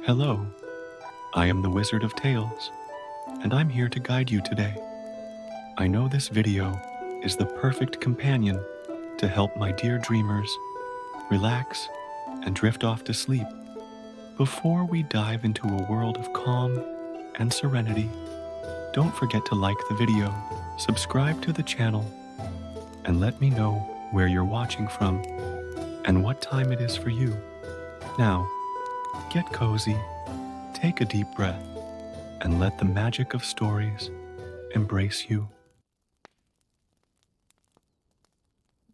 Hello, I am the Wizard of Tales, and I'm here to guide you today. I know this video is the perfect companion to help my dear dreamers relax and drift off to sleep. Before we dive into a world of calm and serenity, don't forget to like the video, subscribe to the channel, and let me know where you're watching from and what time it is for you. Now, get cozy, take a deep breath, and let the magic of stories embrace you.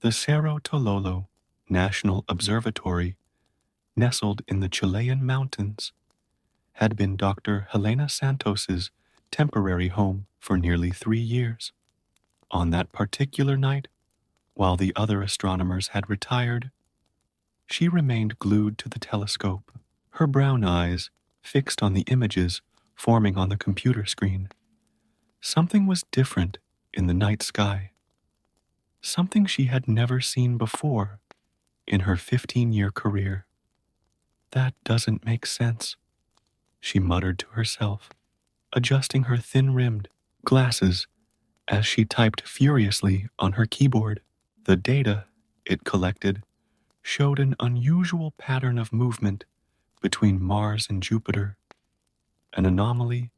The Cerro Tololo National Observatory, nestled in the Chilean mountains, had been Dr. Helena Santos's temporary home for nearly 3 years. On that particular night, while the other astronomers had retired, she remained glued to the telescope, her brown eyes fixed on the images forming on the computer screen. Something was different in the night sky. Something she had never seen before in her 15-year career. That doesn't make sense, she muttered to herself, adjusting her thin-rimmed glasses as she typed furiously on her keyboard. The data it collected showed an unusual pattern of movement between Mars and Jupiter, an anomaly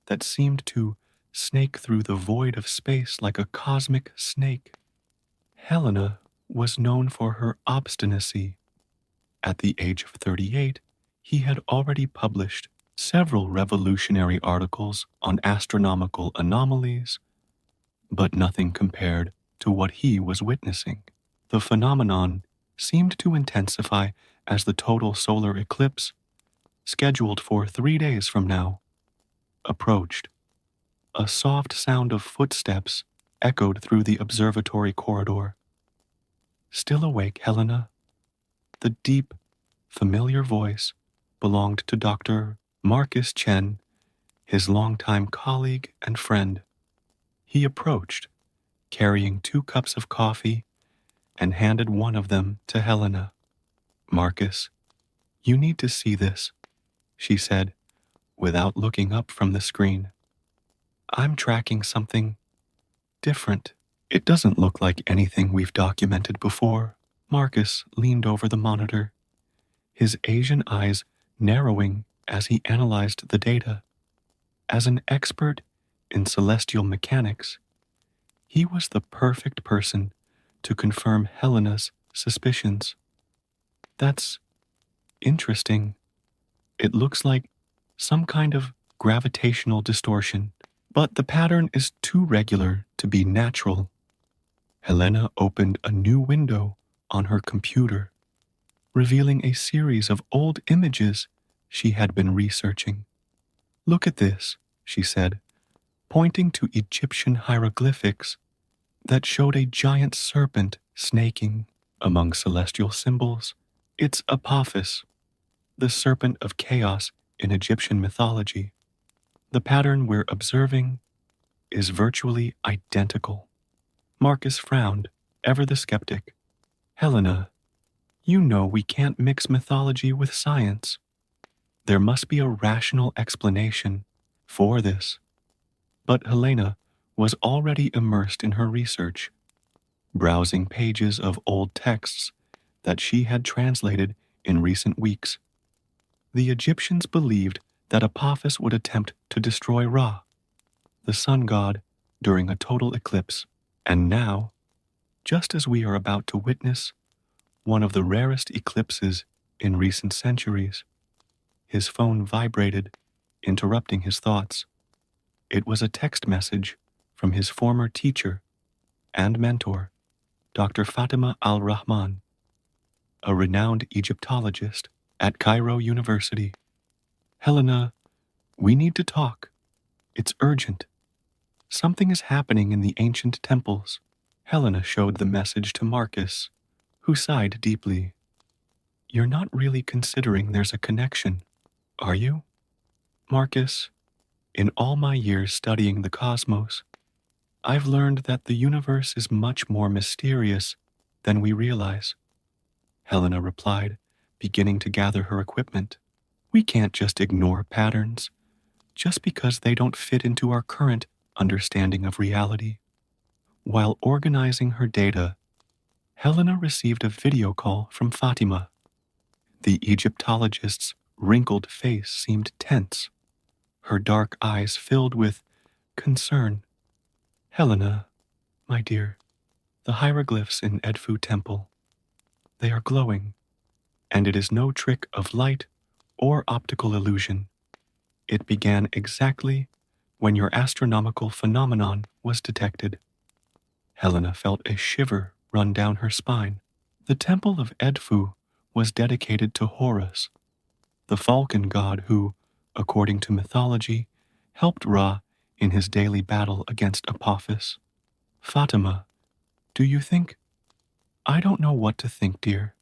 that seemed to snake through the void of space like a cosmic snake. Helena was known for her obstinacy. At the age of 38, he had already published several revolutionary articles on astronomical anomalies, but nothing compared to what he was witnessing. The phenomenon seemed to intensify as the total solar eclipse, scheduled for 3 days from now, approached. A soft sound of footsteps echoed through the observatory corridor. Still awake, Helena? The deep, familiar voice belonged to Dr. Marcus Chen, his longtime colleague and friend. He approached, carrying 2 cups of coffee, and handed one of them to Helena. Marcus, you need to see this, she said, without looking up from the screen. I'm tracking something different. It doesn't look like anything we've documented before. Marcus leaned over the monitor, his Asian eyes narrowing as he analyzed the data. As an expert in celestial mechanics, he was the perfect person to confirm Helena's suspicions. That's interesting. It looks like some kind of gravitational distortion, but the pattern is too regular to be natural. Helena opened a new window on her computer, revealing a series of old images she had been researching. Look at this, she said, pointing to Egyptian hieroglyphics that showed a giant serpent snaking among celestial symbols. It's Apophis, the serpent of chaos in Egyptian mythology. The pattern we're observing is virtually identical. Marcus frowned, ever the skeptic. Helena, you know we can't mix mythology with science. There must be a rational explanation for this. But Helena was already immersed in her research, browsing pages of old texts that she had translated in recent weeks. The Egyptians believed that Apophis would attempt to destroy Ra, the sun god, during a total eclipse. And now, just as we are about to witness one of the rarest eclipses in recent centuries, his phone vibrated, interrupting his thoughts. It was a text message from his former teacher and mentor, Dr. Fatima al-Rahman, a renowned Egyptologist at Cairo University. Helena, we need to talk. It's urgent. Something is happening in the ancient temples. Helena showed the message to Marcus, who sighed deeply. You're not really considering there's a connection, are you? Marcus, in all my years studying the cosmos, I've learned that the universe is much more mysterious than we realize, Helena replied, beginning to gather her equipment. We can't just ignore patterns just because they don't fit into our current understanding of reality. While organizing her data, Helena received a video call from Fatima. The Egyptologist's wrinkled face seemed tense, her dark eyes filled with concern. Helena, my dear, the hieroglyphs in Edfu Temple, they are glowing, and it is no trick of light or optical illusion. It began exactly when your astronomical phenomenon was detected. Helena felt a shiver run down her spine. The temple of Edfu was dedicated to Horus, the falcon god who, according to mythology, helped Ra in his daily battle against Apophis. Fatima, do you think? I don't know what to think, dear.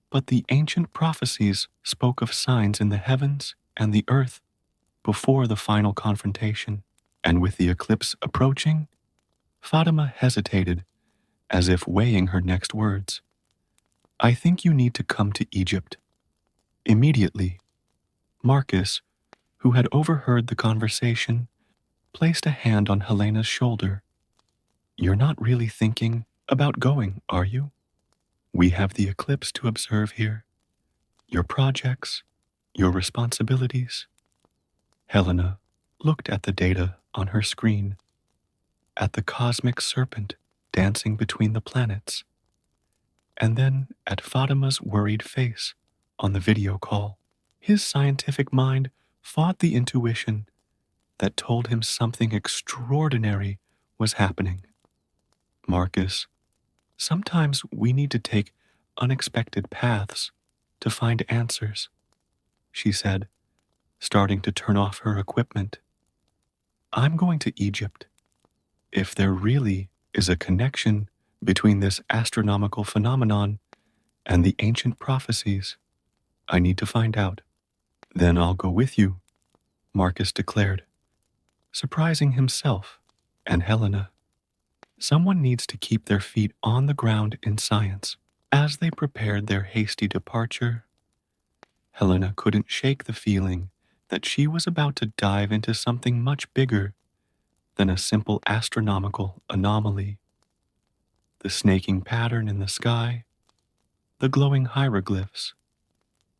But the ancient prophecies spoke of signs in the heavens and the earth before the final confrontation, and with the eclipse approaching, Fatima hesitated, as if weighing her next words. I think you need to come to Egypt. Immediately. Marcus, who had overheard the conversation, placed a hand on Helena's shoulder. You're not really thinking about going, are you? We have the eclipse to observe here. Your projects, your responsibilities. Helena looked at the data on her screen, at the cosmic serpent dancing between the planets, and then at Fatima's worried face on the video call. His scientific mind fought the intuition that told him something extraordinary was happening. Marcus, sometimes we need to take unexpected paths to find answers, she said, starting to turn off her equipment. I'm going to Egypt. If there really is a connection between this astronomical phenomenon and the ancient prophecies, I need to find out. Then I'll go with you, Marcus declared, surprising himself and Helena. Someone needs to keep their feet on the ground in science. As they prepared their hasty departure, Helena couldn't shake the feeling that she was about to dive into something much bigger than a simple astronomical anomaly. The snaking pattern in the sky, the glowing hieroglyphs,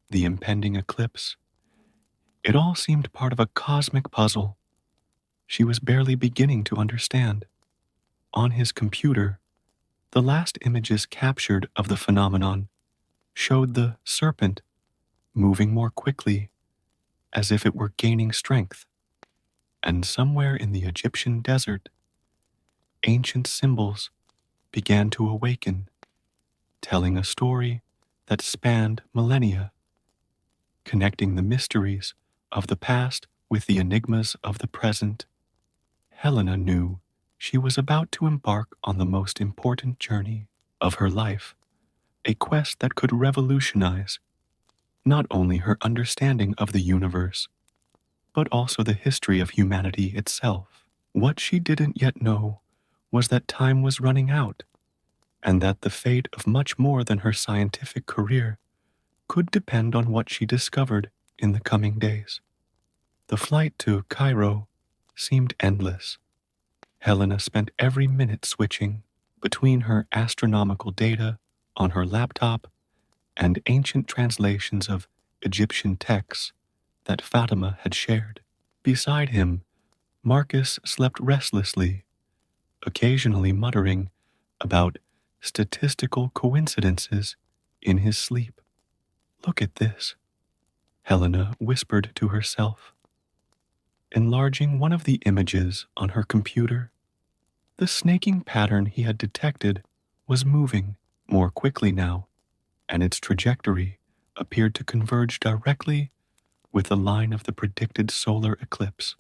the impending eclipse, it all seemed part of a cosmic puzzle she was barely beginning to understand. On his computer, the last images captured of the phenomenon showed the serpent moving more quickly, as if it were gaining strength. And somewhere in the Egyptian desert, ancient symbols began to awaken, telling a story that spanned millennia, connecting the mysteries of the past with the enigmas of the present. Helena knew she was about to embark on the most important journey of her life, a quest that could revolutionize not only her understanding of the universe, but also the history of humanity itself. What she didn't yet know was that time was running out, and that the fate of much more than her scientific career could depend on what she discovered in the coming days. The flight to Cairo seemed endless. Helena spent every minute switching between her astronomical data on her laptop and ancient translations of Egyptian texts that Fatima had shared. Beside him, Marcus slept restlessly, occasionally muttering about statistical coincidences in his sleep. Look at this, Helena whispered to herself. Enlarging one of the images on her computer, the snaking pattern he had detected was moving more quickly now, and its trajectory appeared to converge directly with the line of the predicted solar eclipse.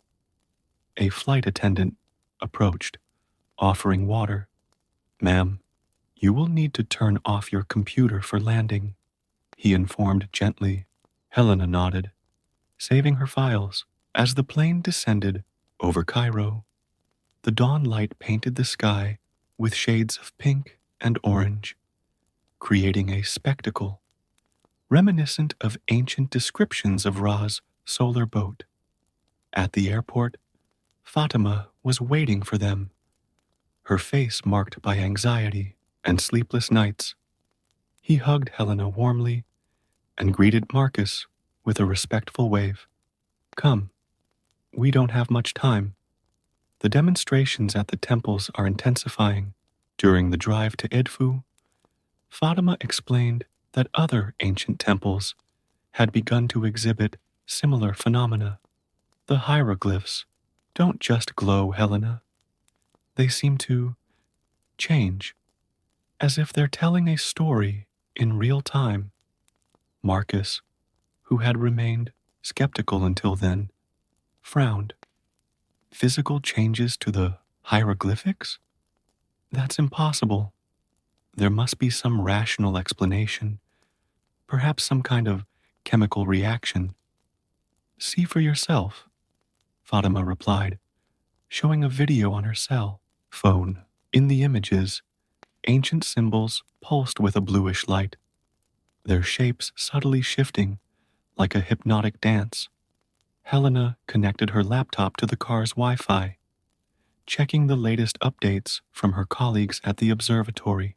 A flight attendant approached, offering water. Ma'am, you will need to turn off your computer for landing, he informed gently. Helena nodded, saving her files. As the plane descended over Cairo, the dawn light painted the sky with shades of pink and orange, creating a spectacle reminiscent of ancient descriptions of Ra's solar boat. At the airport, Fatima was waiting for them, her face marked by anxiety and sleepless nights. He hugged Helena warmly and greeted Marcus with a respectful wave. Come, we don't have much time. The demonstrations at the temples are intensifying. During the drive to Edfu, Fatima explained that other ancient temples had begun to exhibit similar phenomena. The hieroglyphs don't just glow, Helena. They seem to change, as if they're telling a story in real time. Marcus, who had remained skeptical until then, frowned. Physical changes to the hieroglyphics? That's impossible. There must be some rational explanation, perhaps some kind of chemical reaction. See for yourself, Fatima replied, showing a video on her cell phone. In the images, ancient symbols pulsed with a bluish light, their shapes subtly shifting like a hypnotic dance. Helena connected her laptop to the car's Wi-Fi, checking the latest updates from her colleagues at the observatory.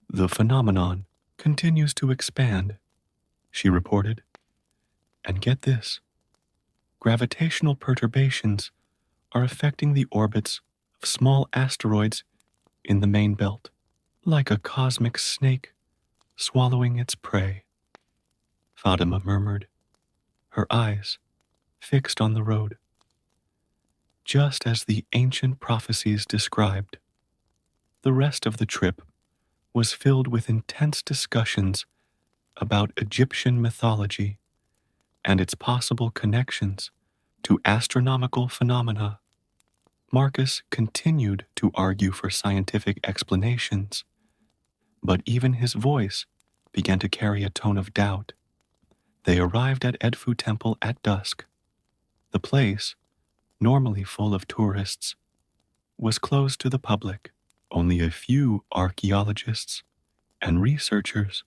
The phenomenon continues to expand, she reported. And get this, gravitational perturbations are affecting the orbits of small asteroids in the main belt, like a cosmic snake swallowing its prey. Fatima murmured, her eyes fixed on the road. Just as the ancient prophecies described, the rest of the trip was filled with intense discussions about Egyptian mythology and its possible connections to astronomical phenomena. Marcus continued to argue for scientific explanations, but even his voice began to carry a tone of doubt. They arrived at Edfu Temple at dusk. The place, normally full of tourists, was closed to the public. Only a few archaeologists and researchers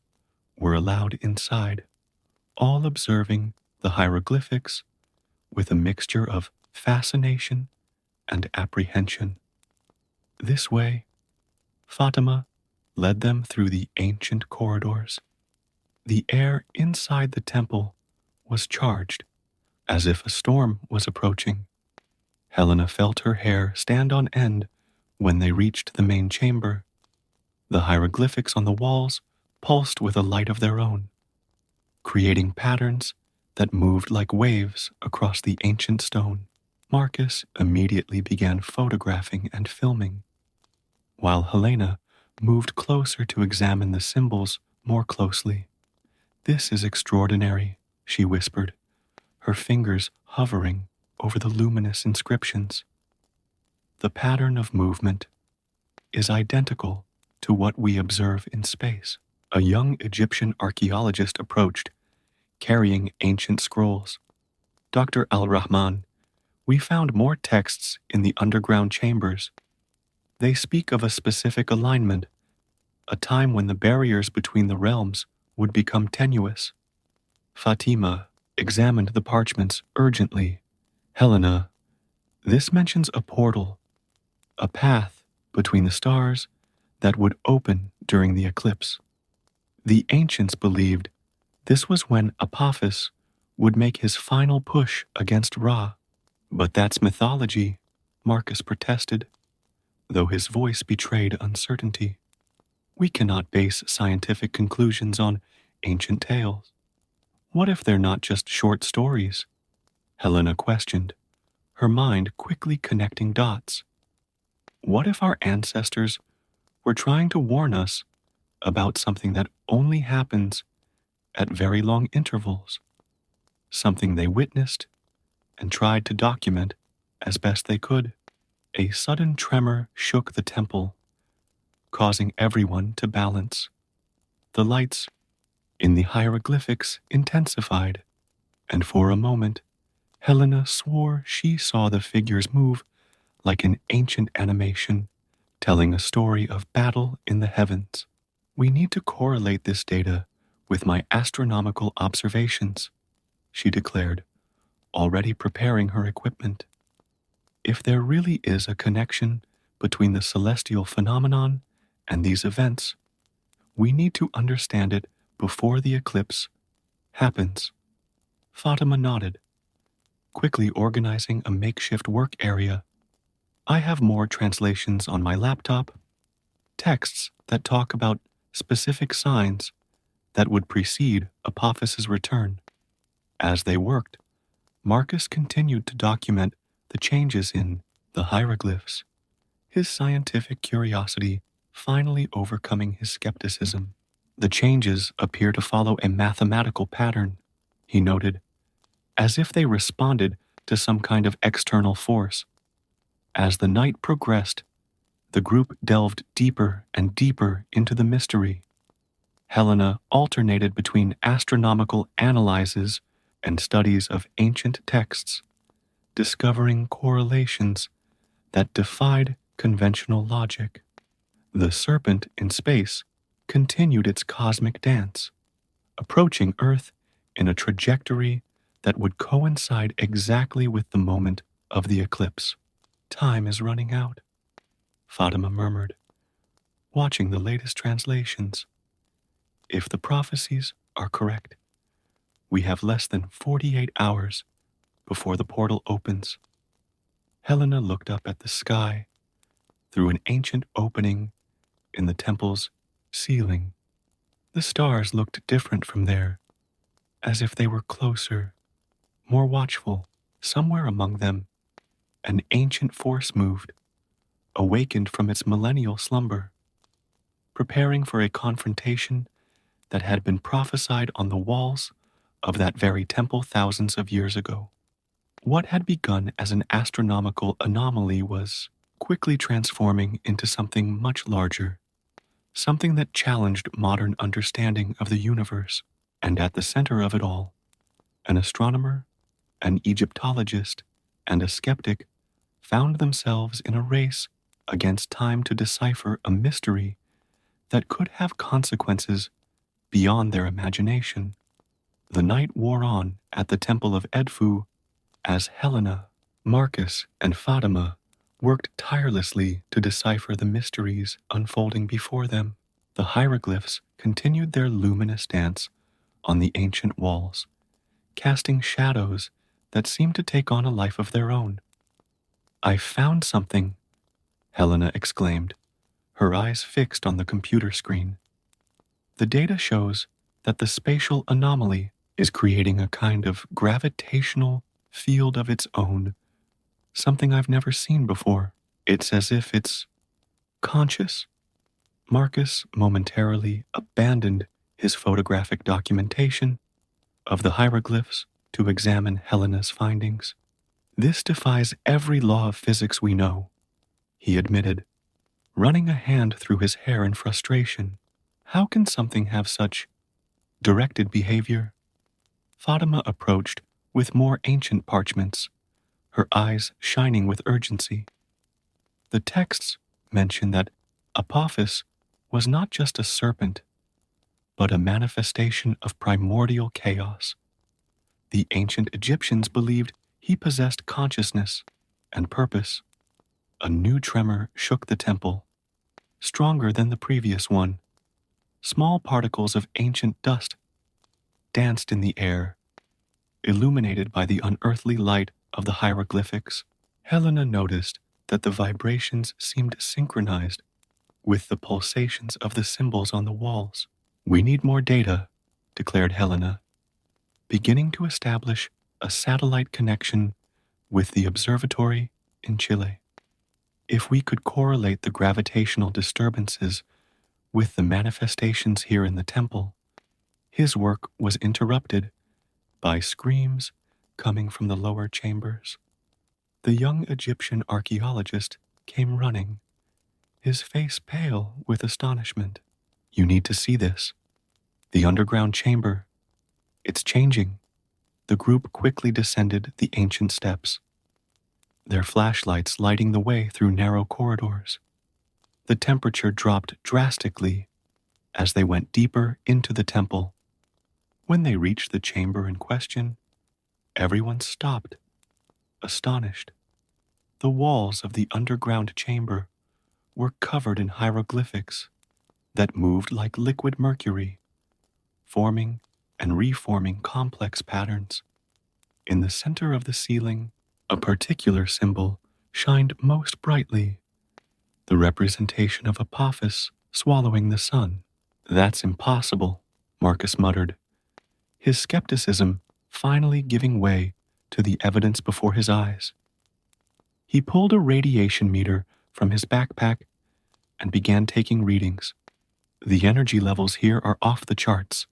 were allowed inside, all observing the hieroglyphics with a mixture of fascination and apprehension. This way, Fatima led them through the ancient corridors. The air inside the temple was charged, as if a storm was approaching. Helena felt her hair stand on end when they reached the main chamber. The hieroglyphics on the walls pulsed with a light of their own, creating patterns that moved like waves across the ancient stone. Marcus immediately began photographing and filming, while Helena moved closer to examine the symbols more closely. This is extraordinary, she whispered, her fingers hovering over the luminous inscriptions. The pattern of movement is identical to what we observe in space. A young Egyptian archaeologist approached, carrying ancient scrolls. Dr. Al-Rahman, we found more texts in the underground chambers. They speak of a specific alignment, a time when the barriers between the realms would become tenuous. Fatima examined the parchments urgently. Helena, this mentions a portal, a path between the stars that would open during the eclipse. The ancients believed this was when Apophis would make his final push against Ra. But that's mythology, Marcus protested, though his voice betrayed uncertainty. We cannot base scientific conclusions on ancient tales. What if they're not just short stories? Helena questioned, her mind quickly connecting dots. What if our ancestors were trying to warn us about something that only happens at very long intervals, something they witnessed and tried to document as best they could? A sudden tremor shook the temple, causing everyone to balance. The lights in the hieroglyphics intensified, and for a moment, Helena swore she saw the figures move like an ancient animation, telling a story of battle in the heavens. We need to correlate this data with my astronomical observations," she declared, already preparing her equipment. "If there really is a connection between the celestial phenomenon and these events, we need to understand it before the eclipse happens." Fatima nodded, quickly organizing a makeshift work area. "I have more translations on my laptop, texts that talk about specific signs that would precede Apophis's return." As they worked, Marcus continued to document the changes in the hieroglyphs, his scientific curiosity finally overcoming his skepticism. "The changes appear to follow a mathematical pattern," he noted, "as if they responded to some kind of external force." As the night progressed, the group delved deeper and deeper into the mystery. Helena alternated between astronomical analyses and studies of ancient texts, discovering correlations that defied conventional logic. The serpent in space continued its cosmic dance, approaching Earth in a trajectory that would coincide exactly with the moment of the eclipse. "Time is running out," Fatima murmured, watching the latest translations. "If the prophecies are correct, we have less than 48 hours before the portal opens." Helena looked up at the sky through an ancient opening in the temple's ceiling. The stars looked different from there, as if they were closer, more watchful. Somewhere among them, an ancient force moved, awakened from its millennial slumber, preparing for a confrontation that had been prophesied on the walls of that very temple thousands of years ago. What had begun as an astronomical anomaly was quickly transforming into something much larger, something that challenged modern understanding of the universe. And at the center of it all, an astronomer, an Egyptologist, and a skeptic found themselves in a race against time to decipher a mystery that could have consequences beyond their imagination. The night wore on at the Temple of Edfu as Helena, Marcus, and Fatima worked tirelessly to decipher the mysteries unfolding before them. The hieroglyphs continued their luminous dance on the ancient walls, casting shadows that seemed to take on a life of their own. "I found something," Helena exclaimed, her eyes fixed on the computer screen. "The data shows that the spatial anomaly is creating a kind of gravitational field of its own, something I've never seen before. It's as if it's conscious." Marcus momentarily abandoned his photographic documentation of the hieroglyphs to examine Helena's findings. "This defies every law of physics we know," he admitted, running a hand through his hair in frustration. "How can something have such directed behavior?" Fatima approached with more ancient parchments, her eyes shining with urgency. "The texts mention that Apophis was not just a serpent, but a manifestation of primordial chaos. The ancient Egyptians believed he possessed consciousness and purpose." A new tremor shook the temple, stronger than the previous one. Small particles of ancient dust danced in the air, illuminated by the unearthly light of the hieroglyphics. Helena noticed that the vibrations seemed synchronized with the pulsations of the symbols on the walls. "We need more data," declared Helena, beginning to establish a satellite connection with the observatory in Chile. "If we could correlate the gravitational disturbances with the manifestations here in the temple." His work was interrupted by screams coming from the lower chambers. The young Egyptian archaeologist came running, his face pale with astonishment. "You need to see this. The underground chamber. It's changing." The group quickly descended the ancient steps, their flashlights lighting the way through narrow corridors. The temperature dropped drastically as they went deeper into the temple, When they reached the chamber in question, everyone stopped, astonished. The walls of the underground chamber were covered in hieroglyphics that moved like liquid mercury, forming and reforming complex patterns. In the center of the ceiling, a particular symbol shined most brightly, the representation of Apophis swallowing the sun. That's impossible, Marcus muttered, his skepticism finally giving way to the evidence before his eyes. He pulled a radiation meter from his backpack and began taking readings. The energy levels here are off the charts.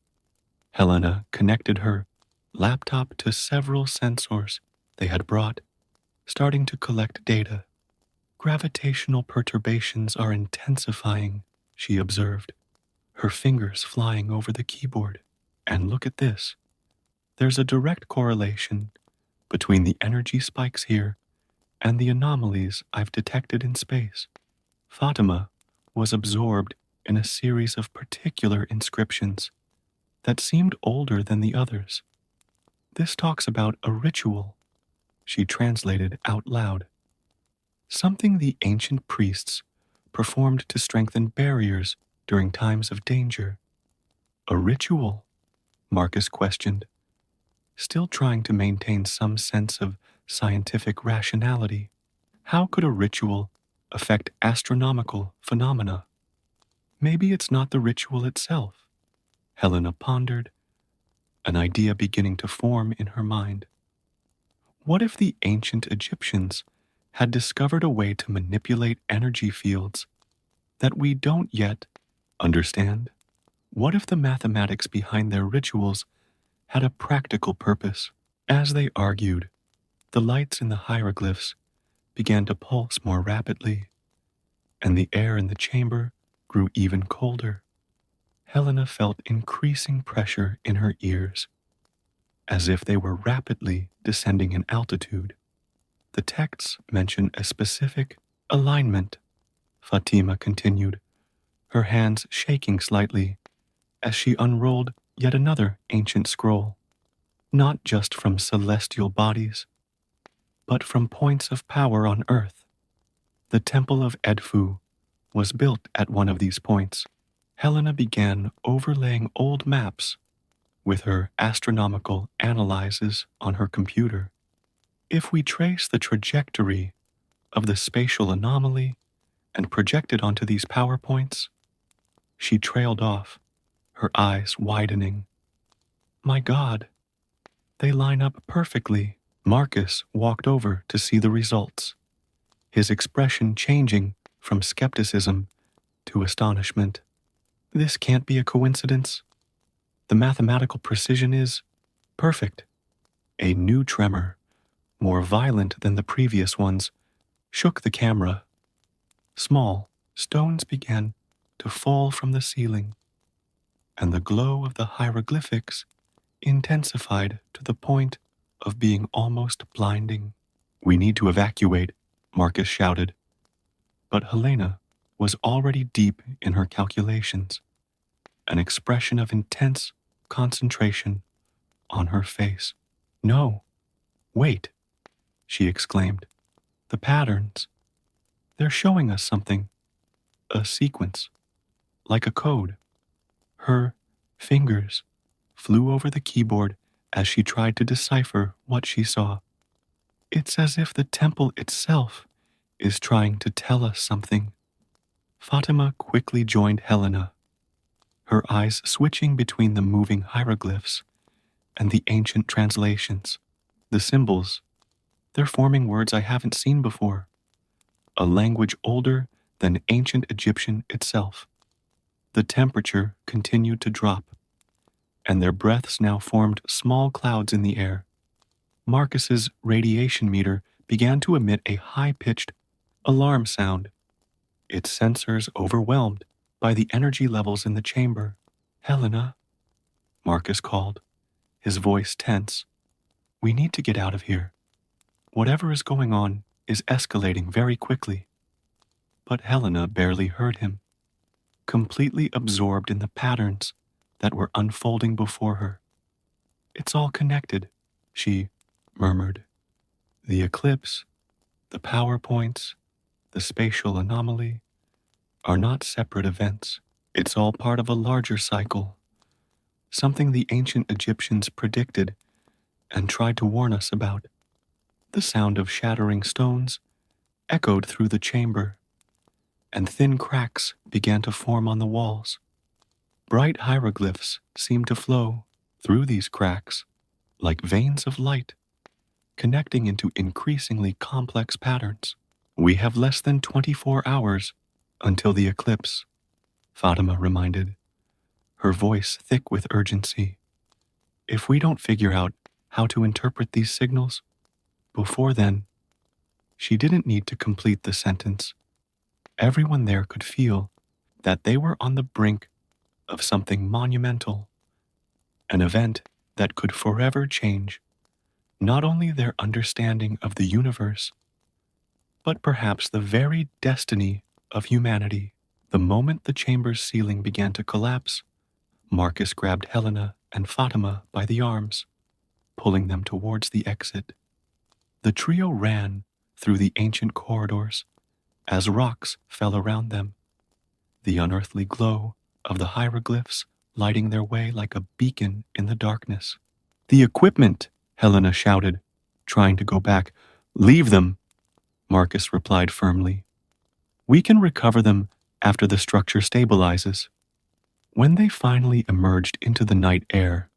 Helena connected her laptop to several sensors they had brought, starting to collect data. Gravitational perturbations are intensifying, she observed, her fingers flying over the keyboard. And look at this. There's a direct correlation between the energy spikes here and the anomalies I've detected in space. Fatima was absorbed in a series of particular inscriptions that seemed older than the others. This talks about a ritual, she translated out loud. Something the ancient priests performed to strengthen barriers during times of danger. A ritual? Marcus questioned, still trying to maintain some sense of scientific rationality. How could a ritual affect astronomical phenomena? Maybe it's not the ritual itself, Helena pondered, an idea beginning to form in her mind. What if the ancient Egyptians had discovered a way to manipulate energy fields that we don't yet understand? What if the mathematics behind their rituals had a practical purpose? As they argued, the lights in the hieroglyphs began to pulse more rapidly, and the air in the chamber grew even colder. Helena felt increasing pressure in her ears, as if they were rapidly descending in altitude. The texts mention a specific alignment, Fatima continued, her hands shaking slightly as she unrolled yet another ancient scroll, not just from celestial bodies, but from points of power on earth. The Temple of Edfu was built at one of these points. Helena began overlaying old maps with her astronomical analyses on her computer. If we trace the trajectory of the spatial anomaly and project it onto these PowerPoints, she trailed off, her eyes widening. My God, they line up perfectly. Marcus walked over to see the results, his expression changing from skepticism to astonishment. This can't be a coincidence. The mathematical precision is perfect. A new tremor, more violent than the previous ones, shook the camera. Small stones began to fall from the ceiling, and the glow of the hieroglyphics intensified to the point of being almost blinding. We need to evacuate, Marcus shouted. But Helena was already deep in her calculations, an expression of intense concentration on her face. No, wait, she exclaimed. The patterns, they're showing us something, a sequence, like a code. Her fingers flew over the keyboard as she tried to decipher what she saw. It's as if the temple itself is trying to tell us something. Fatima quickly joined Helena, her eyes switching between the moving hieroglyphs and the ancient translations. The symbols, they're forming words I haven't seen before, a language older than ancient Egyptian itself. The temperature continued to drop, and their breaths now formed small clouds in the air. Marcus's radiation meter began to emit a high-pitched alarm sound, its sensors overwhelmed by the energy levels in the chamber. Helena, Marcus called, his voice tense. We need to get out of here. Whatever is going on is escalating very quickly. But Helena barely heard him, completely absorbed in the patterns that were unfolding before her. It's all connected, she murmured. The eclipse, the power points, the spatial anomaly are not separate events. It's all part of a larger cycle, something the ancient Egyptians predicted and tried to warn us about. The sound of shattering stones echoed through the chamber, and thin cracks began to form on the walls. Bright hieroglyphs seemed to flow through these cracks like veins of light, connecting into increasingly complex patterns. We have less than 24 hours until the eclipse, Fatima reminded, her voice thick with urgency. If we don't figure out how to interpret these signals before then, she didn't need to complete the sentence. Everyone there could feel that they were on the brink of something monumental, an event that could forever change not only their understanding of the universe, but perhaps the very destiny of humanity. The moment the chamber's ceiling began to collapse, Marcus grabbed Helena and Fatima by the arms, pulling them towards the exit. The trio ran through the ancient corridors as rocks fell around them, the unearthly glow of the hieroglyphs lighting their way like a beacon in the darkness. The equipment, Helena shouted, trying to go back. Leave them, Marcus replied firmly. We can recover them after the structure stabilizes. When they finally emerged into the night air,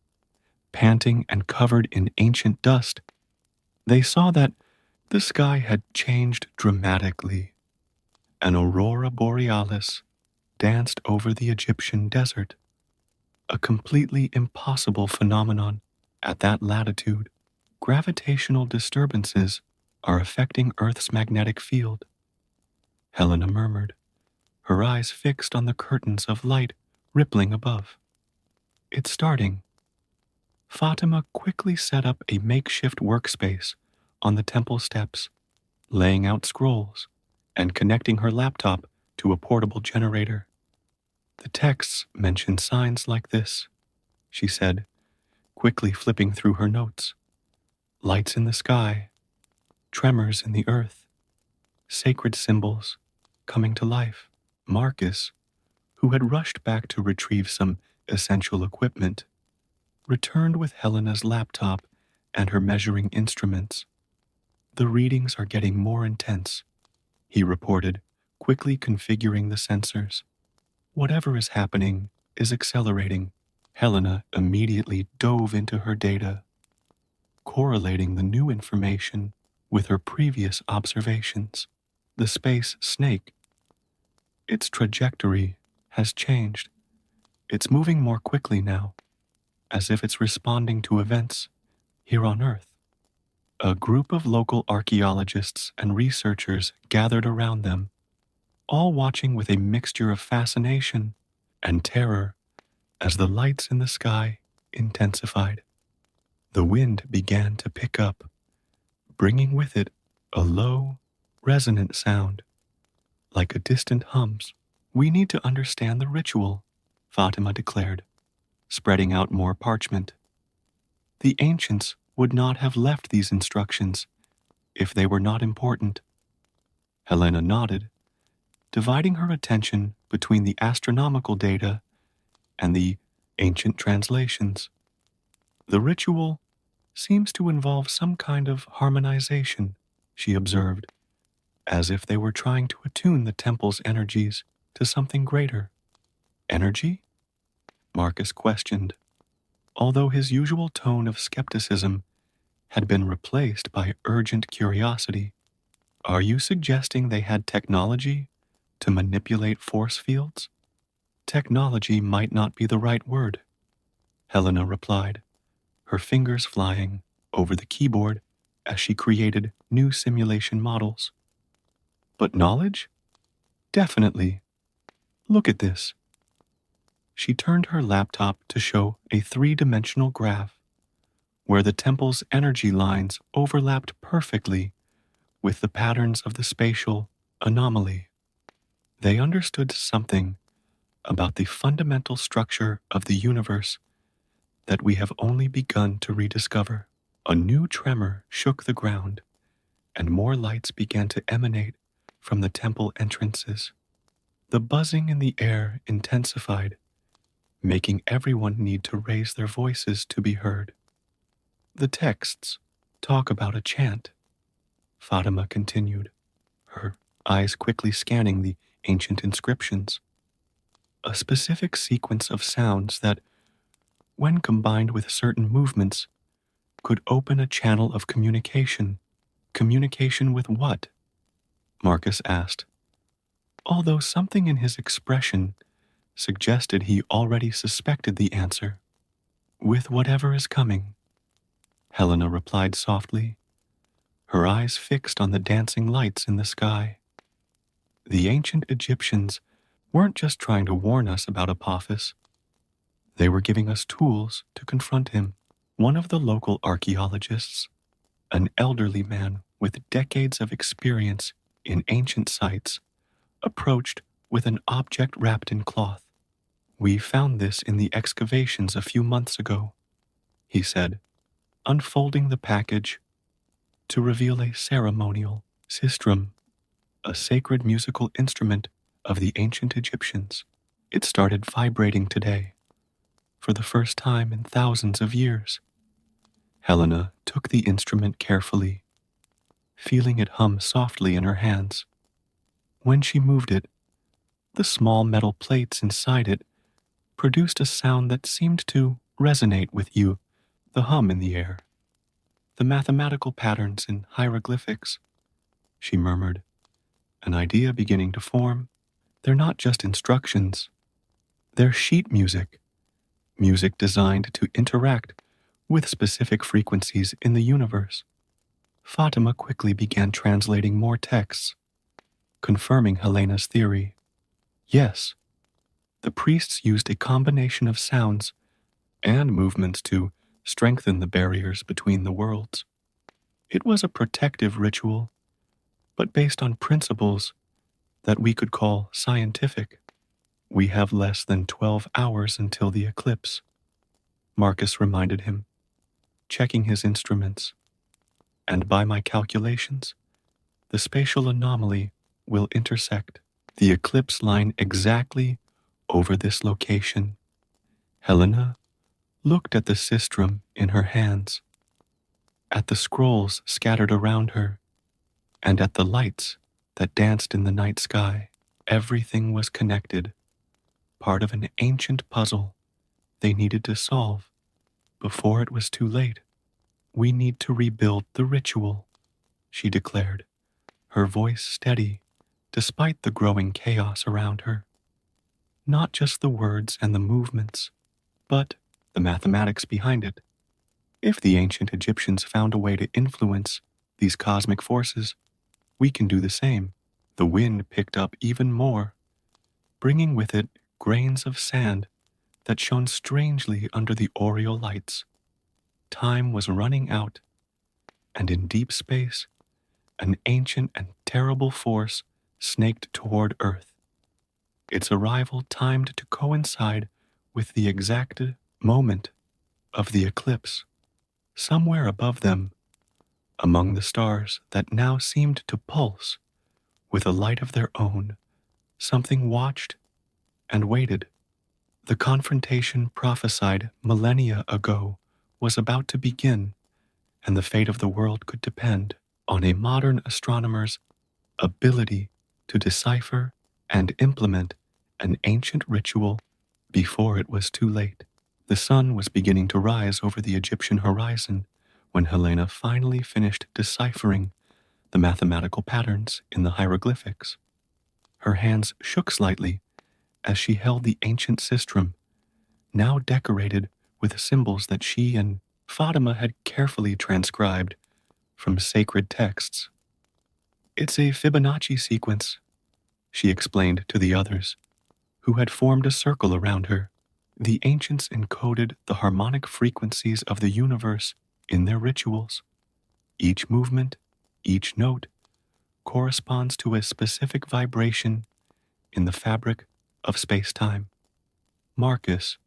panting and covered in ancient dust, they saw that the sky had changed dramatically. An aurora borealis danced over the Egyptian desert, a completely impossible phenomenon at that latitude. Gravitational disturbances are affecting Earth's magnetic field, Helena murmured, her eyes fixed on the curtains of light rippling above. It's starting. Fatima quickly set up a makeshift workspace on the temple steps, laying out scrolls and connecting her laptop to a portable generator. The texts mention signs like this, she said, quickly flipping through her notes. Lights in the sky, tremors in the earth, sacred symbols coming to life. Marcus, who had rushed back to retrieve some essential equipment, returned with Helena's laptop and her measuring instruments. The readings are getting more intense, he reported, quickly configuring the sensors. Whatever is happening is accelerating. Helena immediately dove into her data, correlating the new information with her previous observations. The space snake, its trajectory has changed. It's moving more quickly now, as if it's responding to events here on Earth. A group of local archaeologists and researchers gathered around them, all watching with a mixture of fascination and terror as the lights in the sky intensified. The wind began to pick up, bringing with it a low, resonant sound, like a distant hums. We need to understand the ritual, Fatima declared, spreading out more parchment. The ancients would not have left these instructions if they were not important. Helena nodded, dividing her attention between the astronomical data and the ancient translations. The ritual seems to involve some kind of harmonization, she observed, as if they were trying to attune the temple's energies to something greater. Energy? Marcus questioned, although his usual tone of skepticism had been replaced by urgent curiosity. Are you suggesting they had technology to manipulate force fields? Technology might not be the right word, Helena replied, her fingers flying over the keyboard as she created new simulation models. But knowledge? Definitely. Look at this. She turned her laptop to show a three-dimensional graph where the temple's energy lines overlapped perfectly with the patterns of the spatial anomaly. They understood something about the fundamental structure of the universe that we have only begun to rediscover. A new tremor shook the ground, and more lights began to emanate from the temple entrances. The buzzing in the air intensified, making everyone need to raise their voices to be heard. The texts talk about a chant, Fatima continued, her eyes quickly scanning the ancient inscriptions. A specific sequence of sounds that, when combined with certain movements, could open a channel of communication. Communication with what? Marcus asked, although something in his expression suggested he already suspected the answer. With whatever is coming, Helena replied softly, her eyes fixed on the dancing lights in the sky. The ancient Egyptians weren't just trying to warn us about Apophis. They were giving us tools to confront him. One of the local archaeologists, an elderly man with decades of experience in ancient sites, approached with an object wrapped in cloth. We found this in the excavations a few months ago, he said, unfolding the package to reveal a ceremonial sistrum, a sacred musical instrument of the ancient Egyptians. It started vibrating today, for the first time in thousands of years. Helena took the instrument carefully, feeling it hum softly in her hands. When she moved it, the small metal plates inside it produced a sound that seemed to resonate with you, the hum in the air. The mathematical patterns in hieroglyphics, she murmured, an idea beginning to form. They're not just instructions. They're sheet music, music designed to interact with specific frequencies in the universe. Fatima quickly began translating more texts, confirming Helena's theory. Yes, the priests used a combination of sounds and movements to strengthen the barriers between the worlds. It was a protective ritual, but based on principles that we could call scientific. We have less than 12 hours until the eclipse, Marcus reminded him, checking his instruments. And by my calculations, the spatial anomaly will intersect the eclipse line exactly over this location. Helena looked at the sistrum in her hands, at the scrolls scattered around her, and at the lights that danced in the night sky. Everything was connected, part of an ancient puzzle they needed to solve before it was too late. We need to rebuild the ritual, she declared, her voice steady despite the growing chaos around her. Not just the words and the movements, but the mathematics behind it. If the ancient Egyptians found a way to influence these cosmic forces, we can do the same. The wind picked up even more, bringing with it grains of sand that shone strangely under the aureole lights. Time was running out, and in deep space, an ancient and terrible force snaked toward Earth. Its arrival timed to coincide with the exact moment of the eclipse. Somewhere above them, among the stars that now seemed to pulse with a light of their own, something watched and waited. The confrontation prophesied millennia ago was about to begin, and the fate of the world could depend on a modern astronomer's ability to decipher and implement an ancient ritual before it was too late. The sun was beginning to rise over the Egyptian horizon when Helena finally finished deciphering the mathematical patterns in the hieroglyphics. Her hands shook slightly as she held the ancient sistrum, now decorated with symbols that she and Fatima had carefully transcribed from sacred texts. It's a Fibonacci sequence, she explained to the others, who had formed a circle around her. The ancients encoded the harmonic frequencies of the universe in their rituals. Each movement, each note, corresponds to a specific vibration in the fabric of space-time. Marcus,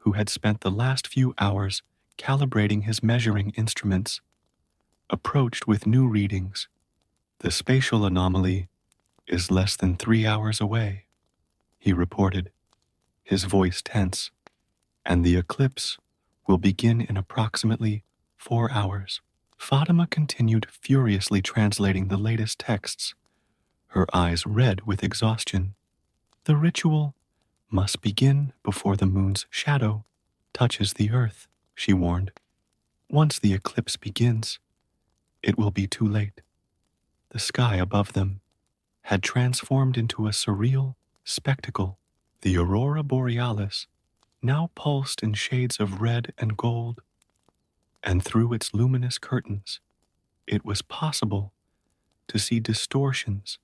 who had spent the last few hours calibrating his measuring instruments, approached with new readings. The spatial anomaly is less than 3 hours away, he reported, his voice tense, and the eclipse will begin in approximately 4 hours. Fatima continued furiously translating the latest texts, her eyes red with exhaustion. The ritual must begin before the moon's shadow touches the earth, she warned. Once the eclipse begins, it will be too late. The sky above them had transformed into a surreal spectacle. The aurora borealis now pulsed in shades of red and gold, and through its luminous curtains, it was possible to see distortions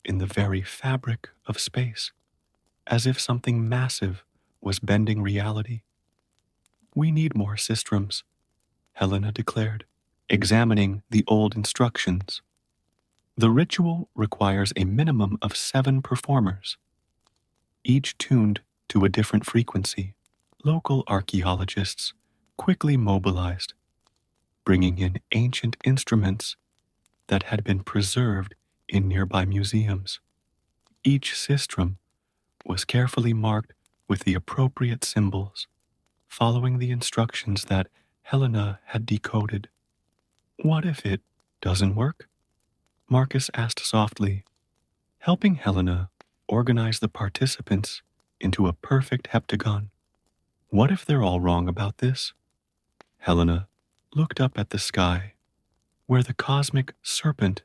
in the very fabric of space, as if something massive was bending reality. We need more systems, Helena declared, examining the old instructions. The ritual requires a minimum of 7 performers, each tuned to a different frequency. Local archaeologists quickly mobilized, bringing in ancient instruments that had been preserved in nearby museums. Each sistrum was carefully marked with the appropriate symbols, following the instructions that Helena had decoded. What if it doesn't work? Marcus asked softly, helping Helena organize the participants into a perfect heptagon. What if they're all wrong about this? Helena looked up at the sky, where the cosmic serpent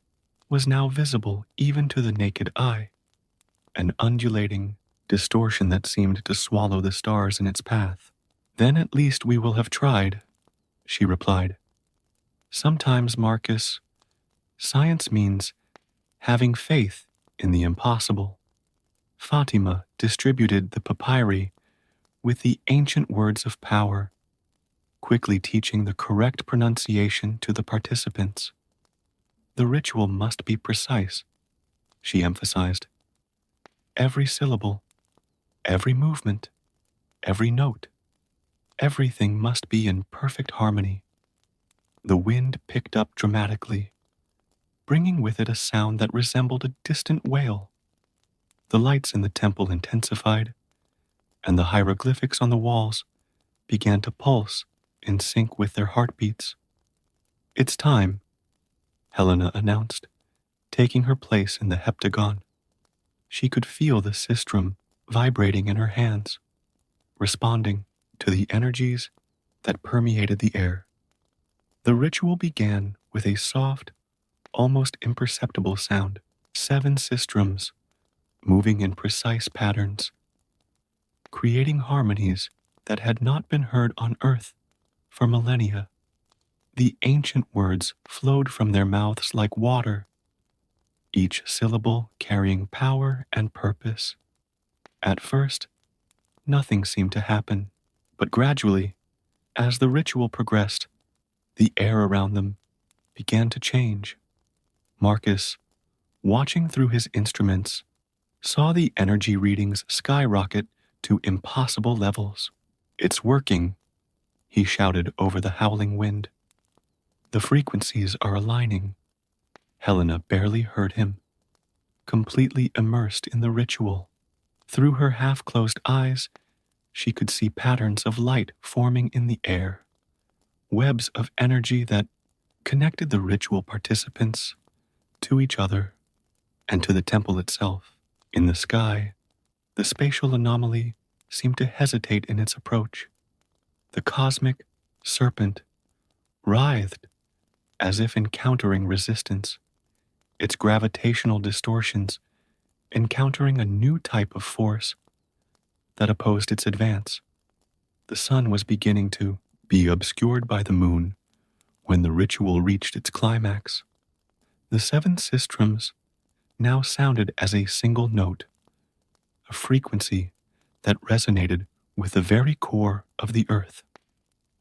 was now visible even to the naked eye, an undulating distortion that seemed to swallow the stars in its path. Then at least we will have tried, she replied. Sometimes, Marcus, science means having faith in the impossible. Fatima distributed the papyri with the ancient words of power, quickly teaching the correct pronunciation to the participants. The ritual must be precise, she emphasized. Every syllable, every movement, every note, everything must be in perfect harmony. The wind picked up dramatically, bringing with it a sound that resembled a distant wail. The lights in the temple intensified, and the hieroglyphics on the walls began to pulse in sync with their heartbeats. It's time, Helena announced, taking her place in the heptagon. She could feel the sistrum vibrating in her hands, responding to the energies that permeated the air. The ritual began with a soft, almost imperceptible sound. 7 sistrums moving in precise patterns, creating harmonies that had not been heard on Earth for millennia. The ancient words flowed from their mouths like water, each syllable carrying power and purpose. At first, nothing seemed to happen, but gradually, as the ritual progressed, the air around them began to change. Marcus, watching through his instruments, saw the energy readings skyrocket to impossible levels. It's working, he shouted over the howling wind. The frequencies are aligning. Helena barely heard him, completely immersed in the ritual. Through her half-closed eyes, she could see patterns of light forming in the air, webs of energy that connected the ritual participants to each other and to the temple itself. In the sky, the spatial anomaly seemed to hesitate in its approach. The cosmic serpent writhed as if encountering resistance, its gravitational distortions encountering a new type of force that opposed its advance. The sun was beginning to be obscured by the moon when the ritual reached its climax. The 7 sistrums now sounded as a single note, a frequency that resonated with the very core of the earth.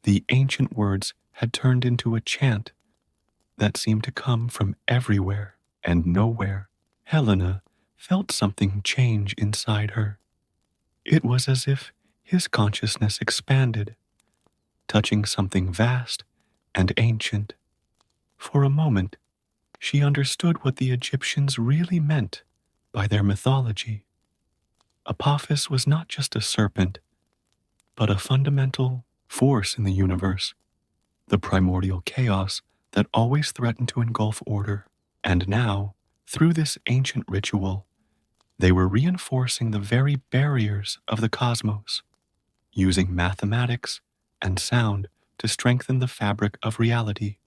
The ancient words had turned into a chant that seemed to come from everywhere and nowhere. Helena felt something change inside her. It was as if His consciousness expanded, touching something vast and ancient. For a moment, she understood what the Egyptians really meant by their mythology. Apophis was not just a serpent, but a fundamental force in the universe, the primordial chaos that always threatened to engulf order. And now, through this ancient ritual, they were reinforcing the very barriers of the cosmos, using mathematics and sound to strengthen the fabric of reality.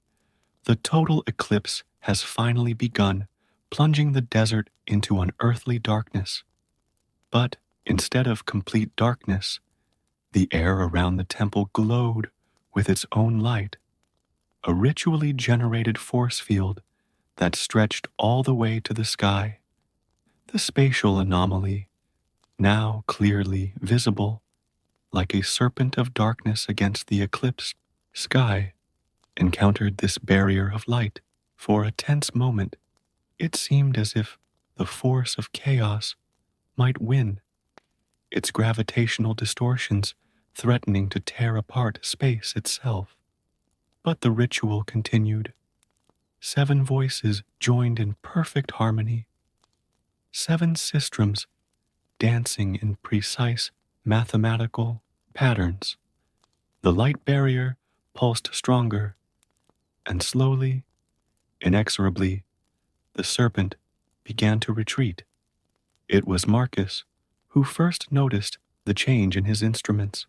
The total eclipse has finally begun, plunging the desert into unearthly darkness. But instead of complete darkness, the air around the temple glowed with its own light, a ritually generated force field that stretched all the way to the sky. The spatial anomaly, now clearly visible, like a serpent of darkness against the eclipsed sky, encountered this barrier of light. For a tense moment, it seemed as if the force of chaos might win, its gravitational distortions threatening to tear apart space itself. But the ritual continued. 7 voices joined in perfect harmony. 7 systems dancing in precise mathematical patterns. The light barrier pulsed stronger, and slowly, inexorably, the serpent began to retreat. It was Marcus who first noticed the change in his instruments.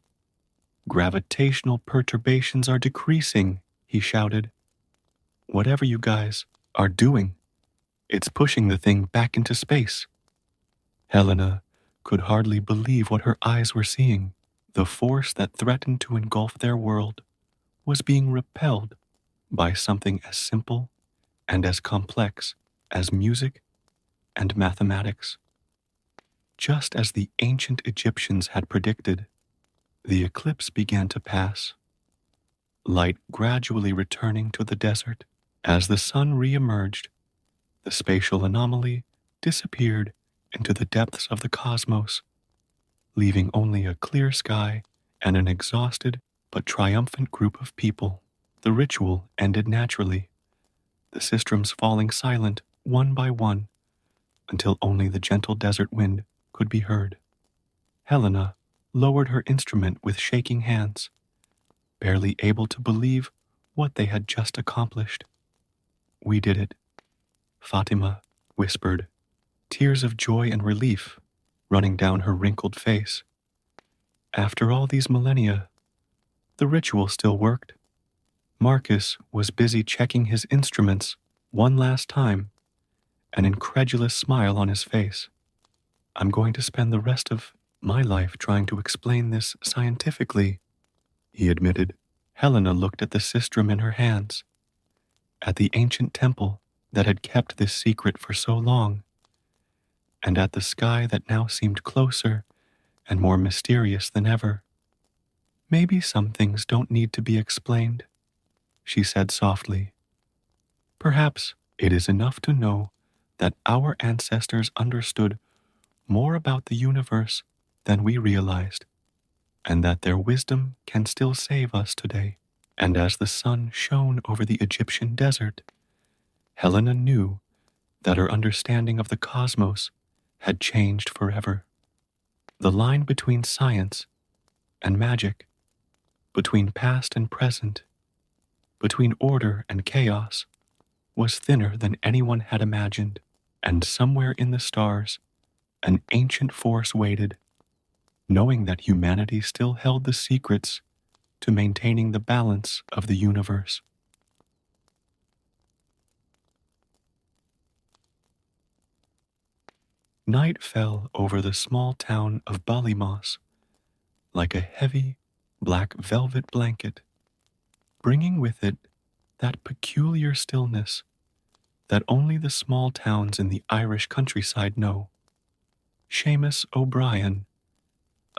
Gravitational perturbations are decreasing, he shouted. Whatever you guys are doing, it's pushing the thing back into space. Helena could hardly believe what her eyes were seeing. The force that threatened to engulf their world was being repelled by something as simple and as complex as music and mathematics. Just as the ancient Egyptians had predicted, the eclipse began to pass, light gradually returning to the desert. As the sun re-emerged, the spatial anomaly disappeared into the depths of the cosmos, leaving only a clear sky and an exhausted but triumphant group of people. The ritual ended naturally, the systems falling silent one by one until only the gentle desert wind could be heard. Helena lowered her instrument with shaking hands, barely able to believe what they had just accomplished. We did it, Fatima whispered, tears of joy and relief running down her wrinkled face. After all these millennia, the ritual still worked. Marcus was busy checking his instruments one last time, an incredulous smile on his face. I'm going to spend the rest of my life trying to explain this scientifically, he admitted. Helena looked at the sistrum in her hands, at the ancient temple that had kept this secret for so long, and at the sky that now seemed closer and more mysterious than ever. Maybe some things don't need to be explained, she said softly. Perhaps it is enough to know that our ancestors understood more about the universe than we realized, and that their wisdom can still save us today. And as the sun shone over the Egyptian desert, Helena knew that her understanding of the cosmos had changed forever. The line between science and magic, between past and present, between order and chaos, was thinner than anyone had imagined, and somewhere in the stars, an ancient force waited, knowing that humanity still held the secrets to maintaining the balance of the universe. Night fell over the small town of Balymos like a heavy, black velvet blanket, bringing with it that peculiar stillness that only the small towns in the Irish countryside know. Seamus O'Brien,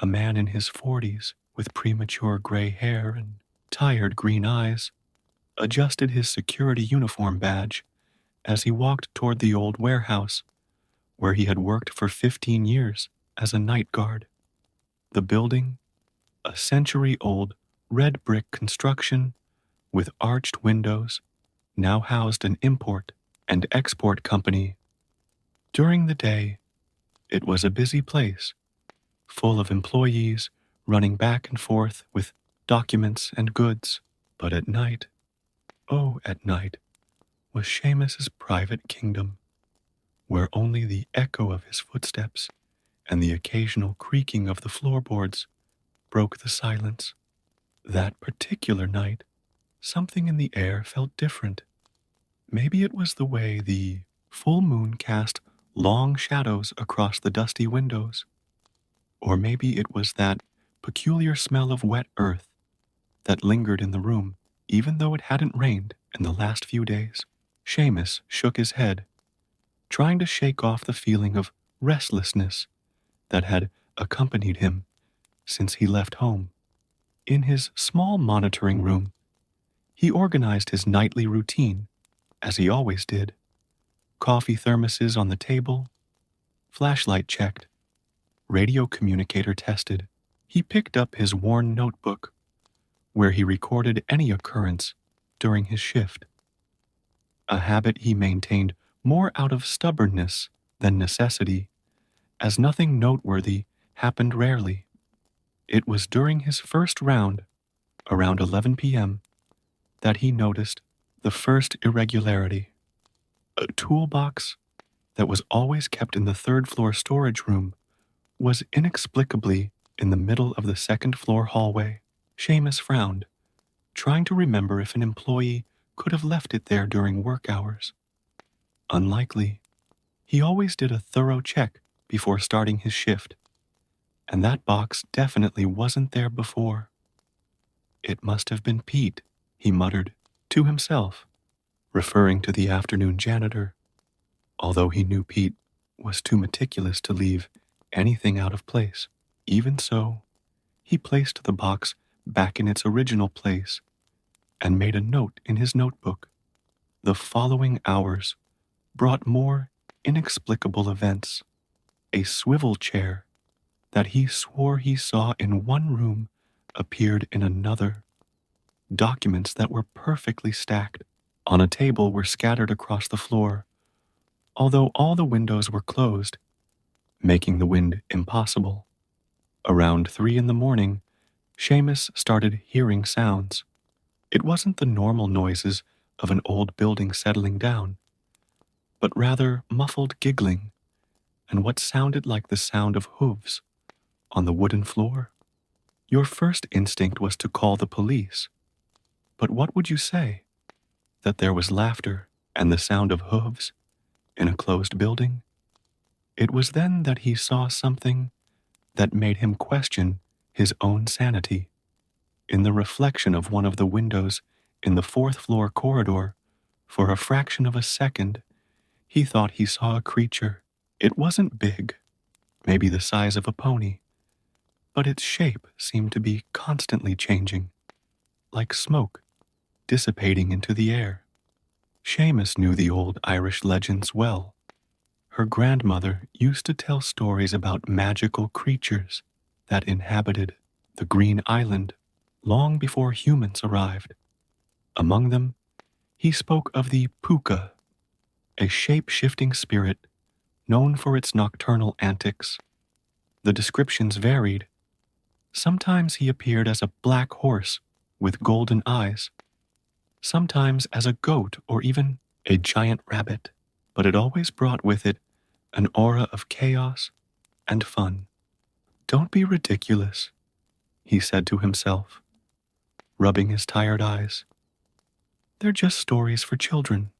a man in his 40s with premature gray hair and tired green eyes, adjusted his security uniform badge as he walked toward the old warehouse where he had worked for 15 years as a night guard. The building a century-old red brick construction with arched windows now housed an import and export company. During the day, it was a busy place, full of employees running back and forth with documents and goods. But at night, oh, at night, was Seamus's private kingdom, where only the echo of his footsteps and the occasional creaking of the floorboards broke the silence. That particular night, something in the air felt different. Maybe it was the way the full moon cast long shadows across the dusty windows, or maybe it was that peculiar smell of wet earth that lingered in the room, even though it hadn't rained in the last few days. Seamus shook his head, trying to shake off the feeling of restlessness that had accompanied him since he left home. In his small monitoring room, he organized his nightly routine, as he always did. Coffee thermoses on the table, flashlight checked, radio communicator tested. He picked up his worn notebook, where he recorded any occurrence during his shift, a habit he maintained more out of stubbornness than necessity, as nothing noteworthy happened rarely. It was during his first round, around 11 p.m., that he noticed the first irregularity. A toolbox that was always kept in the third-floor storage room was inexplicably in the middle of the second-floor hallway. Seamus frowned, trying to remember if an employee could have left it there during work hours. Unlikely. He always did a thorough check before starting his shift, and that box definitely wasn't there before. It must have been Pete, he muttered to himself, referring to the afternoon janitor, although he knew Pete was too meticulous to leave anything out of place. Even so, he placed the box back in its original place and made a note in his notebook. The following hours brought more inexplicable events. A swivel chair that he swore he saw in one room appeared in another. Documents that were perfectly stacked on a table were scattered across the floor, although all the windows were closed, making the wind impossible. Around 3 in the morning, Seamus started hearing sounds. It wasn't the normal noises of an old building settling down, but rather muffled giggling and what sounded like the sound of hooves on the wooden floor. Your first instinct was to call the police, but what would you say? That there was laughter and the sound of hooves in a closed building? It was then that he saw something that made him question his own sanity. In the reflection of one of the windows in the fourth-floor corridor, for a fraction of a second, he thought he saw a creature. It wasn't big, maybe the size of a pony, but its shape seemed to be constantly changing, like smoke dissipating into the air. Seamus knew the old Irish legends well. Her grandmother used to tell stories about magical creatures that inhabited the Green Island long before humans arrived. Among them, he spoke of the puka, a shape-shifting spirit known for its nocturnal antics. The descriptions varied. Sometimes he appeared as a black horse with golden eyes, sometimes as a goat or even a giant rabbit, but it always brought with it an aura of chaos and fun. "Don't be ridiculous," he said to himself, rubbing his tired eyes. "They're just stories for children."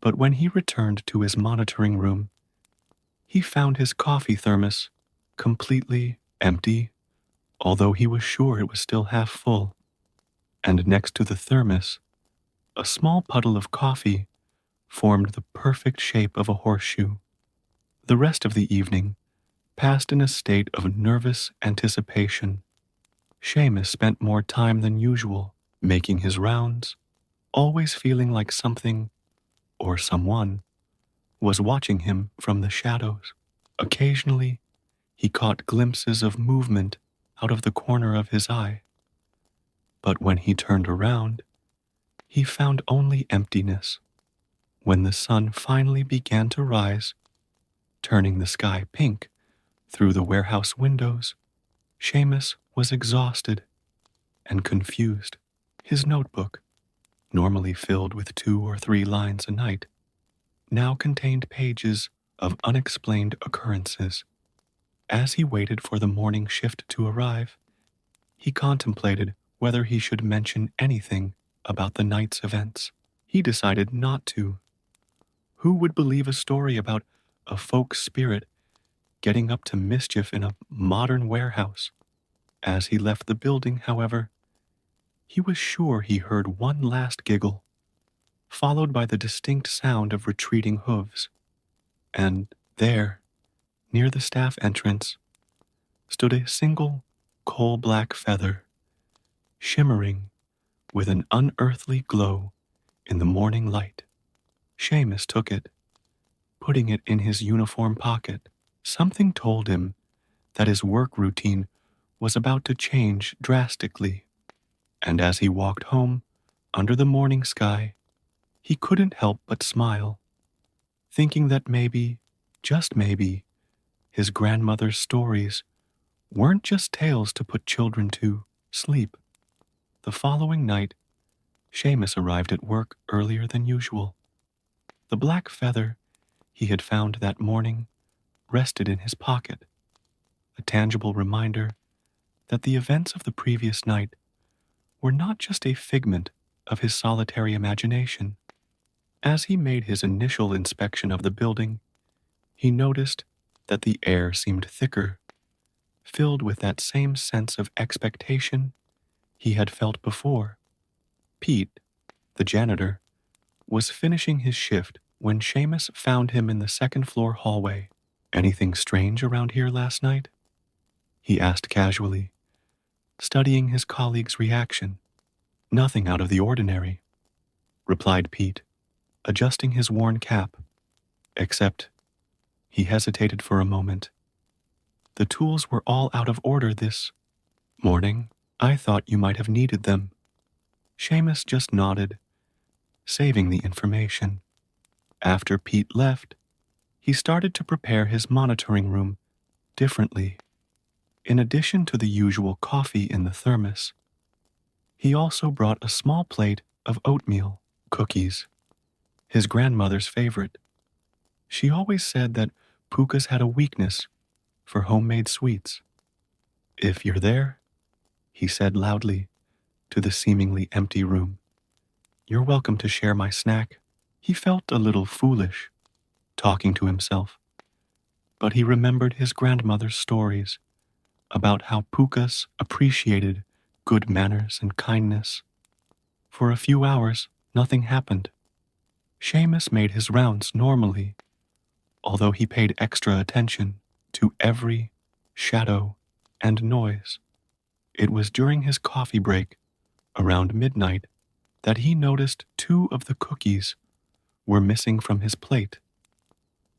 But when he returned to his monitoring room, he found his coffee thermos completely empty, although he was sure it was still half full. And next to the thermos, a small puddle of coffee formed the perfect shape of a horseshoe. The rest of the evening passed in a state of nervous anticipation. Seamus spent more time than usual making his rounds, always feeling like something or someone was watching him from the shadows. Occasionally, he caught glimpses of movement out of the corner of his eye. But when he turned around, he found only emptiness. When the sun finally began to rise, turning the sky pink through the warehouse windows, Seamus was exhausted and confused. His notebook, normally filled with 2 or 3 lines a night, now contained pages of unexplained occurrences. As he waited for the morning shift to arrive, he contemplated whether he should mention anything about the night's events. He decided not to. Who would believe a story about a folk spirit getting up to mischief in a modern warehouse? As he left the building, however, he was sure he heard one last giggle, followed by the distinct sound of retreating hooves. And there, near the staff entrance, stood a single coal-black feather, shimmering with an unearthly glow in the morning light. Seamus took it, putting it in his uniform pocket. Something told him that his work routine was about to change drastically, and as he walked home under the morning sky, he couldn't help but smile, thinking that maybe, just maybe, his grandmother's stories weren't just tales to put children to sleep. The following night, Seamus arrived at work earlier than usual. The black feather he had found that morning rested in his pocket, a tangible reminder that the events of the previous night were not just a figment of his solitary imagination. As he made his initial inspection of the building, he noticed that the air seemed thicker, filled with that same sense of expectation he had felt before. Pete, the janitor, was finishing his shift when Seamus found him in the second-floor hallway. "Anything strange around here last night?" he asked casually, studying his colleague's reaction. "Nothing out of the ordinary," replied Pete, adjusting his worn cap. "Except," he hesitated for a moment, "the tools were all out of order this morning. I thought you might have needed them." Seamus just nodded, saving the information. After Pete left, he started to prepare his monitoring room differently. In addition to the usual coffee in the thermos, he also brought a small plate of oatmeal cookies, his grandmother's favorite. She always said that pukas had a weakness for homemade sweets. "If you're there," he said loudly to the seemingly empty room, "you're welcome to share my snack." He felt a little foolish, talking to himself, but he remembered his grandmother's stories about how pukas appreciated good manners and kindness. For a few hours, nothing happened. Seamus made his rounds normally, although he paid extra attention to every shadow and noise. It was during his coffee break, around midnight, that he noticed 2 of the cookies were missing from his plate,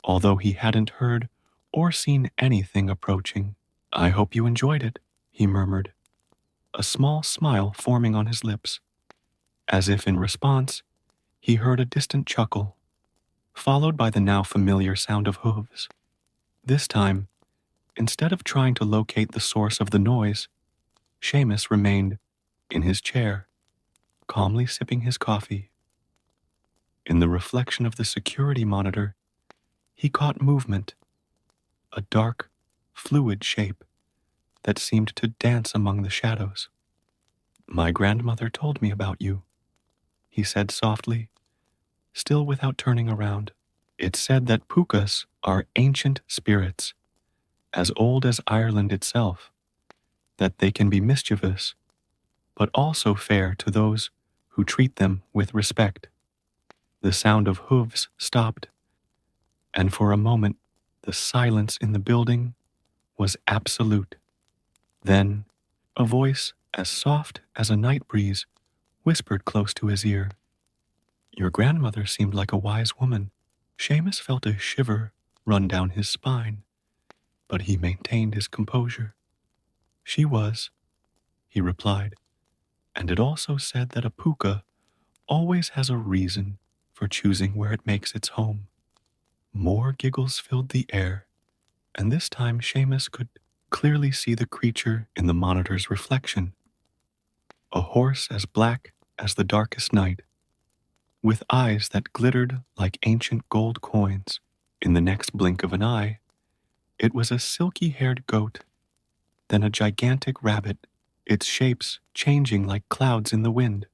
although he hadn't heard or seen anything approaching. "I hope you enjoyed it," he murmured, a small smile forming on his lips. As if in response, he heard a distant chuckle, followed by the now familiar sound of hooves. This time, instead of trying to locate the source of the noise, Seamus remained in his chair, calmly sipping his coffee. In the reflection of the security monitor, he caught movement, a dark, fluid shape that seemed to dance among the shadows. "My grandmother told me about you," he said softly, still without turning around. "It said that pukas are ancient spirits, as old as Ireland itself, that they can be mischievous, but also fair to those who treat them with respect." The sound of hooves stopped, and for a moment the silence in the building was absolute. Then, a voice as soft as a night breeze whispered close to his ear. "Your grandmother seemed like a wise woman." Seamus felt a shiver run down his spine, but he maintained his composure. She was, he replied, and it also said that a puka always has a reason for choosing where it makes its home. More giggles filled the air, and this time Seamus could clearly see the creature in the monitor's reflection. A horse as black as the darkest night, with eyes that glittered like ancient gold coins. In the next blink of an eye, it was a silky-haired goat, then a gigantic rabbit, its shapes changing like clouds in the wind.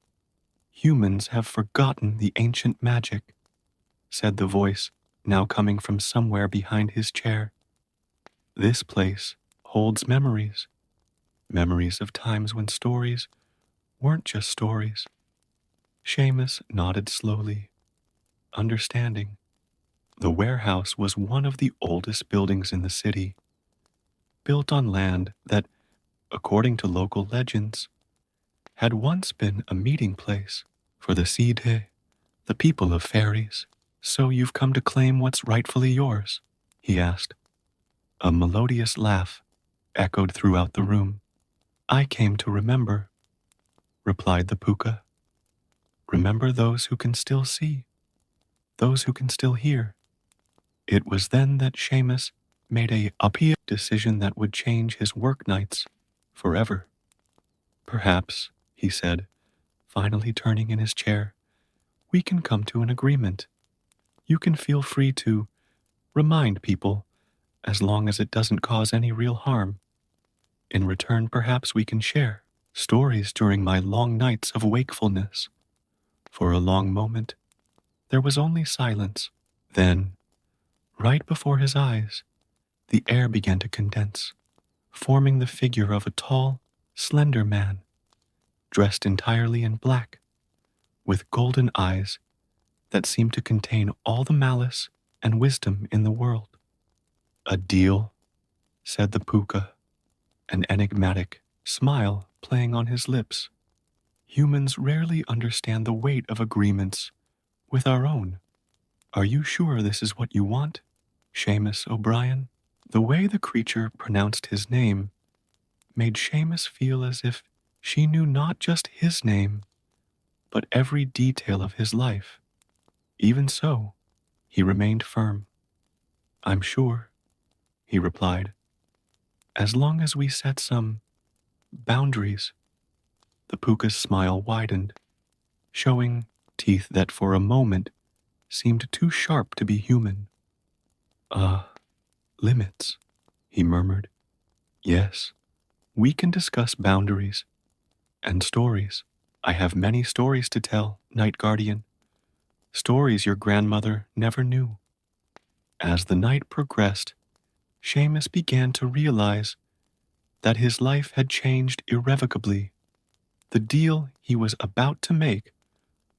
Humans have forgotten the ancient magic, said the voice, now coming from somewhere behind his chair. This place holds memories, memories of times when stories weren't just stories. Seamus nodded slowly, understanding. The warehouse was one of the oldest buildings in the city, built on land that, according to local legends, had once been a meeting place for the Sidhe, the people of fairies. So you've come to claim what's rightfully yours? He asked. A melodious laugh echoed throughout the room. I came to remember, replied the puka. Remember those who can still see, those who can still hear. It was then that Seamus made a apia decision that would change his work nights forever. Perhaps, he said, finally turning in his chair, we can come to an agreement. You can feel free to remind people as long as it doesn't cause any real harm. In return, perhaps we can share stories during my long nights of wakefulness. For a long moment, there was only silence. Then, right before his eyes, the air began to condense, forming the figure of a tall, slender man, dressed entirely in black, with golden eyes that seemed to contain all the malice and wisdom in the world. A deal, said the puka, an enigmatic smile playing on his lips. Humans rarely understand the weight of agreements with our own. Are you sure this is what you want, Seamus O'Brien? The way the creature pronounced his name made Seamus feel as if she knew not just his name, but every detail of his life. Even so, he remained firm. I'm sure, he replied, as long as we set some boundaries. The puka's smile widened, showing teeth that for a moment seemed too sharp to be human. Limits, he murmured. Yes, we can discuss boundaries and stories. I have many stories to tell, Night Guardian. Stories your grandmother never knew. As the night progressed, Seamus began to realize that his life had changed irrevocably. The deal he was about to make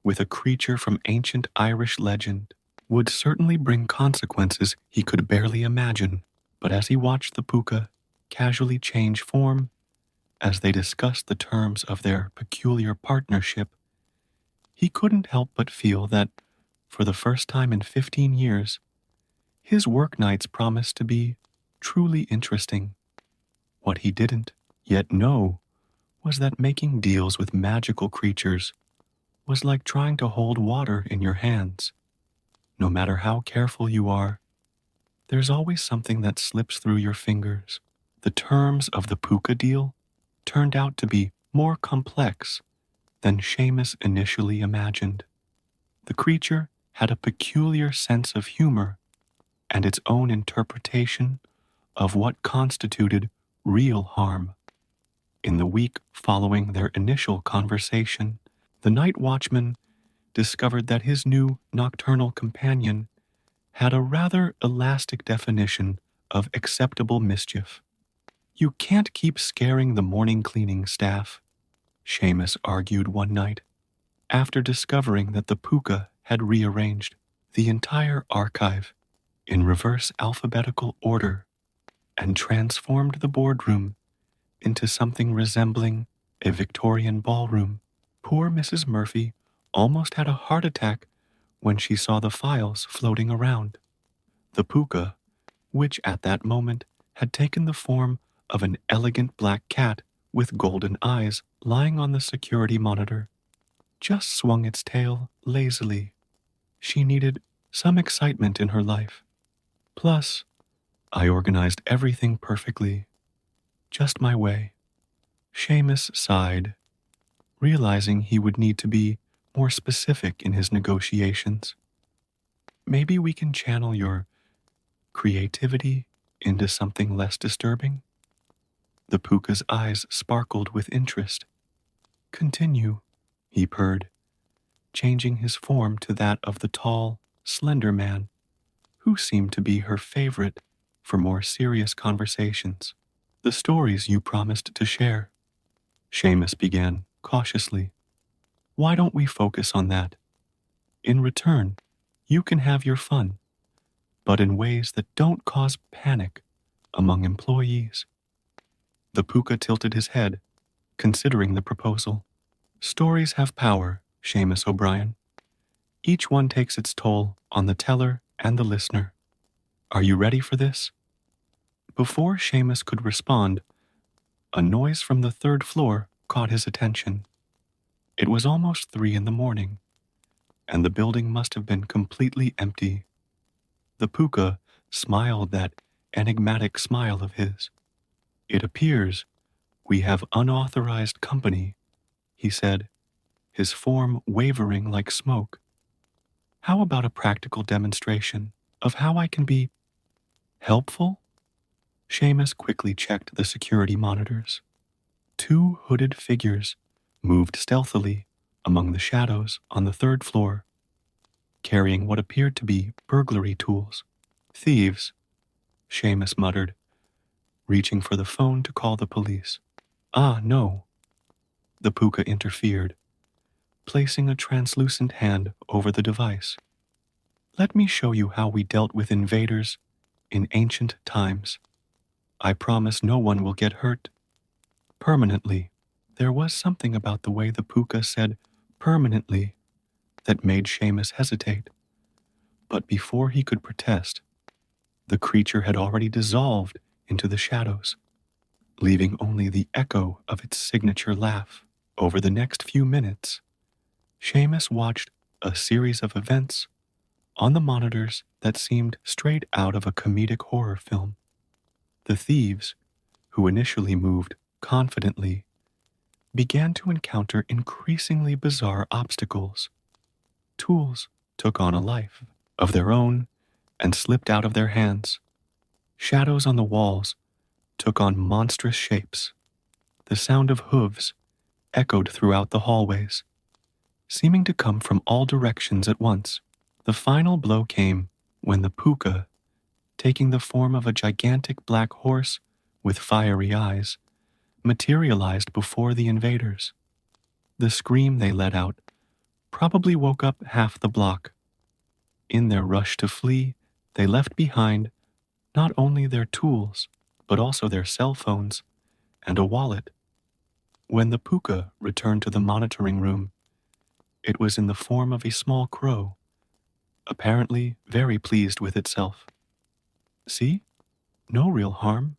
with a creature from ancient Irish legend would certainly bring consequences he could barely imagine. But as he watched the puka casually change form, as they discussed the terms of their peculiar partnership, he couldn't help but feel that, for the first time in 15 years, his work nights promised to be truly interesting. What he didn't yet know was that making deals with magical creatures was like trying to hold water in your hands. No matter how careful you are, there's always something that slips through your fingers. The terms of the puka deal turned out to be more complex than Seamus initially imagined. The creature had a peculiar sense of humor and its own interpretation of what constituted real harm. In the week following their initial conversation, the night watchman discovered that his new nocturnal companion had a rather elastic definition of acceptable mischief. You can't keep scaring the morning cleaning staff, Seamus argued one night, after discovering that the puka had rearranged the entire archive in reverse alphabetical order and transformed the boardroom into something resembling a Victorian ballroom. Poor Mrs. Murphy almost had a heart attack when she saw the files floating around. The puka, which at that moment had taken the form of an elegant black cat with golden eyes lying on the security monitor just swung its tail lazily. She needed some excitement in her life. Plus, I organized everything perfectly, just my way. Seamus sighed, realizing he would need to be more specific in his negotiations. Maybe we can channel your creativity into something less disturbing? The puka's eyes sparkled with interest. Continue, he purred, changing his form to that of the tall, slender man, who seemed to be her favorite for more serious conversations. The stories you promised to share, Seamus began cautiously. Why don't we focus on that? In return, you can have your fun, but in ways that don't cause panic among employees. The puka tilted his head, considering the proposal. Stories have power, Seamus O'Brien. Each one takes its toll on the teller and the listener. Are you ready for this? Before Seamus could respond, a noise from the third floor caught his attention. It was almost 3 in the morning, and the building must have been completely empty. The puka smiled that enigmatic smile of his. It appears we have unauthorized company, he said, his form wavering like smoke. How about a practical demonstration of how I can be helpful? Seamus quickly checked the security monitors. 2 hooded figures moved stealthily among the shadows on the third floor, carrying what appeared to be burglary tools. Thieves, Seamus muttered, reaching for the phone to call the police. Ah, no. The puka interfered, placing a translucent hand over the device. Let me show you how we dealt with invaders in ancient times. I promise no one will get hurt. Permanently. There was something about the way the puka said permanently that made Seamus hesitate. But before he could protest, the creature had already dissolved into the shadows, leaving only the echo of its signature laugh. Over the next few minutes, Seamus watched a series of events on the monitors that seemed straight out of a comedic horror film. The thieves, who initially moved confidently, began to encounter increasingly bizarre obstacles. Tools took on a life of their own and slipped out of their hands. Shadows on the walls took on monstrous shapes. The sound of hooves echoed throughout the hallways, seeming to come from all directions at once. The final blow came when the puka, taking the form of a gigantic black horse with fiery eyes, materialized before the invaders. The scream they let out probably woke up half the block. In their rush to flee, they left behind not only their tools, but also their cell phones and a wallet. When the puka returned to the monitoring room, it was in the form of a small crow, apparently very pleased with itself. See? No real harm.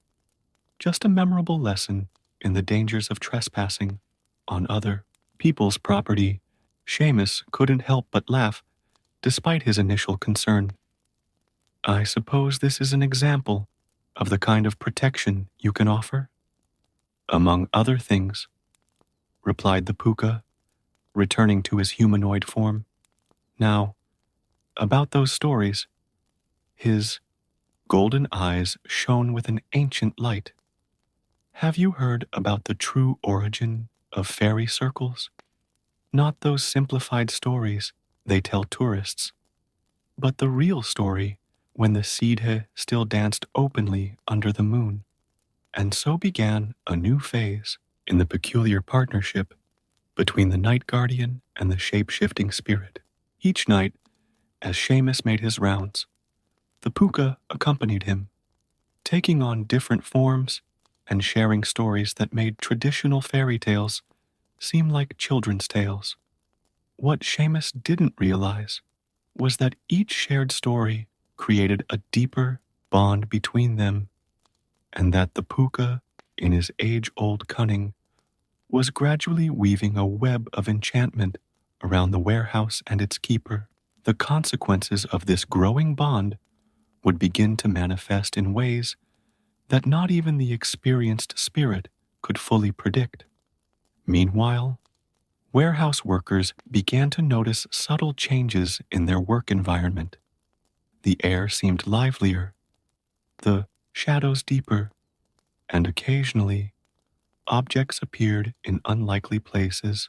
Just a memorable lesson in the dangers of trespassing on other people's property. Seamus couldn't help but laugh, despite his initial concern. I suppose this is an example of the kind of protection you can offer? Among other things, replied the puka, returning to his humanoid form. Now, about those stories, his golden eyes shone with an ancient light. Have you heard about the true origin of fairy circles? Not those simplified stories they tell tourists, but the real story when the Sidhe still danced openly under the moon. And so began a new phase in the peculiar partnership between the night guardian and the shape-shifting spirit. Each night, as Seamus made his rounds, the puka accompanied him, taking on different forms and sharing stories that made traditional fairy tales seem like children's tales. What Seamus didn't realize was that each shared story created a deeper bond between them, and that the puka in his age-old cunning, was gradually weaving a web of enchantment around the warehouse and its keeper. The consequences of this growing bond would begin to manifest in ways that not even the experienced spirit could fully predict. Meanwhile, warehouse workers began to notice subtle changes in their work environment. The air seemed livelier, the shadows deeper, and occasionally objects appeared in unlikely places,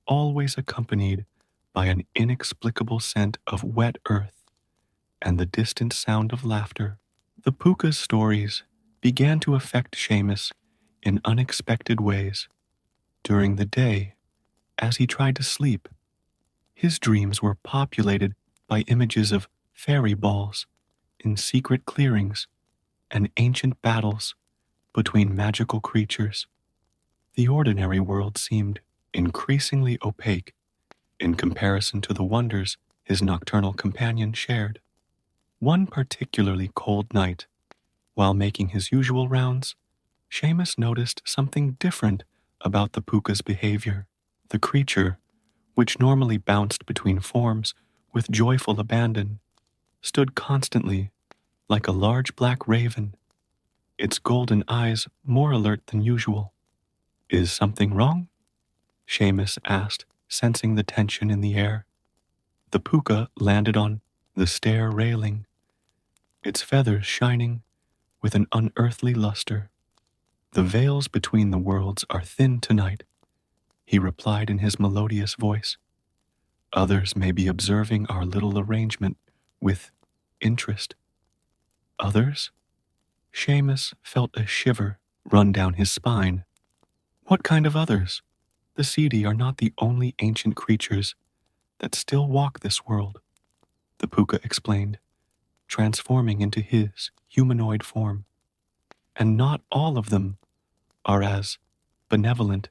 always accompanied by an inexplicable scent of wet earth and the distant sound of laughter. The puka's stories began to affect Seamus in unexpected ways. During the day, as he tried to sleep, his dreams were populated by images of fairy balls in secret clearings and ancient battles between magical creatures. The ordinary world seemed increasingly opaque in comparison to the wonders his nocturnal companion shared. One particularly cold night, while making his usual rounds, Seamus noticed something different about the puka's behavior. The creature, which normally bounced between forms with joyful abandon, stood constantly like a large black raven, its golden eyes more alert than usual. "Is something wrong?" Seamus asked, sensing the tension in the air. The puka landed on the stair railing, its feathers shining with an unearthly luster. "The veils between the worlds are thin tonight," he replied in his melodious voice. "Others may be observing our little arrangement with interest. Others?" Seamus felt a shiver run down his spine. "What kind of others? The seedy are not the only ancient creatures that still walk this world," the puka explained, transforming into his humanoid form. "And not all of them are as benevolent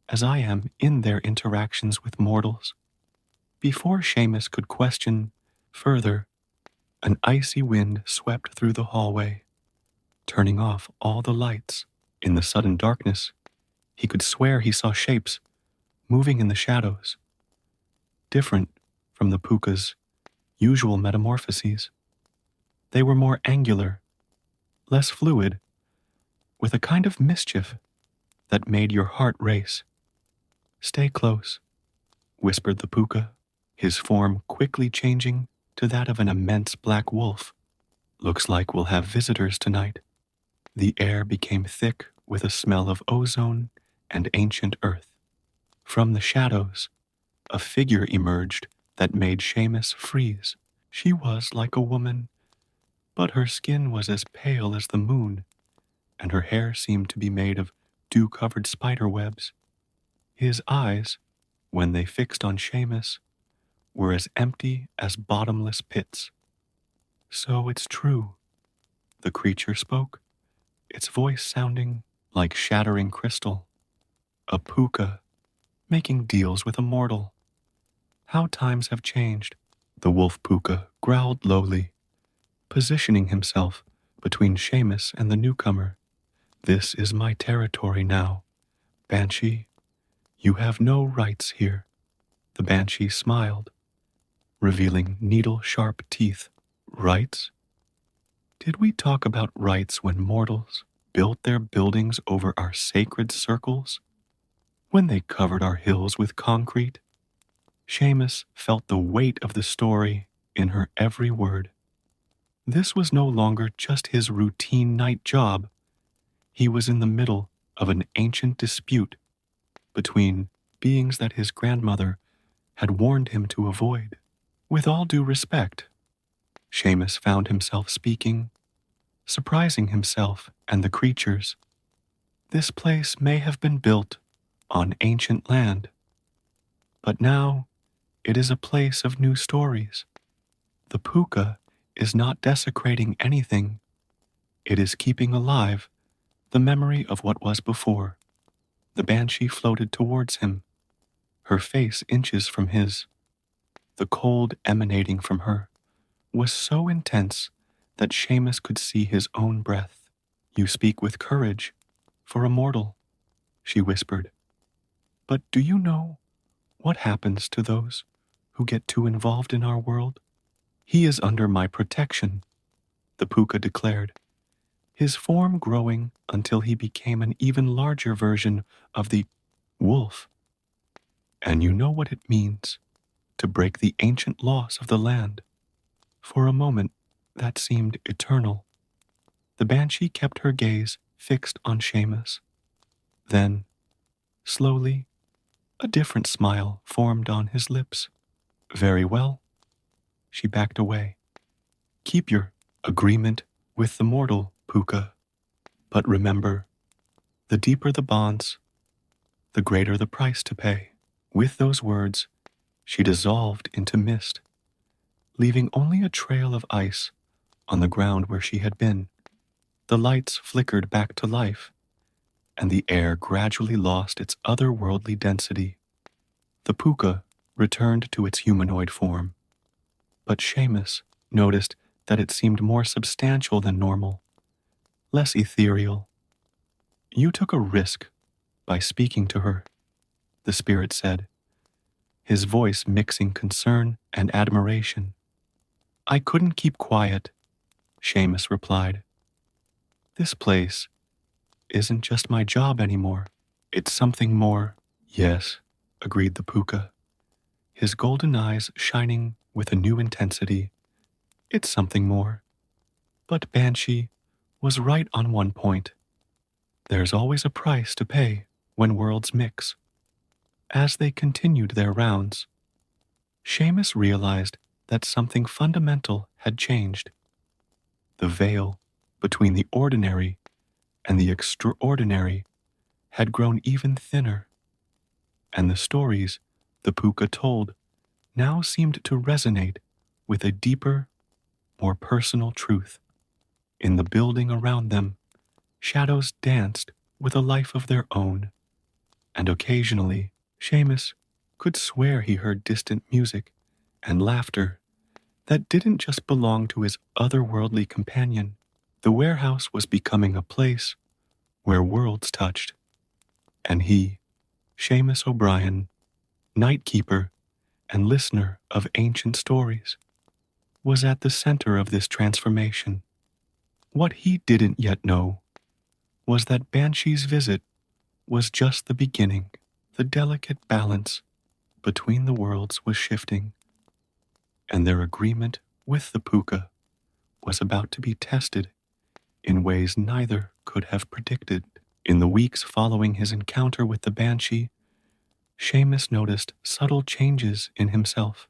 as I am in their interactions with mortals." Before Seamus could question further, an icy wind swept through the hallway, turning off all the lights. In the sudden darkness, he could swear he saw shapes moving in the shadows, different from the puka's usual metamorphoses. They were more angular, less fluid, with a kind of mischief that made your heart race. "Stay close," whispered the puka, his form quickly changing to that of an immense black wolf. "Looks like we'll have visitors tonight." The air became thick with a smell of ozone and ancient earth. From the shadows, a figure emerged that made Seamus freeze. She was like a woman, but her skin was as pale as the moon, and her hair seemed to be made of dew-covered spider webs. His eyes, when they fixed on Seamus, were as empty as bottomless pits. "So it's true," the creature spoke, its voice sounding like shattering crystal. "A puka, making deals with a mortal. How times have changed." The wolf puka growled lowly, positioning himself between Seamus and the newcomer. "This is my territory now, Banshee. You have no rights here." The Banshee smiled, revealing needle-sharp teeth. "Rights? Did we talk about rights when mortals built their buildings over our sacred circles? When they covered our hills with concrete?" Seamus felt the weight of the story in her every word. This was no longer just his routine night job. He was in the middle of an ancient dispute between beings that his grandmother had warned him to avoid. With all due respect, Seamus found himself speaking, surprising himself and the creatures. This place may have been built on ancient land, but now it is a place of new stories. The puka is not desecrating anything. It is keeping alive the memory of what was before. The banshee floated towards him, her face inches from his. The cold emanating from her was so intense that Seamus could see his own breath. "You speak with courage," for a mortal, she whispered. But do you know what happens to those who get too involved in our world? He is under my protection, the puka declared, his form growing until he became an even larger version of the wolf. And you know what it means to break the ancient laws of the land. For a moment, that seemed eternal. The banshee kept her gaze fixed on Seamus. Then, slowly, a different smile formed on his lips. Very well. She backed away. Keep your agreement with the mortal, Puka. But remember, the deeper the bonds, the greater the price to pay. With those words, she dissolved into mist, leaving only a trail of ice on the ground where she had been. The lights flickered back to life, and the air gradually lost its otherworldly density. The puka returned to its humanoid form, but Seamus noticed that it seemed more substantial than normal, less ethereal. You took a risk by speaking to her, the spirit said, his voice mixing concern and admiration. I couldn't keep quiet, Seamus replied. This place isn't just my job anymore. It's something more. Yes, agreed the puka, his golden eyes shining with a new intensity. It's something more. But Banshee was right on one point. There's always a price to pay when worlds mix. As they continued their rounds, Seamus realized that something fundamental had changed. The veil between the ordinary and the extraordinary had grown even thinner, and the stories the puka told now seemed to resonate with a deeper, more personal truth. In the building around them, shadows danced with a life of their own, and occasionally Seamus could swear he heard distant music and laughter that didn't just belong to his otherworldly companion. The warehouse was becoming a place where worlds touched, and he, Seamus O'Brien, night keeper and listener of ancient stories, was at the center of this transformation. What he didn't yet know was that Banshee's visit was just the beginning. The delicate balance between the worlds was shifting, and their agreement with the puka was about to be tested in ways neither could have predicted. In the weeks following his encounter with the banshee, Seamus noticed subtle changes in himself.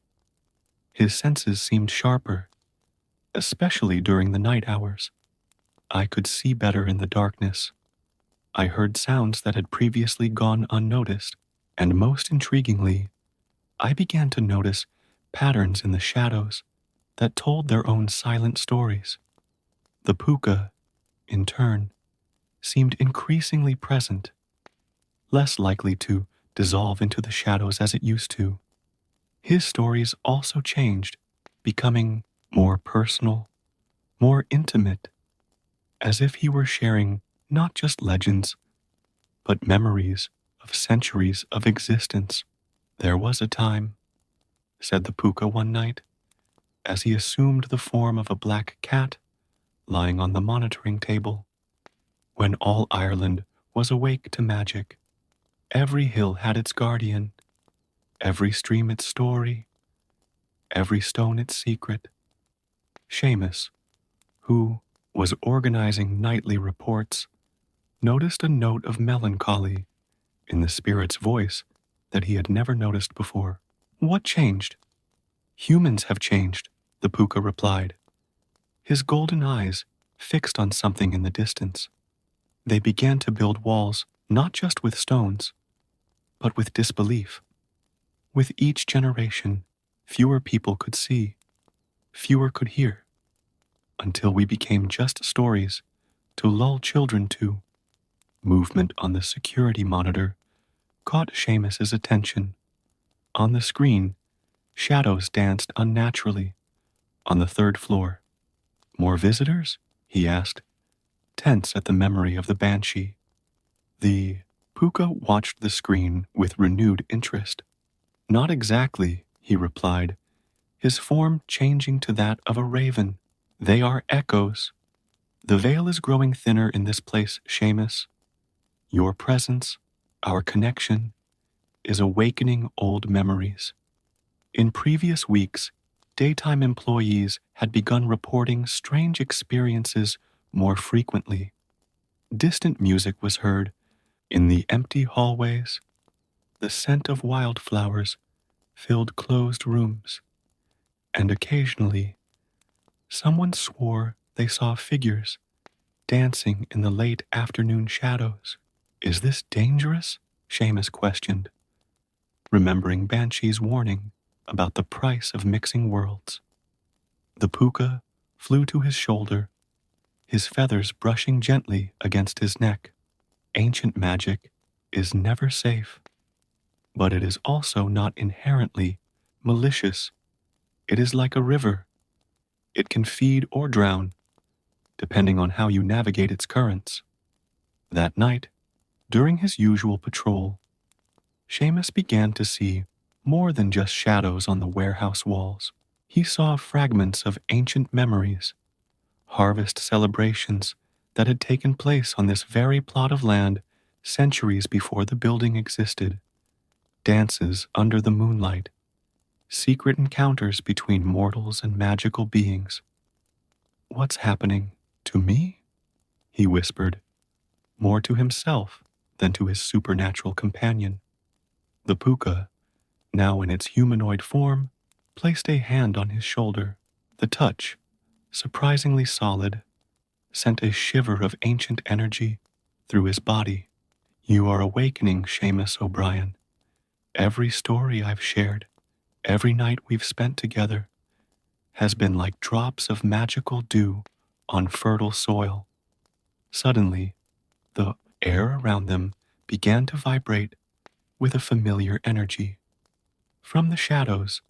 His senses seemed sharper, especially during the night hours. I could see better in the darkness. I heard sounds that had previously gone unnoticed, and most intriguingly, I began to notice patterns in the shadows that told their own silent stories. The puka, in turn, seemed increasingly present, less likely to dissolve into the shadows as it used to. His stories also changed, becoming more personal, more intimate, as if he were sharing not just legends, but memories of centuries of existence. There was a time, said the puka one night, as he assumed the form of a black cat lying on the monitoring table, when all Ireland was awake to magic. Every hill had its guardian, every stream its story, every stone its secret. Seamus, who was organizing nightly reports, noticed a note of melancholy in the spirit's voice that he had never noticed before. What changed? Humans have changed, the puka replied, his golden eyes fixed on something in the distance. They began to build walls not just with stones, but with disbelief. With each generation, fewer people could see, fewer could hear, until we became just stories to lull children to. Movement on the security monitor caught Seamus's attention. On the screen, shadows danced unnaturally on the third floor. More visitors? He asked, tense at the memory of the banshee. The puka watched the screen with renewed interest. Not exactly, he replied, his form changing to that of a raven. They are echoes. The veil is growing thinner in this place, Seamus. Your presence, our connection, is awakening old memories. In previous weeks, daytime employees had begun reporting strange experiences more frequently. Distant music was heard in the empty hallways. The scent of wildflowers filled closed rooms, and occasionally someone swore they saw figures dancing in the late afternoon shadows. Is this dangerous? Seamus questioned, remembering Banshee's warning about the price of mixing worlds. The puka flew to his shoulder, his feathers brushing gently against his neck. Ancient magic is never safe, but it is also not inherently malicious. It is like a river. It can feed or drown, depending on how you navigate its currents. That night, during his usual patrol, Seamus began to see more than just shadows on the warehouse walls. He saw fragments of ancient memories, harvest celebrations that had taken place on this very plot of land centuries before the building existed, dances under the moonlight, secret encounters between mortals and magical beings. What's happening to me? He whispered, more to himself than to his supernatural companion. The puka, now in its humanoid form, placed a hand on his shoulder. The touch, surprisingly solid, sent a shiver of ancient energy through his body. You are awakening, Seamus O'Brien. Every story I've shared, every night we've spent together, has been like drops of magical dew on fertile soil. Suddenly, the air around them began to vibrate with a familiar energy. From the shadows,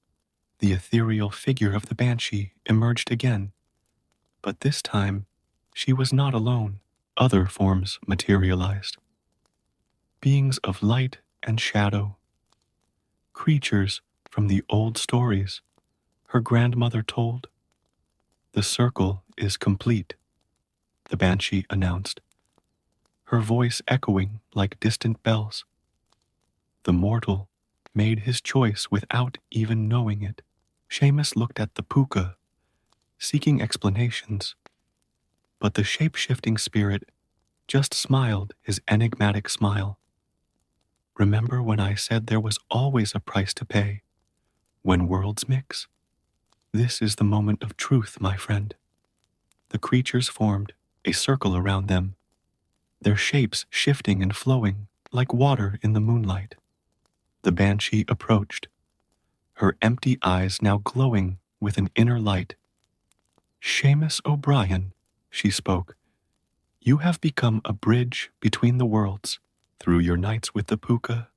the ethereal figure of the banshee emerged again, but this time she was not alone. Other forms materialized. Beings of light and shadow, creatures from the old stories her grandmother told. The circle is complete, the banshee announced, her voice echoing like distant bells. The mortal made his choice without even knowing it. Seamus looked at the puka, seeking explanations, but the shape-shifting spirit just smiled his enigmatic smile. Remember when I said there was always a price to pay when worlds mix? This is the moment of truth, my friend. The creatures formed a circle around them, their shapes shifting and flowing like water in the moonlight. The banshee approached, her empty eyes now glowing with an inner light. Seamus O'Brien, she spoke, you have become a bridge between the worlds through your nights with the puka,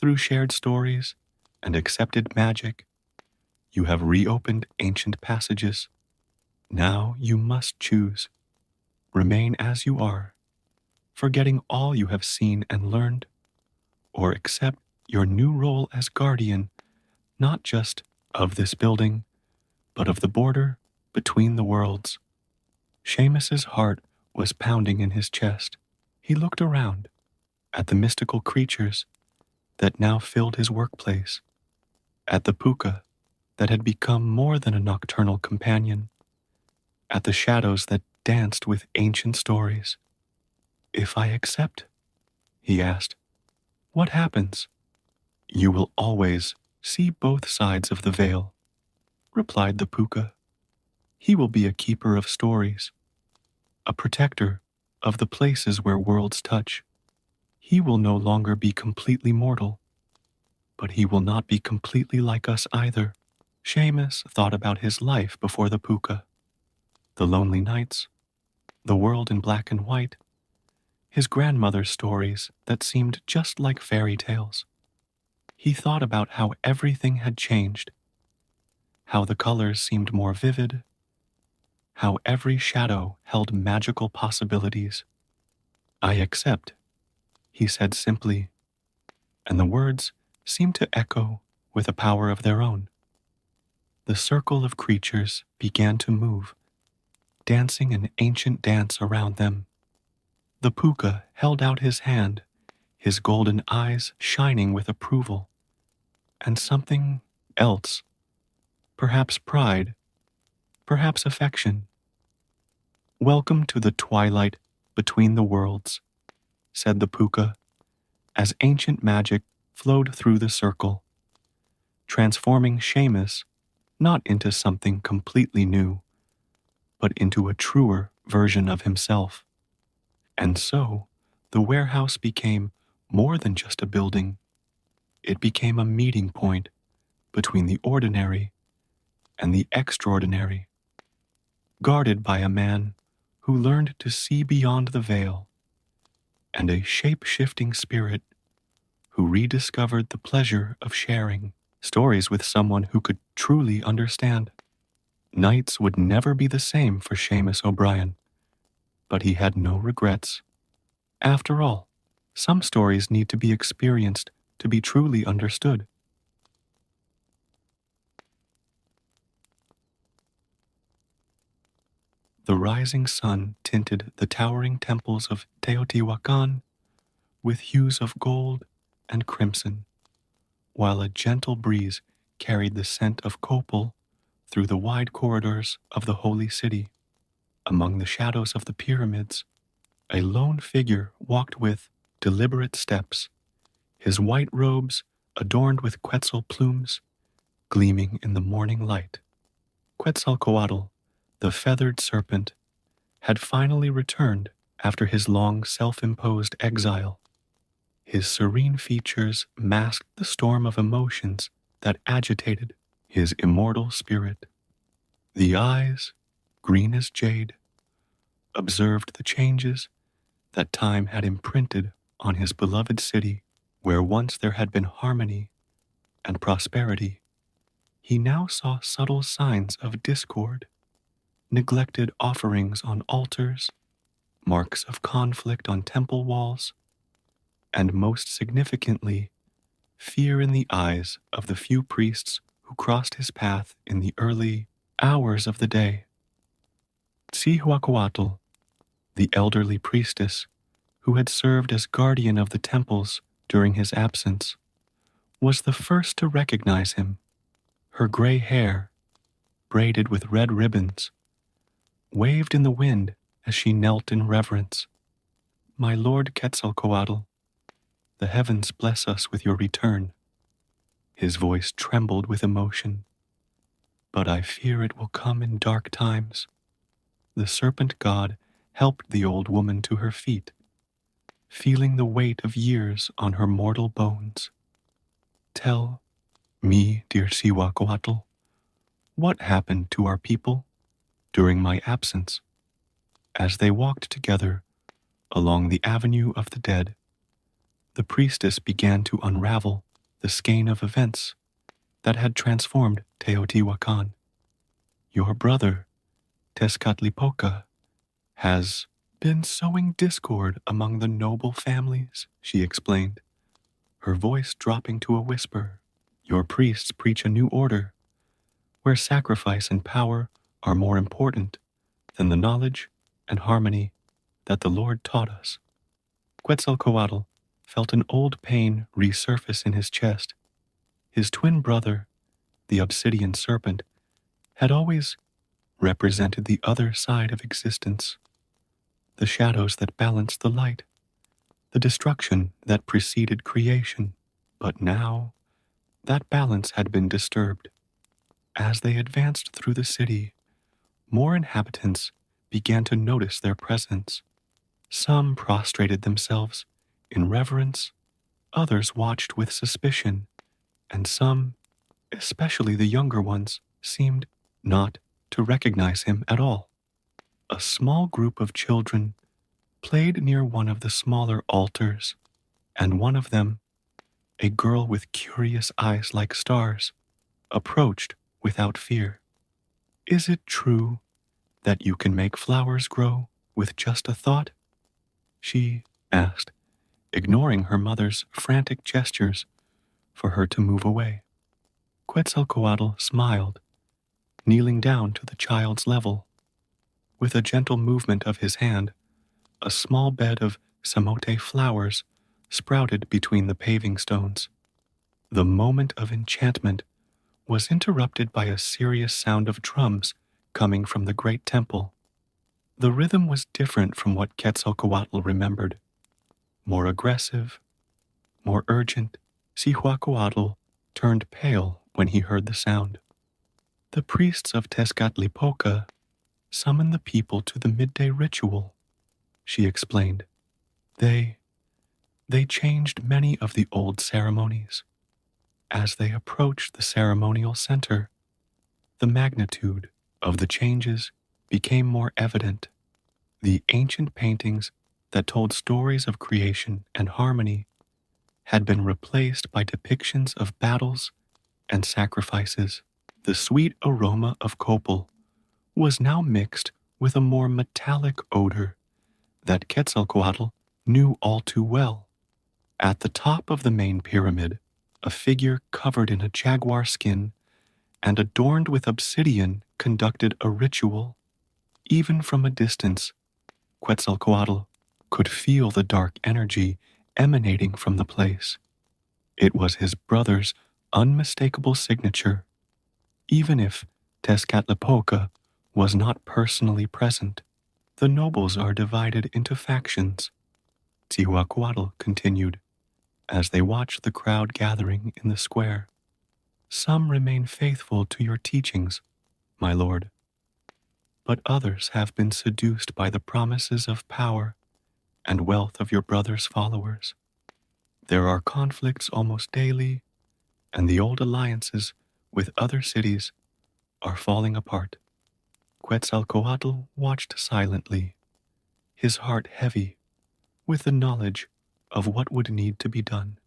through shared stories and accepted magic. You have reopened ancient passages. Now you must choose. Remain as you are, forgetting all you have seen and learned, or accept your new role as guardian, not just of this building, but of the border between the worlds. Seamus's heart was pounding in his chest. He looked around at the mystical creatures that now filled his workplace, at the puka that had become more than a nocturnal companion, at the shadows that danced with ancient stories. If I accept, he asked, what happens? You will always see both sides of the veil, replied the puka. He will be a keeper of stories, a protector of the places where worlds touch. He will no longer be completely mortal, but he will not be completely like us either. Seamus thought about his life before the puka, the lonely nights, the world in black and white, his grandmother's stories that seemed just like fairy tales. He thought about how everything had changed, how the colors seemed more vivid, how every shadow held magical possibilities. I accept, he said simply, and the words seemed to echo with a power of their own. The circle of creatures began to move, dancing an ancient dance around them. The puka held out his hand, his golden eyes shining with approval, and something else, perhaps pride, perhaps affection. "Welcome to the twilight between the worlds," said the puka, as ancient magic flowed through the circle, transforming Seamus not into something completely new, but into a truer version of himself. And so, the warehouse became more than just a building. It became a meeting point between the ordinary and the extraordinary, guarded by a man who learned to see beyond the veil, and a shape-shifting spirit who rediscovered the pleasure of sharing stories with someone who could truly understand. Nights would never be the same for Seamus O'Brien, but he had no regrets. After all, some stories need to be experienced to be truly understood. The rising sun tinted the towering temples of Teotihuacan with hues of gold and crimson, while a gentle breeze carried the scent of copal through the wide corridors of the holy city. Among the shadows of the pyramids, a lone figure walked with deliberate steps, his white robes adorned with quetzal plumes gleaming in the morning light. Quetzalcoatl, the feathered serpent, had finally returned after his long self-imposed exile. His serene features masked the storm of emotions that agitated his immortal spirit. The eyes, green as jade, observed the changes that time had imprinted on his beloved city, where once there had been harmony and prosperity. He now saw subtle signs of discord, neglected offerings on altars, marks of conflict on temple walls, and most significantly, fear in the eyes of the few priests who crossed his path in the early hours of the day. Tsihuacoatl, the elderly priestess who had served as guardian of the temples during his absence, was the first to recognize him. Her gray hair, braided with red ribbons, waved in the wind as she knelt in reverence. "My Lord Quetzalcoatl, the heavens bless us with your return." His voice trembled with emotion. "But I fear it will come in dark times." The serpent god helped the old woman to her feet, feeling the weight of years on her mortal bones. "Tell me, dear Tsihuacoatl, what happened to our people during my absence?" As they walked together along the Avenue of the Dead, the priestess began to unravel the skein of events that had transformed Teotihuacan. "Your brother, Tezcatlipoca, has been sowing discord among the noble families," she explained, her voice dropping to a whisper. "Your priests preach a new order, where sacrifice and power are more important than the knowledge and harmony that the Lord taught us." Quetzalcoatl felt an old pain resurface in his chest. His twin brother, the obsidian serpent, had always represented the other side of existence, the shadows that balanced the light, the destruction that preceded creation. But now, that balance had been disturbed. As they advanced through the city, more inhabitants began to notice their presence. Some prostrated themselves in reverence, others watched with suspicion, and some, especially the younger ones, seemed not to recognize him at all. A small group of children played near one of the smaller altars, and one of them, a girl with curious eyes like stars, approached without fear. "Is it true that you can make flowers grow with just a thought?" she asked, ignoring her mother's frantic gestures for her to move away. Quetzalcoatl smiled, kneeling down to the child's level. With a gentle movement of his hand, a small bed of samote flowers sprouted between the paving stones. The moment of enchantment was interrupted by a serious sound of drums coming from the great temple. The rhythm was different from what Quetzalcoatl remembered. More aggressive, more urgent, Cihuacoatl turned pale when he heard the sound. The priests of Tezcatlipoca summoned the people to the midday ritual, she explained. They changed many of the old ceremonies. As they approached the ceremonial center, the magnitude of the changes became more evident. The ancient paintings that told stories of creation and harmony had been replaced by depictions of battles and sacrifices. The sweet aroma of copal was now mixed with a more metallic odor that Quetzalcoatl knew all too well. At the top of the main pyramid, a figure covered in a jaguar skin and adorned with obsidian conducted a ritual. Even from a distance, Quetzalcoatl could feel the dark energy emanating from the place. It was his brother's unmistakable signature, even if Tezcatlipoca was not personally present. The nobles are divided into factions, Cihuacoatl continued, as they watched the crowd gathering in the square. Some remain faithful to your teachings, my lord, but others have been seduced by the promises of power and wealth of your brother's followers. There are conflicts almost daily, and the old alliances with other cities are falling apart. Quetzalcoatl watched silently, his heart heavy with the knowledge of what would need to be done.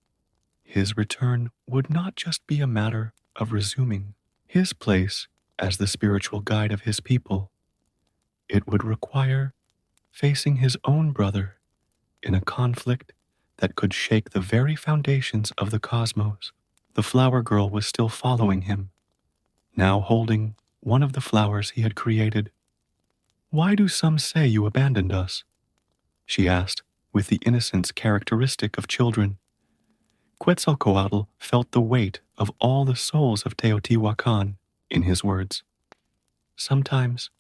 His return would not just be a matter of resuming his place as the spiritual guide of his people. It would require facing his own brother in a conflict that could shake the very foundations of the cosmos. The flower girl was still following him, now holding one of the flowers he had created. Why do some say you abandoned us? She asked, with the innocence characteristic of children. Quetzalcoatl felt the weight of all the souls of Teotihuacan in his words. Sometimes,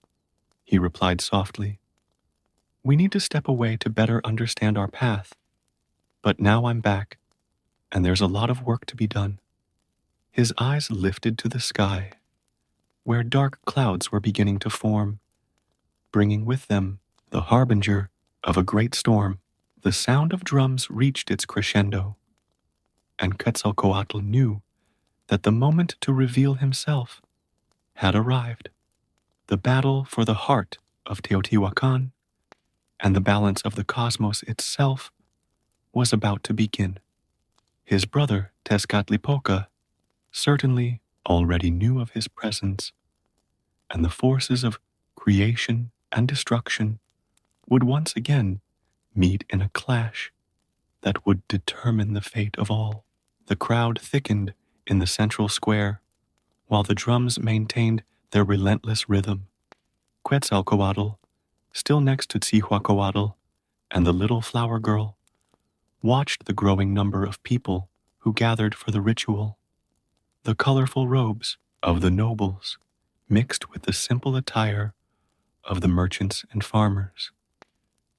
he replied softly, we need to step away to better understand our path. But now I'm back, and there's a lot of work to be done. His eyes lifted to the sky, where dark clouds were beginning to form, bringing with them the harbinger of a great storm. The sound of drums reached its crescendo, and Quetzalcoatl knew that the moment to reveal himself had arrived. The battle for the heart of Teotihuacan and the balance of the cosmos itself was about to begin. His brother, Tezcatlipoca, certainly already knew of his presence, and the forces of creation and destruction would once again meet in a clash that would determine the fate of all. The crowd thickened in the central square, while the drums maintained their relentless rhythm. Quetzalcoatl, still next to Cihuacoatl and the little flower girl, watched the growing number of people who gathered for the ritual. The colorful robes of the nobles mixed with the simple attire of the merchants and farmers,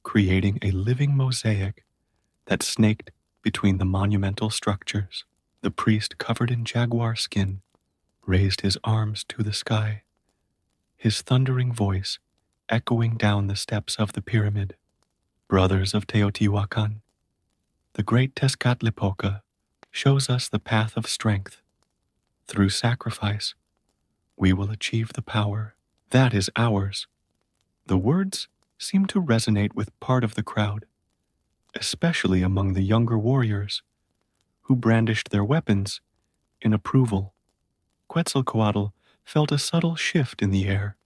creating a living mosaic that snaked between the monumental structures. The priest, covered in jaguar skin, raised his arms to the sky, his thundering voice echoing down the steps of the pyramid. Brothers of Teotihuacan, the great Tezcatlipoca shows us the path of strength. Through sacrifice, we will achieve the power that is ours. The words seemed to resonate with part of the crowd, especially among the younger warriors, who brandished their weapons in approval. Quetzalcoatl felt a subtle shift in the air,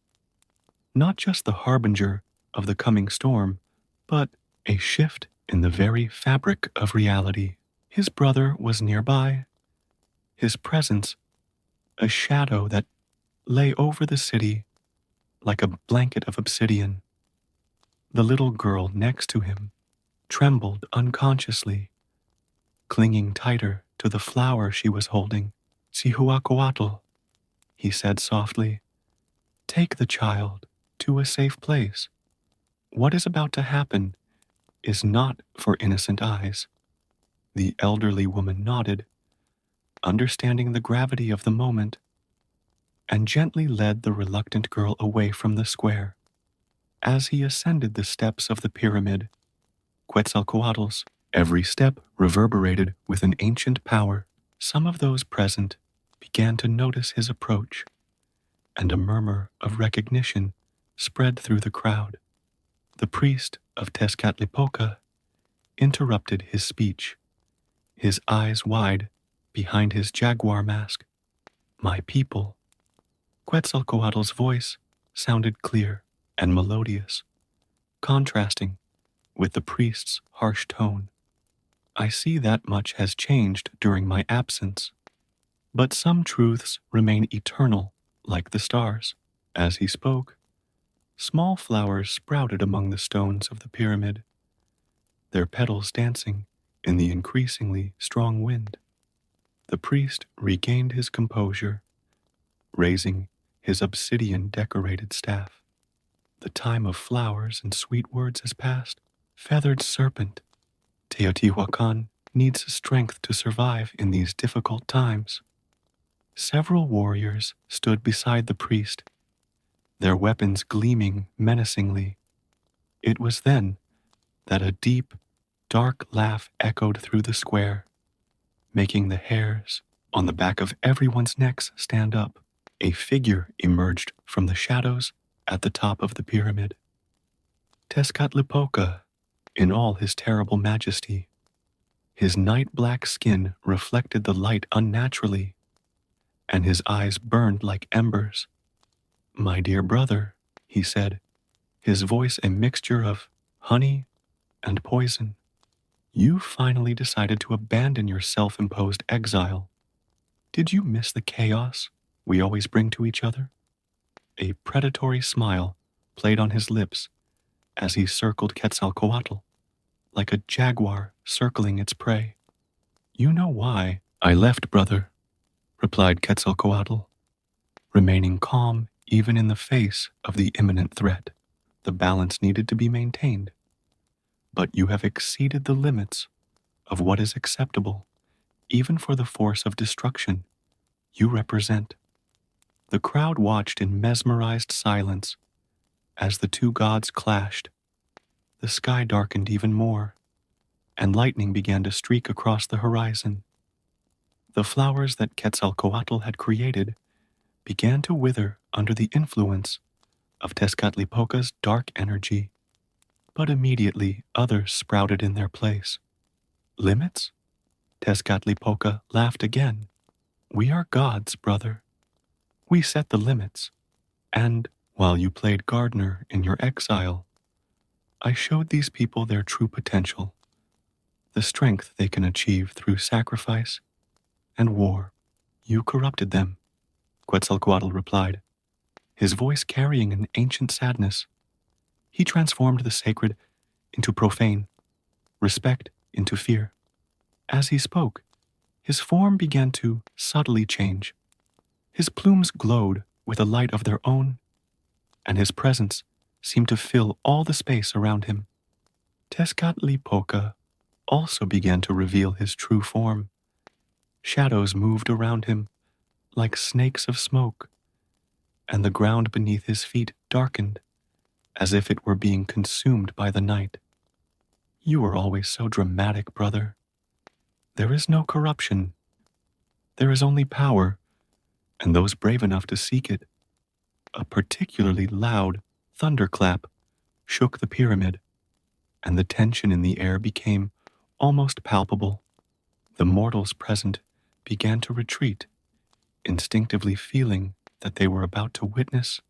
not just the harbinger of the coming storm, but a shift in the very fabric of reality. His brother was nearby, his presence a shadow that lay over the city like a blanket of obsidian. The little girl next to him trembled unconsciously, clinging tighter to the flower she was holding. Cihuacoatl, he said softly, take the child to a safe place. What is about to happen is not for innocent eyes. The elderly woman nodded, understanding the gravity of the moment, and gently led the reluctant girl away from the square. As he ascended the steps of the pyramid, Quetzalcoatl's every step reverberated with an ancient power. Some of those present began to notice his approach, and a murmur of recognition spread through the crowd. The priest of Tezcatlipoca interrupted his speech, his eyes wide behind his jaguar mask. My people. Quetzalcoatl's voice sounded clear and melodious, contrasting with the priest's harsh tone. I see that much has changed during my absence, but some truths remain eternal like the stars. As he spoke, small flowers sprouted among the stones of the pyramid, their petals dancing in the increasingly strong wind. The priest regained his composure, raising his obsidian-decorated staff. The time of flowers and sweet words has passed. Feathered serpent, Teotihuacan needs strength to survive in these difficult times. Several warriors stood beside the priest, their weapons gleaming menacingly. It was then that a deep, dark laugh echoed through the square, making the hairs on the back of everyone's necks stand up. A figure emerged from the shadows at the top of the pyramid. Tezcatlipoca, in all his terrible majesty. His night-black skin reflected the light unnaturally, and his eyes burned like embers. My dear brother, he said, his voice a mixture of honey and poison. You finally decided to abandon your self-imposed exile. Did you miss the chaos we always bring to each other? A predatory smile played on his lips as he circled Quetzalcoatl, like a jaguar circling its prey. You know why I left, brother, replied Quetzalcoatl, remaining calm even in the face of the imminent threat. The balance needed to be maintained, but you have exceeded the limits of what is acceptable, even for the force of destruction you represent. The crowd watched in mesmerized silence as the two gods clashed. The sky darkened even more, and lightning began to streak across the horizon. The flowers that Quetzalcoatl had created began to wither under the influence of Tezcatlipoca's dark energy, but immediately others sprouted in their place. Limits? Tezcatlipoca laughed again. We are gods, brother. We set the limits, and while you played gardener in your exile, I showed these people their true potential, the strength they can achieve through sacrifice and war. You corrupted them, Quetzalcoatl replied, his voice carrying an ancient sadness. He transformed the sacred into profane, respect into fear. As he spoke, his form began to subtly change. His plumes glowed with a light of their own, and his presence seemed to fill all the space around him. Tezcatlipoca also began to reveal his true form. Shadows moved around him like snakes of smoke, and the ground beneath his feet darkened as if it were being consumed by the night. You were always so dramatic, brother. There is no corruption. There is only power, and those brave enough to seek it. A particularly loud thunderclap shook the pyramid, and the tension in the air became almost palpable. The mortals present began to retreat, instinctively feeling that they were about to witness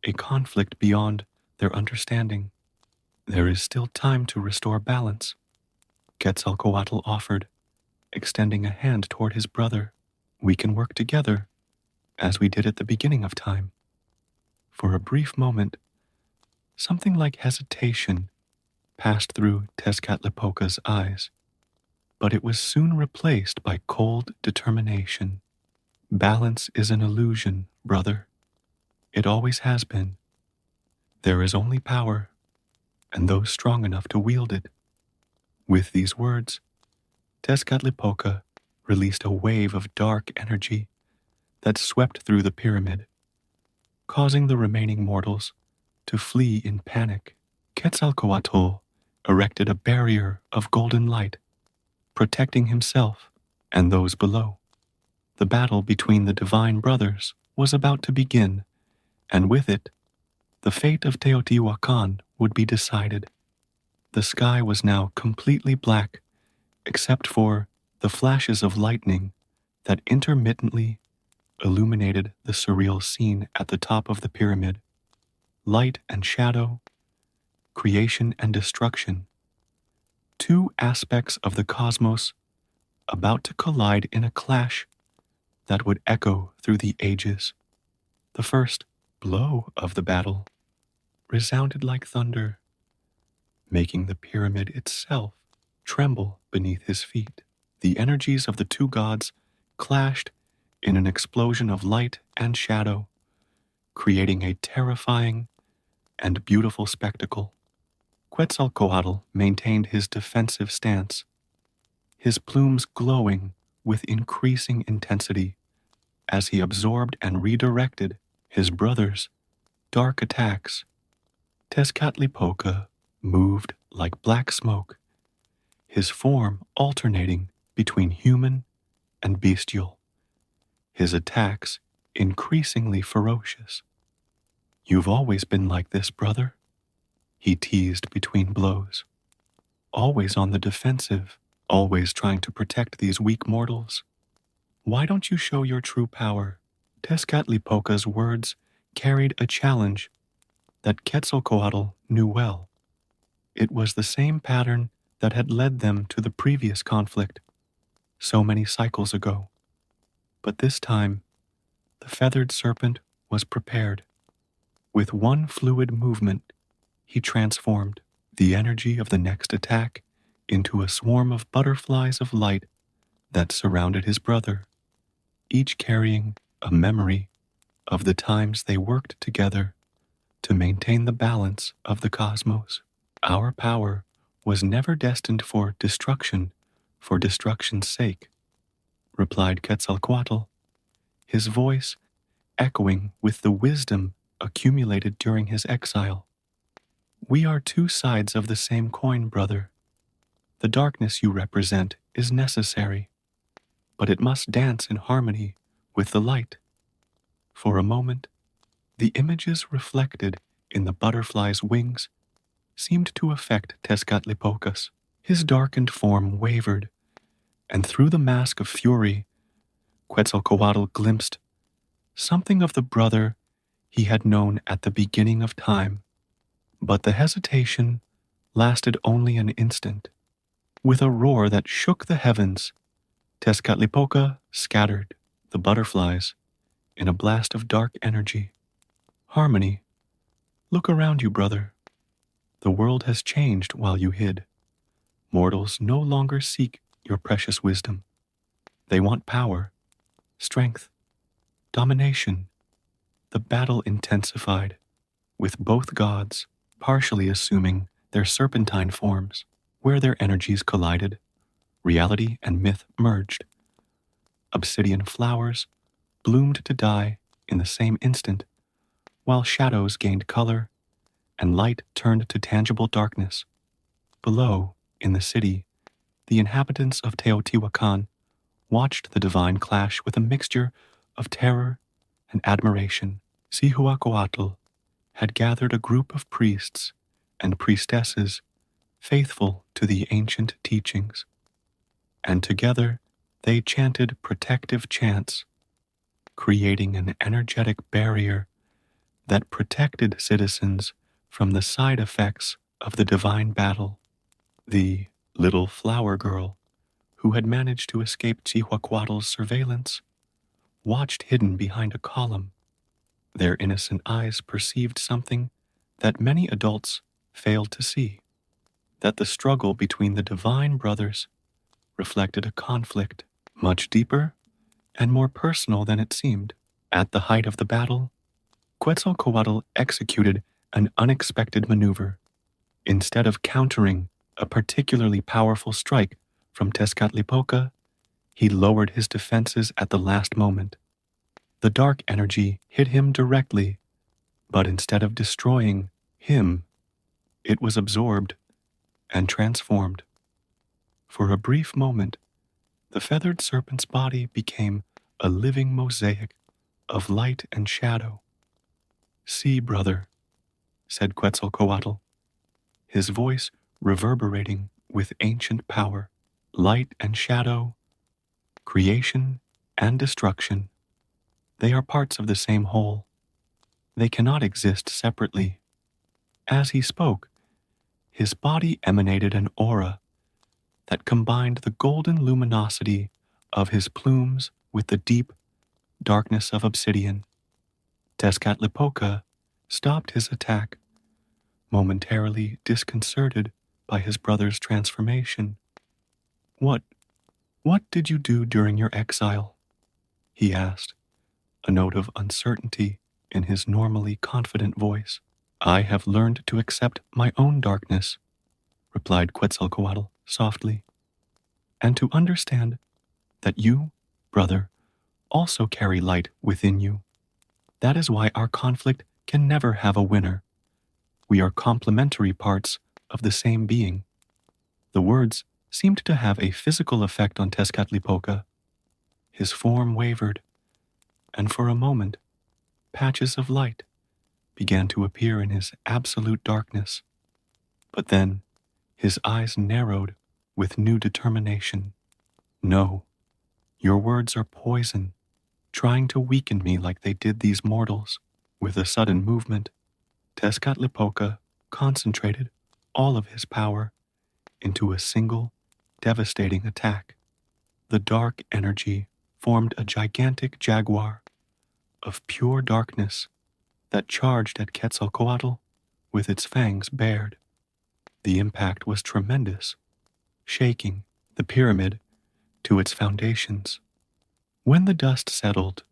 a conflict beyond their understanding. There is still time to restore balance, Quetzalcoatl offered, extending a hand toward his brother. We can work together, as we did at the beginning of time. For a brief moment, something like hesitation passed through Tezcatlipoca's eyes, but it was soon replaced by cold determination. Balance is an illusion, brother. It always has been. There is only power, and those strong enough to wield it. With these words, Tezcatlipoca released a wave of dark energy that swept through the pyramid, causing the remaining mortals to flee in panic. Quetzalcoatl erected a barrier of golden light, protecting himself and those below. The battle between the divine brothers was about to begin, and with it, the fate of Teotihuacan would be decided. The sky was now completely black, except for the flashes of lightning that intermittently illuminated the surreal scene at the top of the pyramid. Light and shadow, creation and destruction. Two aspects of the cosmos about to collide in a clash that would echo through the ages. The first blow of the battle resounded like thunder, making the pyramid itself tremble beneath his feet. The energies of the two gods clashed in an explosion of light and shadow, creating a terrifying and beautiful spectacle. Quetzalcoatl maintained his defensive stance, his plumes glowing with increasing intensity as he absorbed and redirected his brother's dark attacks. Tezcatlipoca moved like black smoke, his form alternating between human and bestial, his attacks increasingly ferocious. "You've always been like this, brother," he teased between blows. "Always on the defensive, always trying to protect these weak mortals. Why don't you show your true power?" Tezcatlipoca's words carried a challenge that Quetzalcoatl knew well. It was the same pattern that had led them to the previous conflict so many cycles ago. But this time, the feathered serpent was prepared. With one fluid movement, he transformed the energy of the next attack into a swarm of butterflies of light that surrounded his brother, each carrying a memory of the times they worked together to maintain the balance of the cosmos. "Our power was never destined for destruction's sake," replied Quetzalcoatl, his voice echoing with the wisdom accumulated during his exile. "We are two sides of the same coin, brother. The darkness you represent is necessary, but it must dance in harmony with the light." For a moment, the images reflected in the butterfly's wings seemed to affect Tezcatlipoca. His darkened form wavered, and through the mask of fury, Quetzalcoatl glimpsed something of the brother he had known at the beginning of time. But the hesitation lasted only an instant. With a roar that shook the heavens, Tezcatlipoca scattered the butterflies in a blast of dark energy. "Harmony, look around you, brother. The world has changed while you hid. Mortals no longer seek your precious wisdom. They want power, strength, domination." The battle intensified, with both gods partially assuming their serpentine forms. Where their energies collided, reality and myth merged. Obsidian flowers bloomed to die in the same instant, while shadows gained color and light turned to tangible darkness. Below, in the city, the inhabitants of Teotihuacan watched the divine clash with a mixture of terror and admiration. Cihuacoatl had gathered a group of priests and priestesses faithful to the ancient teachings, and together they chanted protective chants, creating an energetic barrier that protected citizens from the side effects of the divine battle. The little flower girl, who had managed to escape Chihuahuatl's surveillance, watched hidden behind a column. Their innocent eyes perceived something that many adults failed to see, that the struggle between the divine brothers reflected a conflict much deeper and more personal than it seemed. At the height of the battle, Quetzalcoatl executed an unexpected maneuver. Instead of countering a particularly powerful strike from Tezcatlipoca, he lowered his defenses at the last moment. The dark energy hit him directly, but instead of destroying him, it was absorbed and transformed. For a brief moment, the feathered serpent's body became a living mosaic of light and shadow. "See, brother," said Quetzalcoatl, his voice reverberating with ancient power. "Light and shadow, creation and destruction, they are parts of the same whole. They cannot exist separately." As he spoke, his body emanated an aura that combined the golden luminosity of his plumes with the deep darkness of obsidian. Tezcatlipoca stopped his attack, momentarily disconcerted by his brother's transformation. What did you do during your exile?" he asked, a note of uncertainty in his normally confident voice. "I have learned to accept my own darkness," replied Quetzalcoatl softly, "and to understand that you, brother, also carry light within you. That is why our conflict can never have a winner. We are complementary parts of the same being." The words seemed to have a physical effect on Tezcatlipoca. His form wavered, and for a moment, patches of light began to appear in his absolute darkness. But then, his eyes narrowed with new determination. "No, your words are poison, trying to weaken me like they did these mortals." With a sudden movement, Tezcatlipoca concentrated all of his power into a single, devastating attack. The dark energy formed a gigantic jaguar of pure darkness that charged at Quetzalcoatl with its fangs bared. The impact was tremendous, shaking the pyramid to its foundations. When the dust settled,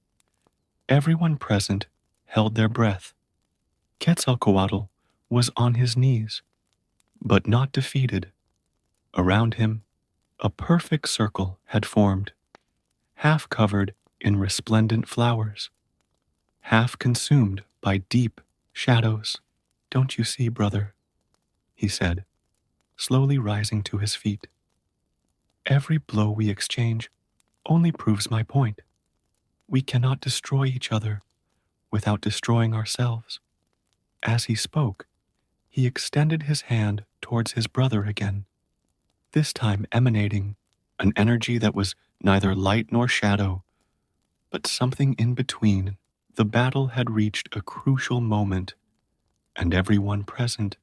everyone present held their breath. Quetzalcoatl was on his knees, but not defeated. Around him, a perfect circle had formed, half covered in resplendent flowers, half consumed by deep shadows. "Don't you see, brother?" he said, slowly rising to his feet. "Every blow we exchange only proves my point. We cannot destroy each other without destroying ourselves." As he spoke, he extended his hand towards his brother again, this time emanating an energy that was neither light nor shadow, but something in between. The battle had reached a crucial moment, and everyone present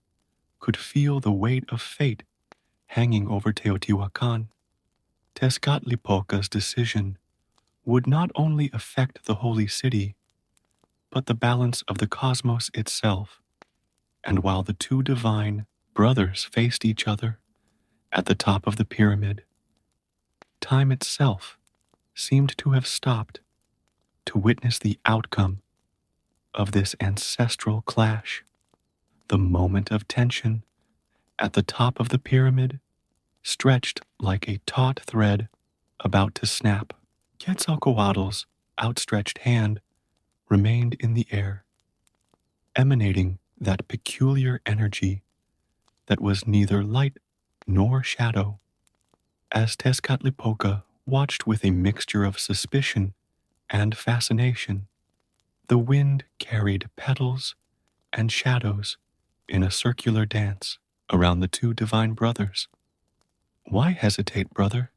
could feel the weight of fate hanging over Teotihuacan. Tezcatlipoca's decision would not only affect the holy city, but the balance of the cosmos itself. And while the two divine brothers faced each other at the top of the pyramid, time itself seemed to have stopped to witness the outcome of this ancestral clash. The moment of tension at the top of the pyramid stretched like a taut thread about to snap. Quetzalcoatl's outstretched hand remained in the air, emanating that peculiar energy that was neither light nor shadow. As Tezcatlipoca watched with a mixture of suspicion and fascination, the wind carried petals and shadows in a circular dance around the two divine brothers. "Why hesitate, brother?"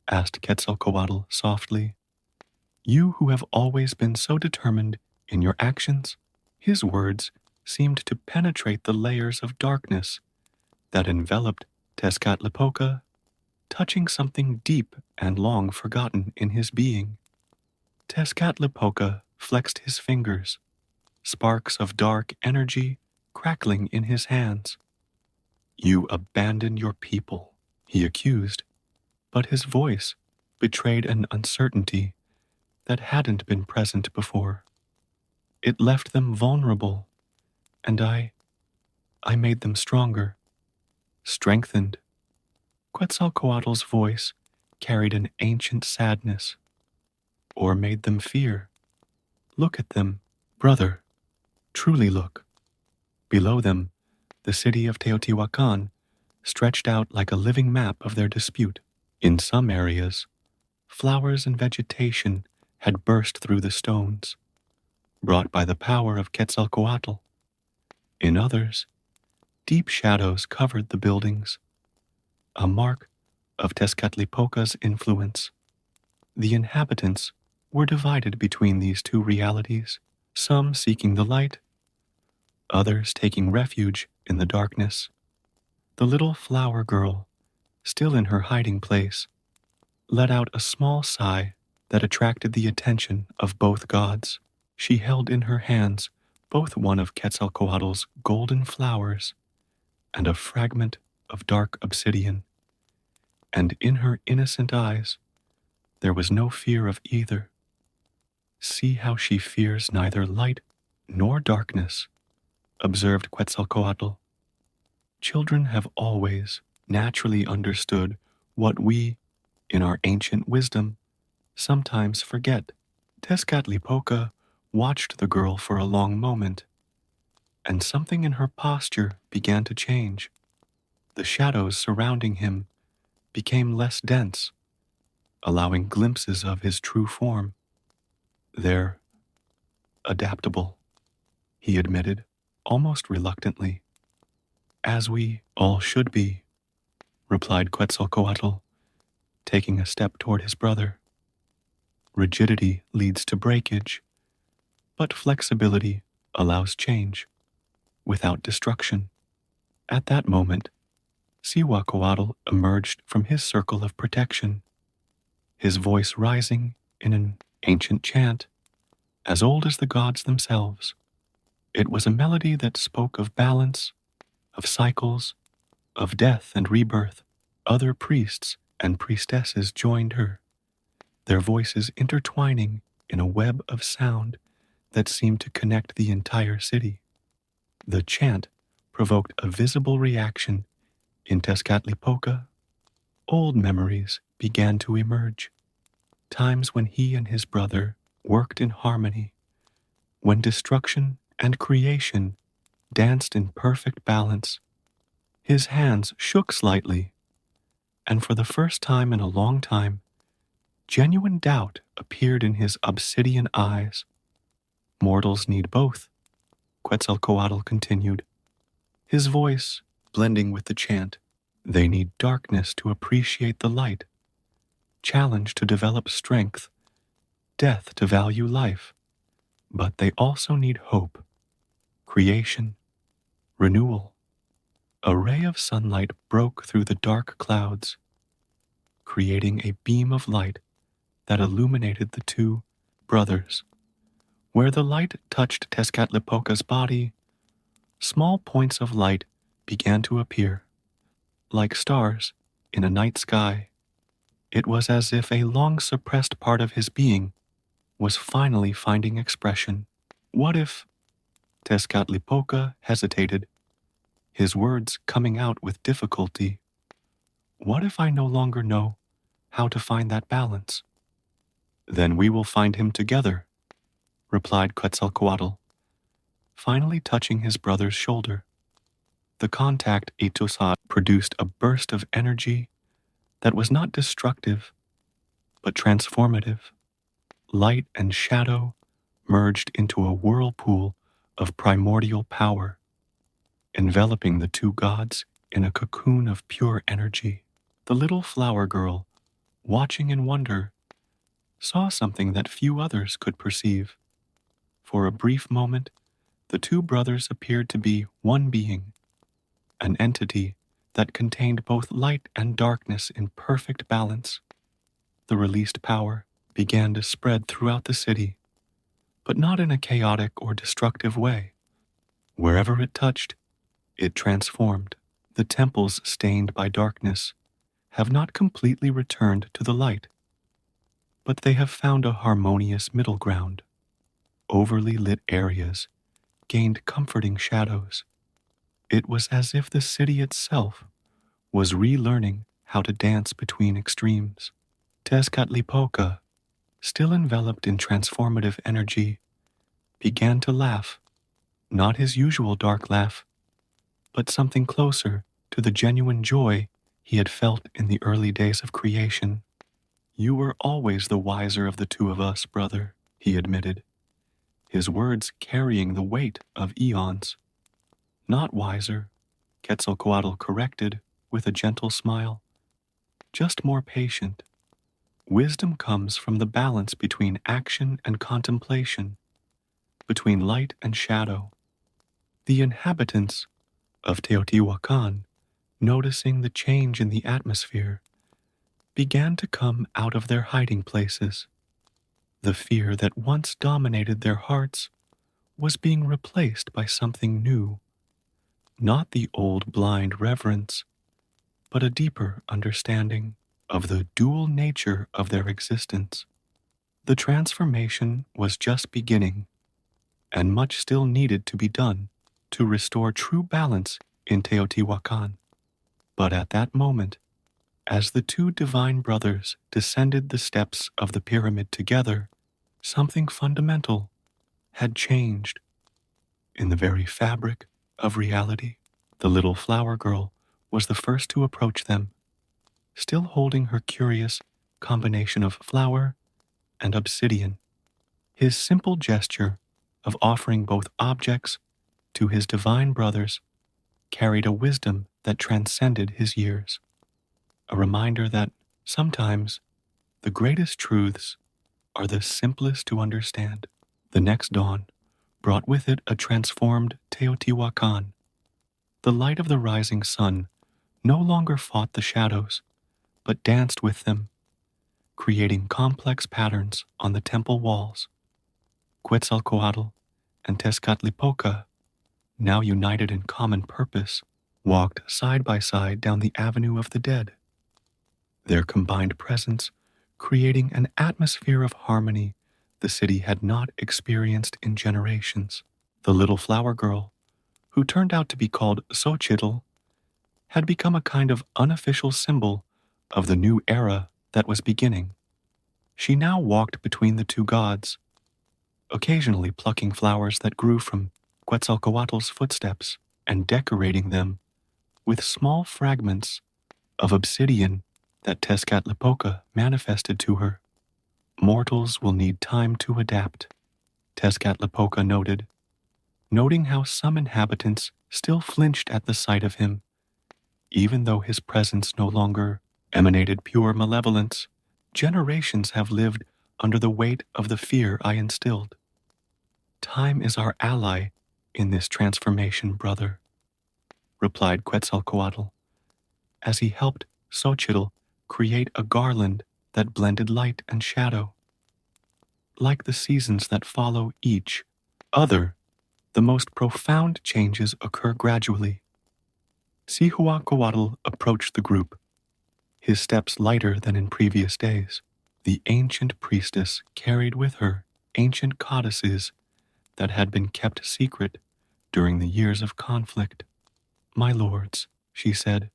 asked Quetzalcoatl softly. "You who have always been so determined in your actions." His words seemed to penetrate the layers of darkness that enveloped Tezcatlipoca, touching something deep and long forgotten in his being. Tezcatlipoca flexed his fingers, sparks of dark energy crackling in his hands. You abandoned your people, he accused, but his voice betrayed an uncertainty that hadn't been present before. It left them vulnerable, and I made them stronger, strengthened. Quetzalcoatl's voice carried an ancient sadness, or made them fear. Look at them, brother, truly look. Below them, the city of Teotihuacan stretched out like a living map of their dispute. In some areas, flowers and vegetation had burst through the stones, brought by the power of Quetzalcoatl. In others, deep shadows covered the buildings, a mark of Tezcatlipoca's influence. The inhabitants were divided between these two realities, some seeking the light, others taking refuge in the darkness. The little flower girl, still in her hiding place, let out a small sigh that attracted the attention of both gods. She held in her hands both one of Quetzalcoatl's golden flowers and a fragment of dark obsidian, and in her innocent eyes there was no fear of either. See how she fears neither light nor darkness, observed Quetzalcoatl. Children have always naturally understood what we, in our ancient wisdom, sometimes forget. Tezcatlipoca watched the girl for a long moment, and something in her posture began to change. The shadows surrounding him became less dense, allowing glimpses of his true form. They're adaptable, he admitted, almost reluctantly. As we all should be, replied Quetzalcoatl, taking a step toward his brother. Rigidity leads to breakage, but flexibility allows change, without destruction. At that moment, Cihuacoatl emerged from his circle of protection, his voice rising in an ancient chant, as old as the gods themselves. It was a melody that spoke of balance, of cycles, of death and rebirth. Other priests and priestesses joined her, their voices intertwining in a web of sound that seemed to connect the entire city. The chant provoked a visible reaction in Tezcatlipoca. Old memories began to emerge, times when he and his brother worked in harmony, when destruction and creation danced in perfect balance. His hands shook slightly, and for the first time in a long time, genuine doubt appeared in his obsidian eyes. Mortals need both, Quetzalcoatl continued, his voice blending with the chant. They need darkness to appreciate the light, challenge to develop strength, death to value life, but they also need hope, creation, renewal. A ray of sunlight broke through the dark clouds, creating a beam of light that illuminated the two brothers. Where the light touched Tezcatlipoca's body, small points of light began to appear, like stars in a night sky. It was as if a long-suppressed part of his being was finally finding expression. What if? Tezcatlipoca hesitated, his words coming out with difficulty. What if I no longer know how to find that balance? Then we will find him together, replied Quetzalcoatl, finally touching his brother's shoulder. The contact Itosat produced a burst of energy that was not destructive, but transformative. Light and shadow merged into a whirlpool of primordial power, enveloping the two gods in a cocoon of pure energy. The little flower girl, watching in wonder, saw something that few others could perceive. For a brief moment, the two brothers appeared to be one being, an entity that contained both light and darkness in perfect balance. The released power began to spread throughout the city, but not in a chaotic or destructive way. Wherever it touched, it transformed. The temples stained by darkness have not completely returned to the light, but they have found a harmonious middle ground. Overly lit areas gained comforting shadows. It was as if the city itself was relearning how to dance between extremes. Tezcatlipoca, still enveloped in transformative energy, began to laugh, not his usual dark laugh, but something closer to the genuine joy he had felt in the early days of creation. "You were always the wiser of the two of us, brother," he admitted, his words carrying the weight of eons. "Not wiser," Quetzalcoatl corrected with a gentle smile, "just more patient. Wisdom comes from the balance between action and contemplation, between light and shadow." The inhabitants of Teotihuacan, noticing the change in the atmosphere, began to come out of their hiding places. The fear that once dominated their hearts was being replaced by something new, not the old blind reverence, but a deeper understanding of the dual nature of their existence. The transformation was just beginning, and much still needed to be done to restore true balance in Teotihuacan. But at that moment, as the two divine brothers descended the steps of the pyramid together, something fundamental had changed. In the very fabric of reality, the little flower girl was the first to approach them, still holding her curious combination of flower and obsidian. His simple gesture of offering both objects to his divine brothers carried a wisdom that transcended his years, a reminder that sometimes the greatest truths are the simplest to understand. The next dawn brought with it a transformed Teotihuacan. The light of the rising sun no longer fought the shadows, but danced with them, creating complex patterns on the temple walls. Quetzalcoatl and Tezcatlipoca, now united in common purpose, walked side by side down the Avenue of the Dead, their combined presence creating an atmosphere of harmony the city had not experienced in generations. The little flower girl, who turned out to be called Xochitl, had become a kind of unofficial symbol of the new era that was beginning. She now walked between the two gods, occasionally plucking flowers that grew from Quetzalcoatl's footsteps and decorating them with small fragments of obsidian that Tezcatlipoca manifested to her. "Mortals will need time to adapt," Tezcatlipoca noted, noting how some inhabitants still flinched at the sight of him, even though his presence no longer emanated pure malevolence. "Generations have lived under the weight of the fear I instilled. Time is our ally in this transformation, brother," replied Quetzalcoatl, as he helped Xochitl create a garland that blended light and shadow. Like the seasons that follow each other, the most profound changes occur gradually. Cihuacoatl approached the group, his steps lighter than in previous days. The ancient priestess carried with her ancient codices that had been kept secret during the years of conflict. "My lords," she said,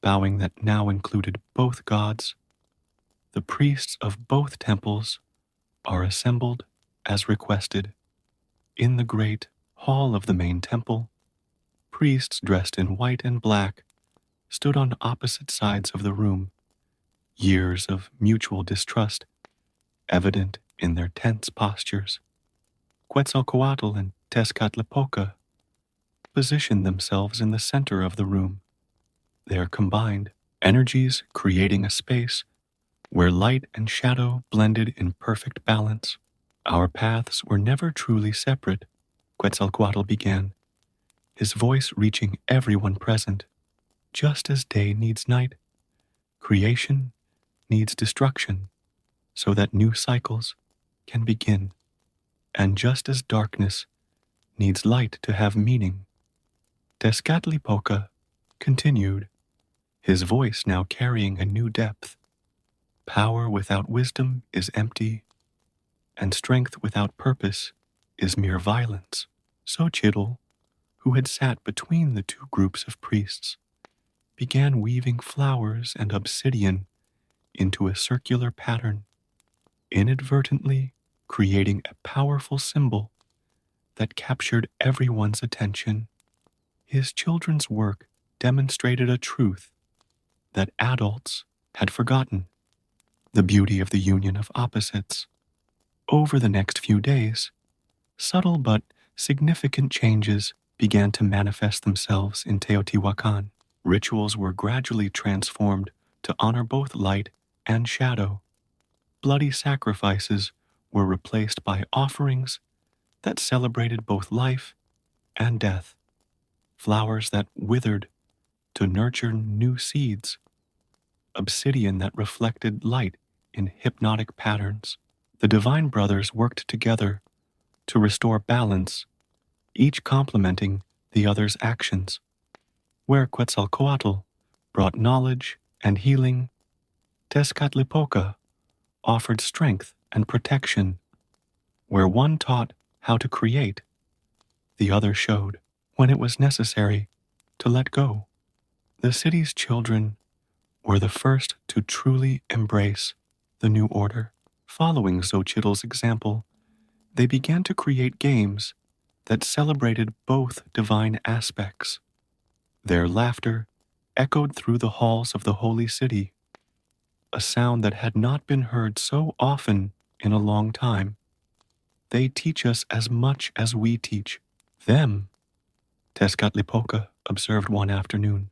bowing that now included both gods, "the priests of both temples are assembled as requested. In the great hall of the main temple, priests dressed in white and black stood on opposite sides of the room, years of mutual distrust evident in their tense postures. Quetzalcoatl and Tezcatlipoca positioned themselves in the center of the room, their combined energies creating a space where light and shadow blended in perfect balance. "Our paths were never truly separate," Quetzalcoatl began, his voice reaching everyone present. Just as day needs night, creation needs destruction so that new cycles can begin. And just as darkness needs light to have meaning, Tezcatlipoca continued, his voice now carrying a new depth. Power without wisdom is empty, and strength without purpose is mere violence. So Chittle, who had sat between the two groups of priests, began weaving flowers and obsidian into a circular pattern, inadvertently creating a powerful symbol that captured everyone's attention. His children's work demonstrated a truth that adults had forgotten: the beauty of the union of opposites. Over the next few days, subtle but significant changes began to manifest themselves in Teotihuacan. Rituals were gradually transformed to honor both light and shadow. Bloody sacrifices were replaced by offerings that celebrated both life and death, flowers that withered to nurture new seeds, obsidian that reflected light in hypnotic patterns. The Divine Brothers worked together to restore balance, each complementing the other's actions. Where Quetzalcoatl brought knowledge and healing, Tezcatlipoca offered strength and protection. Where one taught how to create, the other showed when it was necessary to let go. The city's children were the first to truly embrace the new order. Following Xochitl's example, they began to create games that celebrated both divine aspects. Their laughter echoed through the halls of the holy city, a sound that had not been heard so often in a long time. They teach us as much as we teach them, Tezcatlipoca observed one afternoon,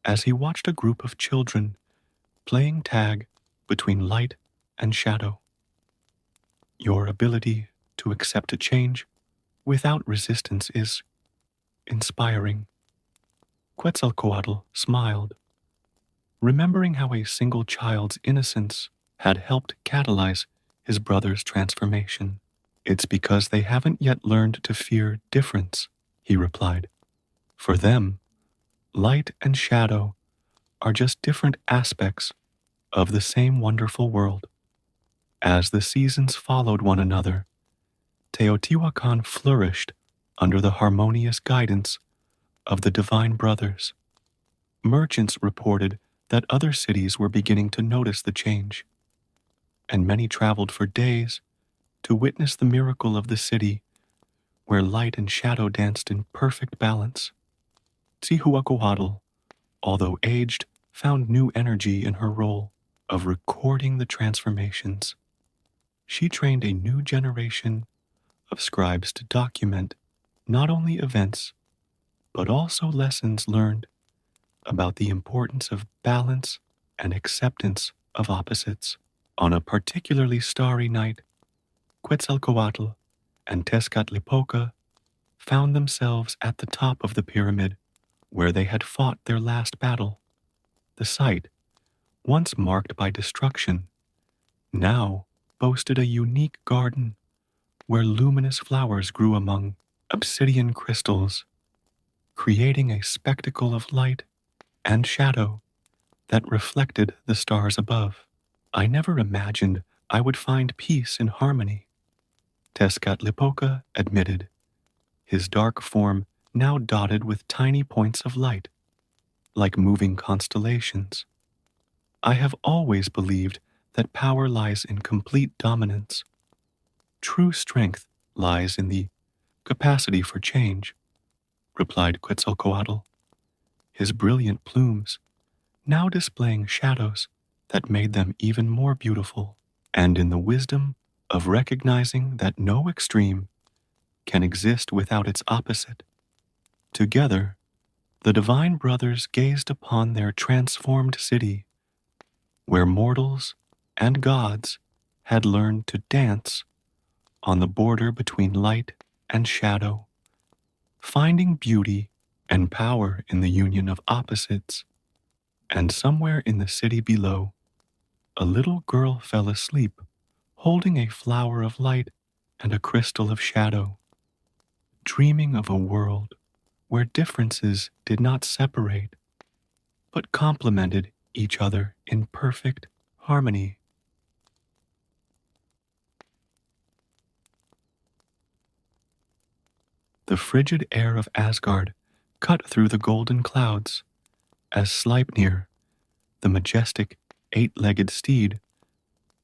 as he watched a group of children playing tag between light and shadow. Your ability to accept a change without resistance is inspiring. Quetzalcoatl smiled, remembering how a single child's innocence had helped catalyze his brother's transformation. It's because they haven't yet learned to fear difference, he replied. For them, light and shadow are just different aspects of the same wonderful world. As the seasons followed one another, Teotihuacan flourished under the harmonious guidance of the Divine Brothers. Merchants reported that other cities were beginning to notice the change, and many traveled for days to witness the miracle of the city where light and shadow danced in perfect balance. Cihuacoatl, although aged, found new energy in her role of recording the transformations. She trained a new generation of scribes to document not only events, but also lessons learned about the importance of balance and acceptance of opposites. On a particularly starry night, Quetzalcoatl and Tezcatlipoca found themselves at the top of the pyramid where they had fought their last battle. The site, once marked by destruction, now boasted a unique garden where luminous flowers grew among obsidian crystals, creating a spectacle of light and shadow that reflected the stars above. I never imagined I would find peace and harmony, Tezcatlipoca admitted, his dark form now dotted with tiny points of light, like moving constellations. I have always believed that power lies in complete dominance. True strength lies in the capacity for change, replied Quetzalcoatl, his brilliant plumes now displaying shadows that made them even more beautiful, and in the wisdom of recognizing that no extreme can exist without its opposite. Together, the Divine Brothers gazed upon their transformed city, where mortals and gods had learned to dance on the border between light and shadow, finding beauty and power in the union of opposites. And somewhere in the city below, a little girl fell asleep, holding a flower of light and a crystal of shadow, dreaming of a world where differences did not separate, but complemented each other in perfect harmony. The frigid air of Asgard cut through the golden clouds as Sleipnir, the majestic eight-legged steed,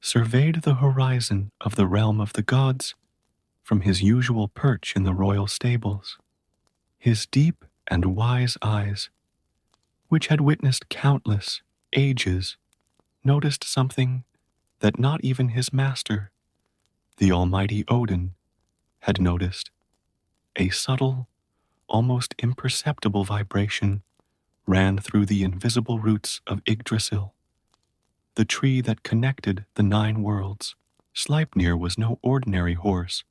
surveyed the horizon of the realm of the gods from his usual perch in the royal stables. His deep and wise eyes, which had witnessed countless ages, noticed something that not even his master, the almighty Odin, had noticed: a subtle, almost imperceptible vibration ran through the invisible roots of Yggdrasil, the tree that connected the nine worlds. Sleipnir was no ordinary horse.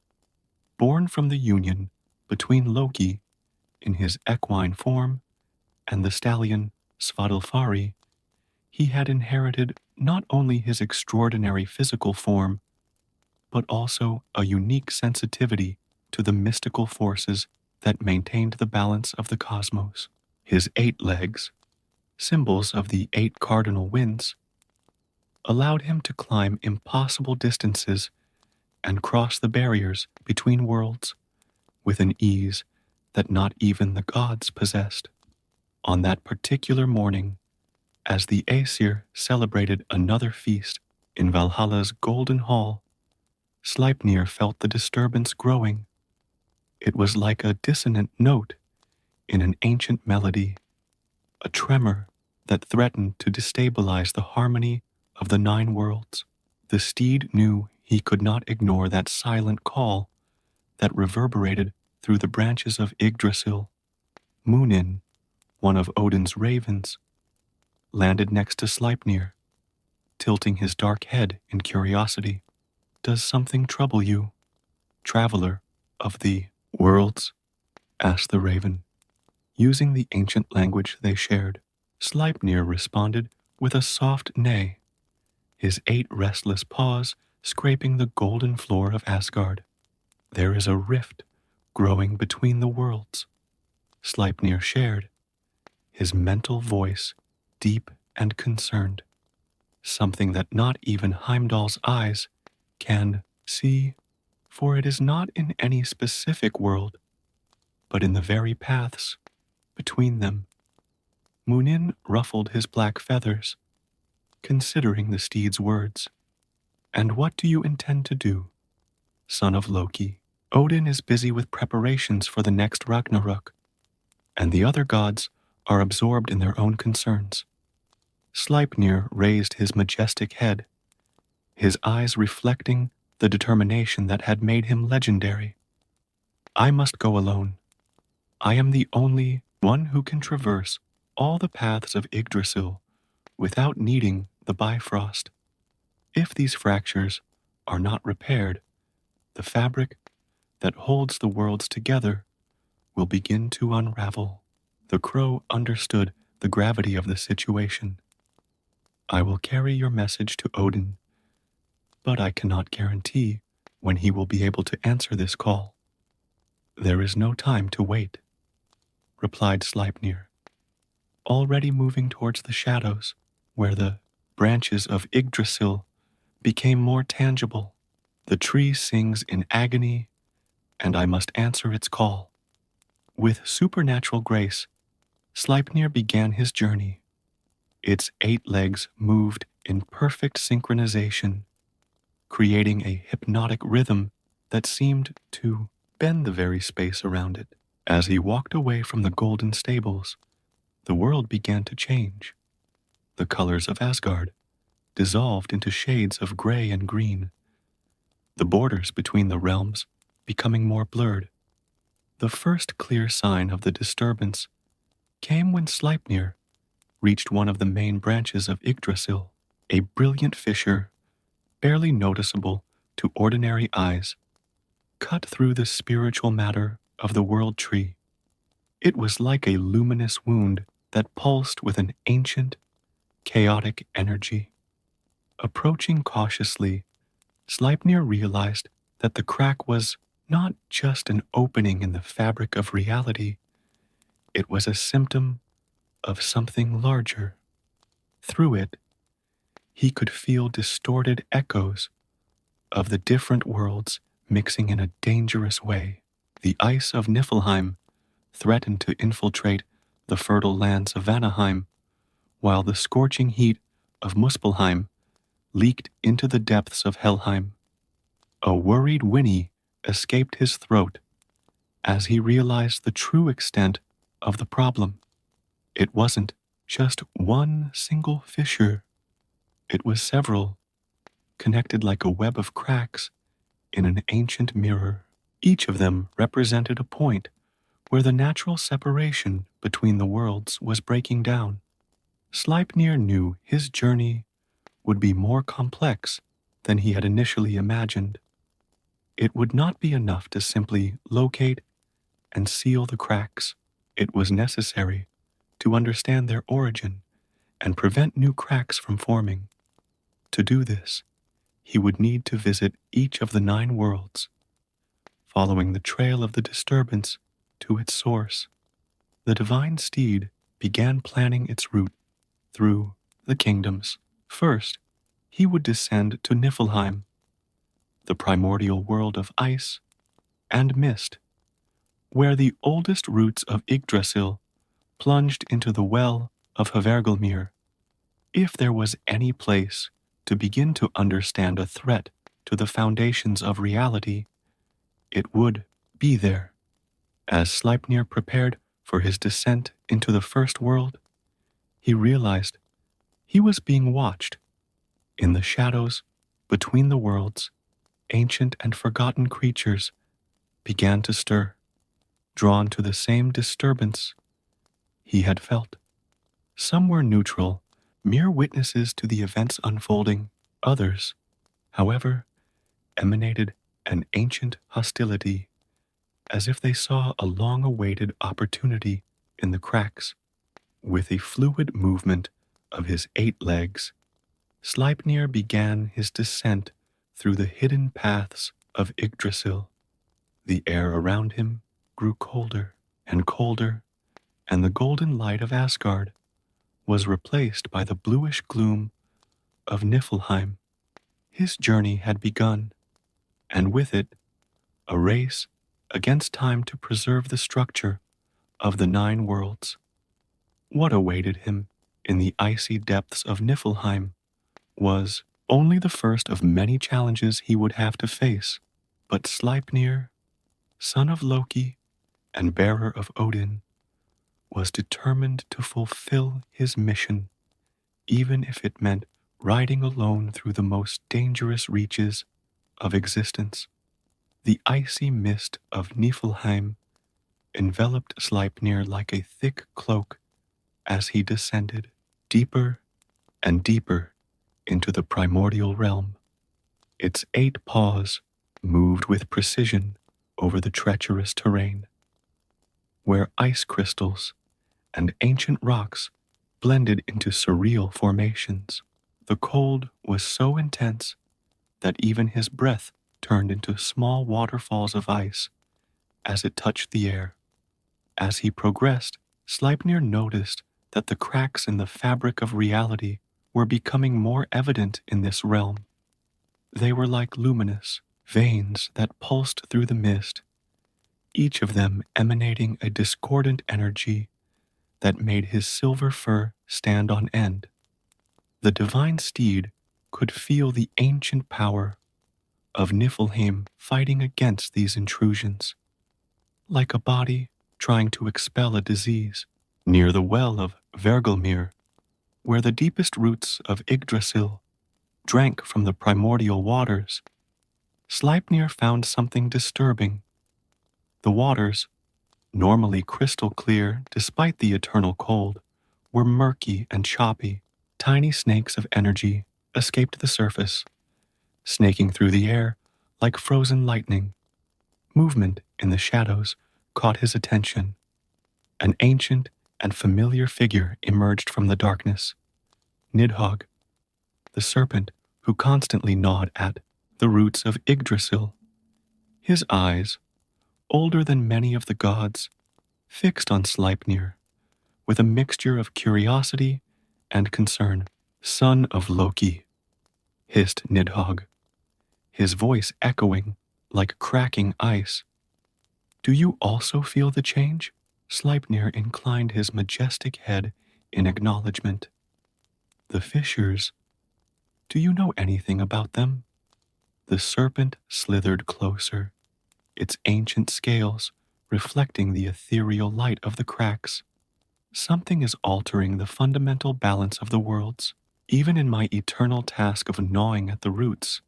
Born from the union between Loki in his equine form and the stallion Svadilfari, he had inherited not only his extraordinary physical form, but also a unique sensitivity to the mystical forces that maintained the balance of the cosmos. His 8 legs, symbols of the 8 cardinal winds, allowed him to climb impossible distances and cross the barriers between worlds with an ease that not even the gods possessed. On that particular morning, as the Aesir celebrated another feast in Valhalla's golden hall, Sleipnir felt the disturbance growing. It was like a dissonant note in an ancient melody, a tremor that threatened to destabilize the harmony of the nine worlds. The steed knew he could not ignore that silent call that reverberated through the branches of Yggdrasil. Munin, one of Odin's ravens, landed next to Sleipnir, tilting his dark head in curiosity. "Does something trouble you, traveler of the worlds?" asked the raven, using the ancient language they shared. Sleipnir responded with a soft neigh, his 8 restless paws scraping the golden floor of Asgard. "There is a rift growing between the worlds," Sleipnir shared, his mental voice deep and concerned. "Something that not even Heimdall's eyes can see, for it is not in any specific world, but in the very paths between them." Munin ruffled his black feathers, considering the steed's words. "And what do you intend to do, son of Loki?" "Odin is busy with preparations for the next Ragnarok, and the other gods are absorbed in their own concerns." Sleipnir raised his majestic head, his eyes reflecting the determination that had made him legendary. "I must go alone. I am the only one who can traverse all the paths of Yggdrasil without needing the Bifrost. If these fractures are not repaired, the fabric that holds the worlds together will begin to unravel." The crow understood the gravity of the situation. "I will carry your message to Odin, but I cannot guarantee when he will be able to answer this call." "There is no time to wait," replied Sleipnir, already moving towards the shadows, where the branches of Yggdrasil became more tangible. "The tree sings in agony, and I must answer its call." With supernatural grace, Sleipnir began his journey. Its 8 legs moved in perfect synchronization, creating a hypnotic rhythm that seemed to bend the very space around it. As he walked away from the golden stables, the world began to change. The colors of Asgard dissolved into shades of gray and green, the borders between the realms becoming more blurred. The first clear sign of the disturbance came when Sleipnir reached one of the main branches of Yggdrasil, a brilliant fissure, barely noticeable to ordinary eyes, cut through the spiritual matter of the world tree. It was like a luminous wound that pulsed with an ancient, chaotic energy. Approaching cautiously, Sleipnir realized that the crack was not just an opening in the fabric of reality, it was a symptom of something larger. Through it, he could feel distorted echoes of the different worlds mixing in a dangerous way. The ice of Niflheim threatened to infiltrate the fertile lands of Vanaheim, while the scorching heat of Muspelheim leaked into the depths of Helheim. A worried whinny escaped his throat as he realized the true extent of the problem. It wasn't just one single fissure, it was several, connected like a web of cracks in an ancient mirror. Each of them represented a point where the natural separation between the worlds was breaking down. Sleipnir knew his journey would be more complex than he had initially imagined. It would not be enough to simply locate and seal the cracks. It was necessary to understand their origin and prevent new cracks from forming. To do this, he would need to visit each of the 9 worlds, following the trail of the disturbance to its source. The divine steed began planning its route through the kingdoms. First, he would descend to Niflheim, the primordial world of ice and mist, where the oldest roots of Yggdrasil plunged into the well of Hvergelmir. If there was any place to begin to understand a threat to the foundations of reality, it would be there. As Sleipnir prepared for his descent into the first world, he realized he was being watched. In the shadows between the worlds, ancient and forgotten creatures began to stir, drawn to the same disturbance he had felt. Some were neutral, mere witnesses to the events unfolding. Others, however, emanated an ancient hostility, as if they saw a long-awaited opportunity in the cracks. With a fluid movement of his 8 legs, Sleipnir began his descent through the hidden paths of Yggdrasil. The air around him grew colder and colder, and the golden light of Asgard was replaced by the bluish gloom of Niflheim. His journey had begun, and with it, a race against time to preserve the structure of the 9 worlds. What awaited him in the icy depths of Niflheim was only the first of many challenges he would have to face. But Sleipnir, son of Loki and bearer of Odin, was determined to fulfill his mission, even if it meant riding alone through the most dangerous reaches of existence. The icy mist of Niflheim enveloped Sleipnir like a thick cloak as he descended deeper and deeper into the primordial realm. Its 8 paws moved with precision over the treacherous terrain, where ice crystals and ancient rocks blended into surreal formations. The cold was so intense that even his breath turned into small waterfalls of ice as it touched the air. As he progressed, Sleipnir noticed that the cracks in the fabric of reality were becoming more evident in this realm. They were like luminous veins that pulsed through the mist, each of them emanating a discordant energy that made his silver fur stand on end. The divine steed could feel the ancient power of Niflheim fighting against these intrusions, like a body trying to expel a disease. Near the well of Hvergelmir, where the deepest roots of Yggdrasil drank from the primordial waters, Sleipnir found something disturbing. The waters, normally crystal clear despite the eternal cold, were murky and choppy. Tiny snakes of energy escaped the surface, snaking through the air like frozen lightning. Movement in the shadows caught his attention. An ancient and familiar figure emerged from the darkness. Nidhogg, the serpent who constantly gnawed at the roots of Yggdrasil. His eyes, older than many of the gods, fixed on Sleipnir with a mixture of curiosity and concern. Son of Loki, hissed Nidhogg, his voice echoing like cracking ice. Do you also feel the change? Sleipnir inclined his majestic head in acknowledgement. The fissures, do you know anything about them? The serpent slithered closer, its ancient scales reflecting the ethereal light of the cracks. Something is altering the fundamental balance of the worlds. Even in my eternal task of gnawing at the roots,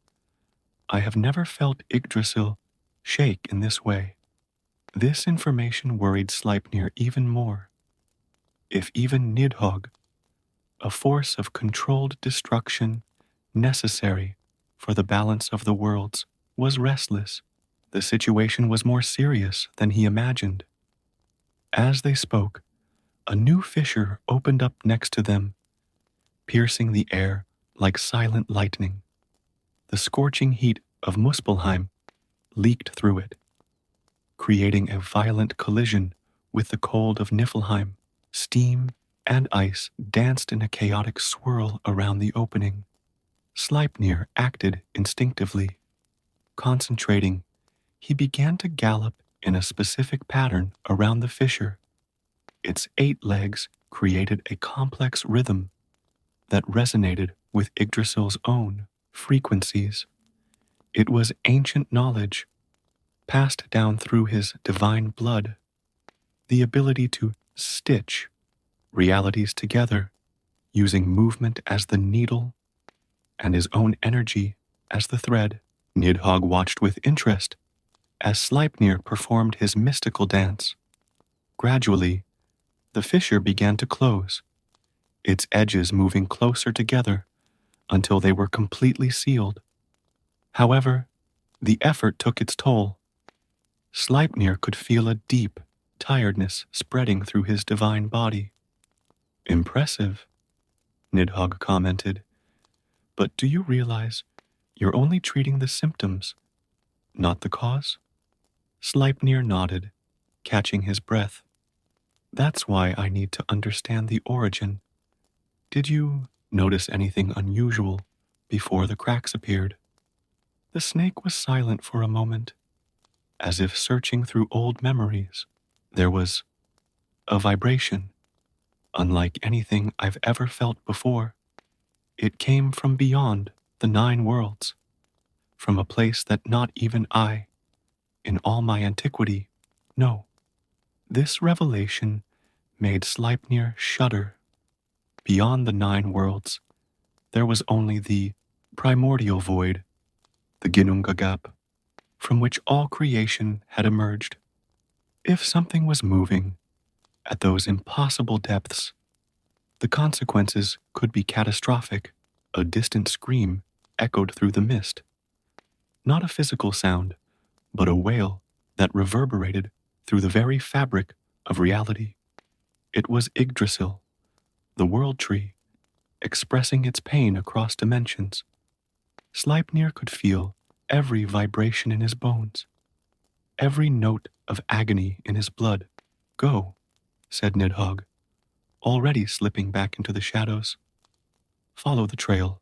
I have never felt Yggdrasil shake in this way. This information worried Sleipnir even more. If even Nidhogg, a force of controlled destruction necessary for the balance of the worlds, was restless, the situation was more serious than he imagined. As they spoke, a new fissure opened up next to them, piercing the air like silent lightning. The scorching heat of Muspelheim leaked through it, creating a violent collision with the cold of Niflheim. Steam and ice danced in a chaotic swirl around the opening. Sleipnir acted instinctively. Concentrating, he began to gallop in a specific pattern around the fissure. Its 8 legs created a complex rhythm that resonated with Yggdrasil's own frequencies. It was ancient knowledge, passed down through his divine blood, the ability to stitch realities together, using movement as the needle and his own energy as the thread. Nidhogg watched with interest as Sleipnir performed his mystical dance. Gradually, the fissure began to close, its edges moving closer together until they were completely sealed. However, the effort took its toll. Sleipnir could feel a deep tiredness spreading through his divine body. Impressive, Nidhogg commented, but do you realize you're only treating the symptoms, not the cause? Sleipnir nodded, catching his breath. That's why I need to understand the origin. Did you notice anything unusual before the cracks appeared? The snake was silent for a moment, as if searching through old memories. There was a vibration, unlike anything I've ever felt before. It came from beyond the 9 worlds, from a place that not even I, in all my antiquity, know. This revelation made Sleipnir shudder. Beyond the 9 worlds, there was only the primordial void, the Ginnungagap, from which all creation had emerged. If something was moving at those impossible depths, the consequences could be catastrophic. A distant scream echoed through the mist. Not a physical sound, but a wail that reverberated through the very fabric of reality. It was Yggdrasil, the world tree, expressing its pain across dimensions. Sleipnir could feel every vibration in his bones, every note of agony in his blood. Go, said Nidhogg, already slipping back into the shadows. Follow the trail.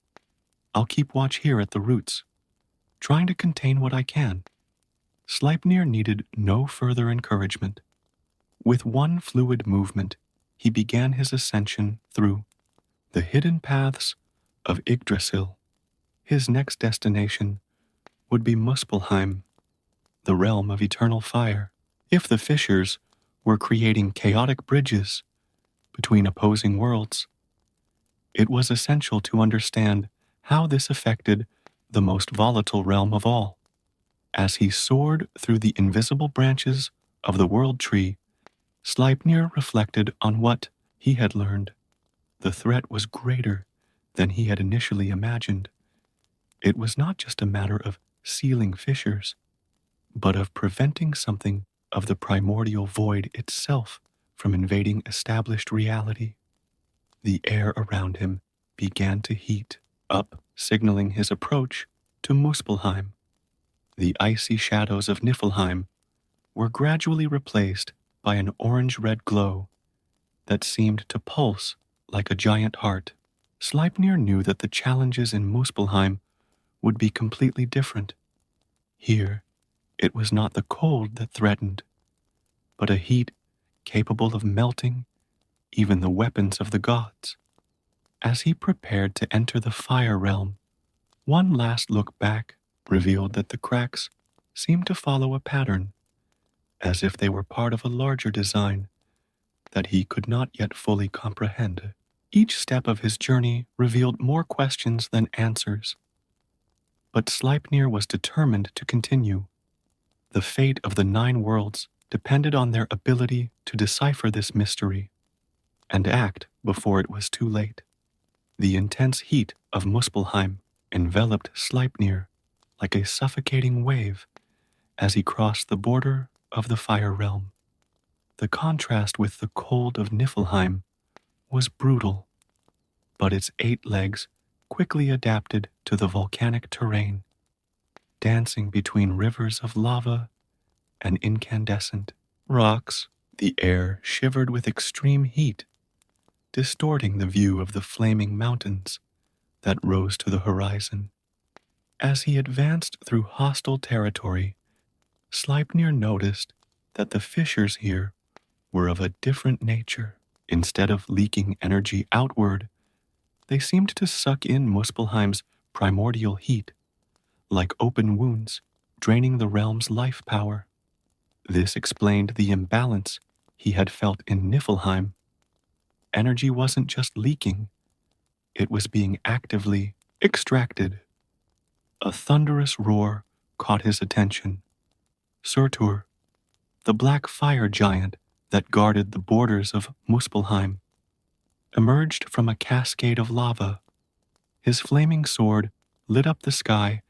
I'll keep watch here at the roots, trying to contain what I can. Sleipnir needed no further encouragement. With one fluid movement, he began his ascension through the hidden paths of Yggdrasil. His next destination would be Muspelheim, the realm of eternal fire. If the fissures were creating chaotic bridges between opposing worlds, it was essential to understand how this affected the most volatile realm of all. As he soared through the invisible branches of the world tree, Sleipnir reflected on what he had learned. The threat was greater than he had initially imagined. It was not just a matter of sealing fissures, but of preventing something of the primordial void itself from invading established reality. The air around him began to heat up, signaling his approach to Muspelheim. The icy shadows of Niflheim were gradually replaced by an orange-red glow that seemed to pulse like a giant heart. Sleipnir knew that the challenges in Muspelheim would be completely different. Here, it was not the cold that threatened, but a heat capable of melting even the weapons of the gods. As he prepared to enter the fire realm, one last look back revealed that the cracks seemed to follow a pattern, as if they were part of a larger design that he could not yet fully comprehend. Each step of his journey revealed more questions than answers, but Sleipnir was determined to continue. The fate of the 9 worlds depended on their ability to decipher this mystery and act before it was too late. The intense heat of Muspelheim enveloped Sleipnir like a suffocating wave as he crossed the border of the fire realm. The contrast with the cold of Niflheim was brutal, but its 8 legs quickly adapted to the volcanic terrain, dancing between rivers of lava and incandescent rocks. The air shivered with extreme heat, distorting the view of the flaming mountains that rose to the horizon. As he advanced through hostile territory, Sleipnir noticed that the fissures here were of a different nature. Instead of leaking energy outward, they seemed to suck in Muspelheim's primordial heat, like open wounds, draining the realm's life power. This explained the imbalance he had felt in Niflheim. Energy wasn't just leaking, it was being actively extracted. A thunderous roar caught his attention. Surtur, the black fire giant that guarded the borders of Muspelheim, emerged from a cascade of lava. His flaming sword lit up the sky,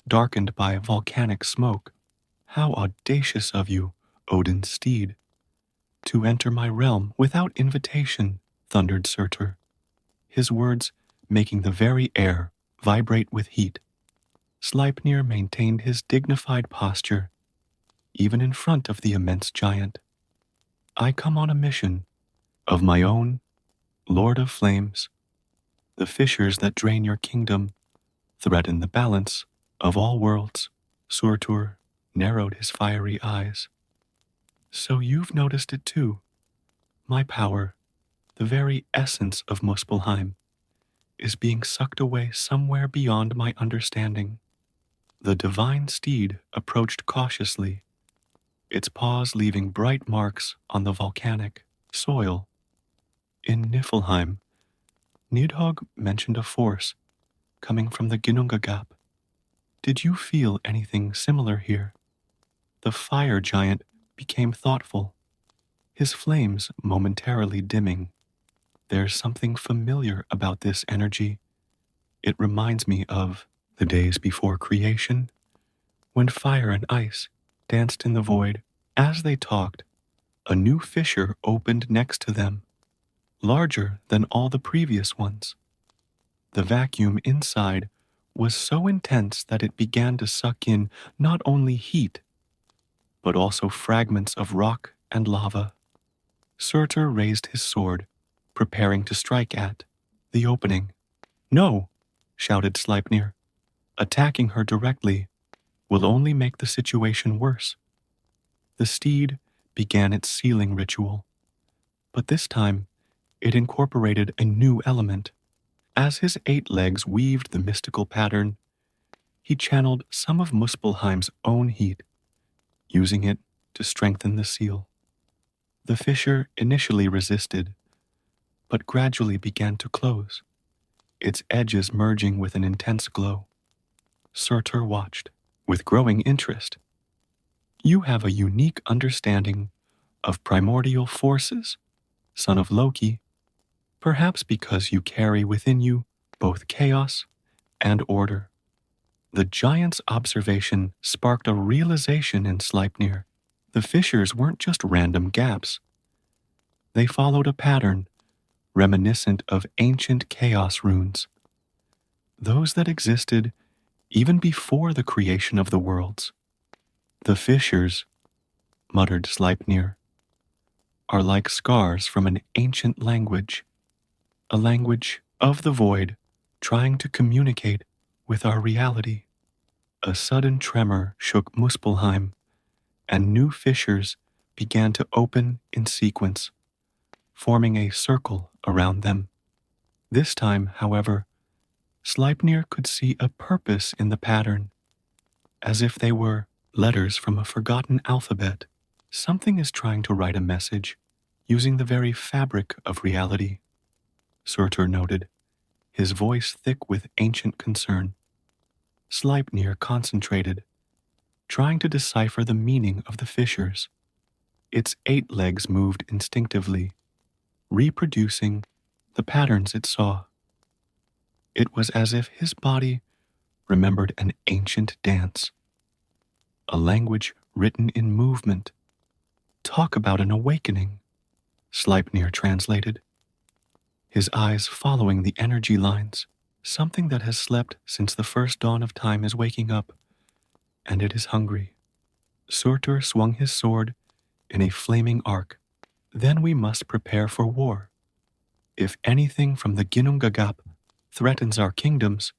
darkened by volcanic smoke. How audacious of you, Odin's steed, to enter my realm without invitation, thundered Surtur, his words making the very air vibrate with heat. Sleipnir maintained his dignified posture, even in front of the immense giant. I come on a mission of my own, Lord of Flames. The fissures that drain your kingdom threaten the balance of all worlds. Surtur narrowed his fiery eyes. So you've noticed it too. My power, the very essence of Muspelheim, is being sucked away somewhere beyond my understanding. The divine steed approached cautiously, its paws leaving bright marks on the volcanic soil. In Niflheim, Nidhogg mentioned a force coming from the Ginnungagap. Did you feel anything similar here? The fire giant became thoughtful, his flames momentarily dimming. There's something familiar about this energy. It reminds me of the days before creation, when fire and ice danced in the void. As they talked, a new fissure opened next to them, larger than all the previous ones. The vacuum inside was so intense that it began to suck in not only heat, but also fragments of rock and lava. Surtur raised his sword, preparing to strike at the opening. No, shouted Sleipnir. Attacking her directly will only make the situation worse. The steed began its sealing ritual, but this time it incorporated a new element. As his 8 legs weaved the mystical pattern, he channeled some of Muspelheim's own heat, using it to strengthen the seal. The fissure initially resisted, but gradually began to close, its edges merging with an intense glow. Surtur watched with growing interest. You have a unique understanding of primordial forces, son of Loki, perhaps because you carry within you both chaos and order. The giant's observation sparked a realization in Sleipnir. The fissures weren't just random gaps. They followed a pattern reminiscent of ancient chaos runes, those that existed even before the creation of the worlds. The fissures, muttered Sleipnir, are like scars from an ancient language, a language of the void trying to communicate with our reality. A sudden tremor shook Muspelheim, and new fissures began to open in sequence, forming a circle around them. This time, however, Sleipnir could see a purpose in the pattern, as if they were letters from a forgotten alphabet. Something is trying to write a message using the very fabric of reality, Surtur noted, his voice thick with ancient concern. Sleipnir concentrated, trying to decipher the meaning of the fissures. Its 8 legs moved instinctively, reproducing the patterns it saw. It was as if his body remembered an ancient dance, a language written in movement. Talk about an awakening, Sleipnir translated, his eyes following the energy lines. Something that has slept since the first dawn of time is waking up, and it is hungry. Surtur swung his sword in a flaming arc. Then we must prepare for war. If anything from the Ginnungagap threatens our kingdoms,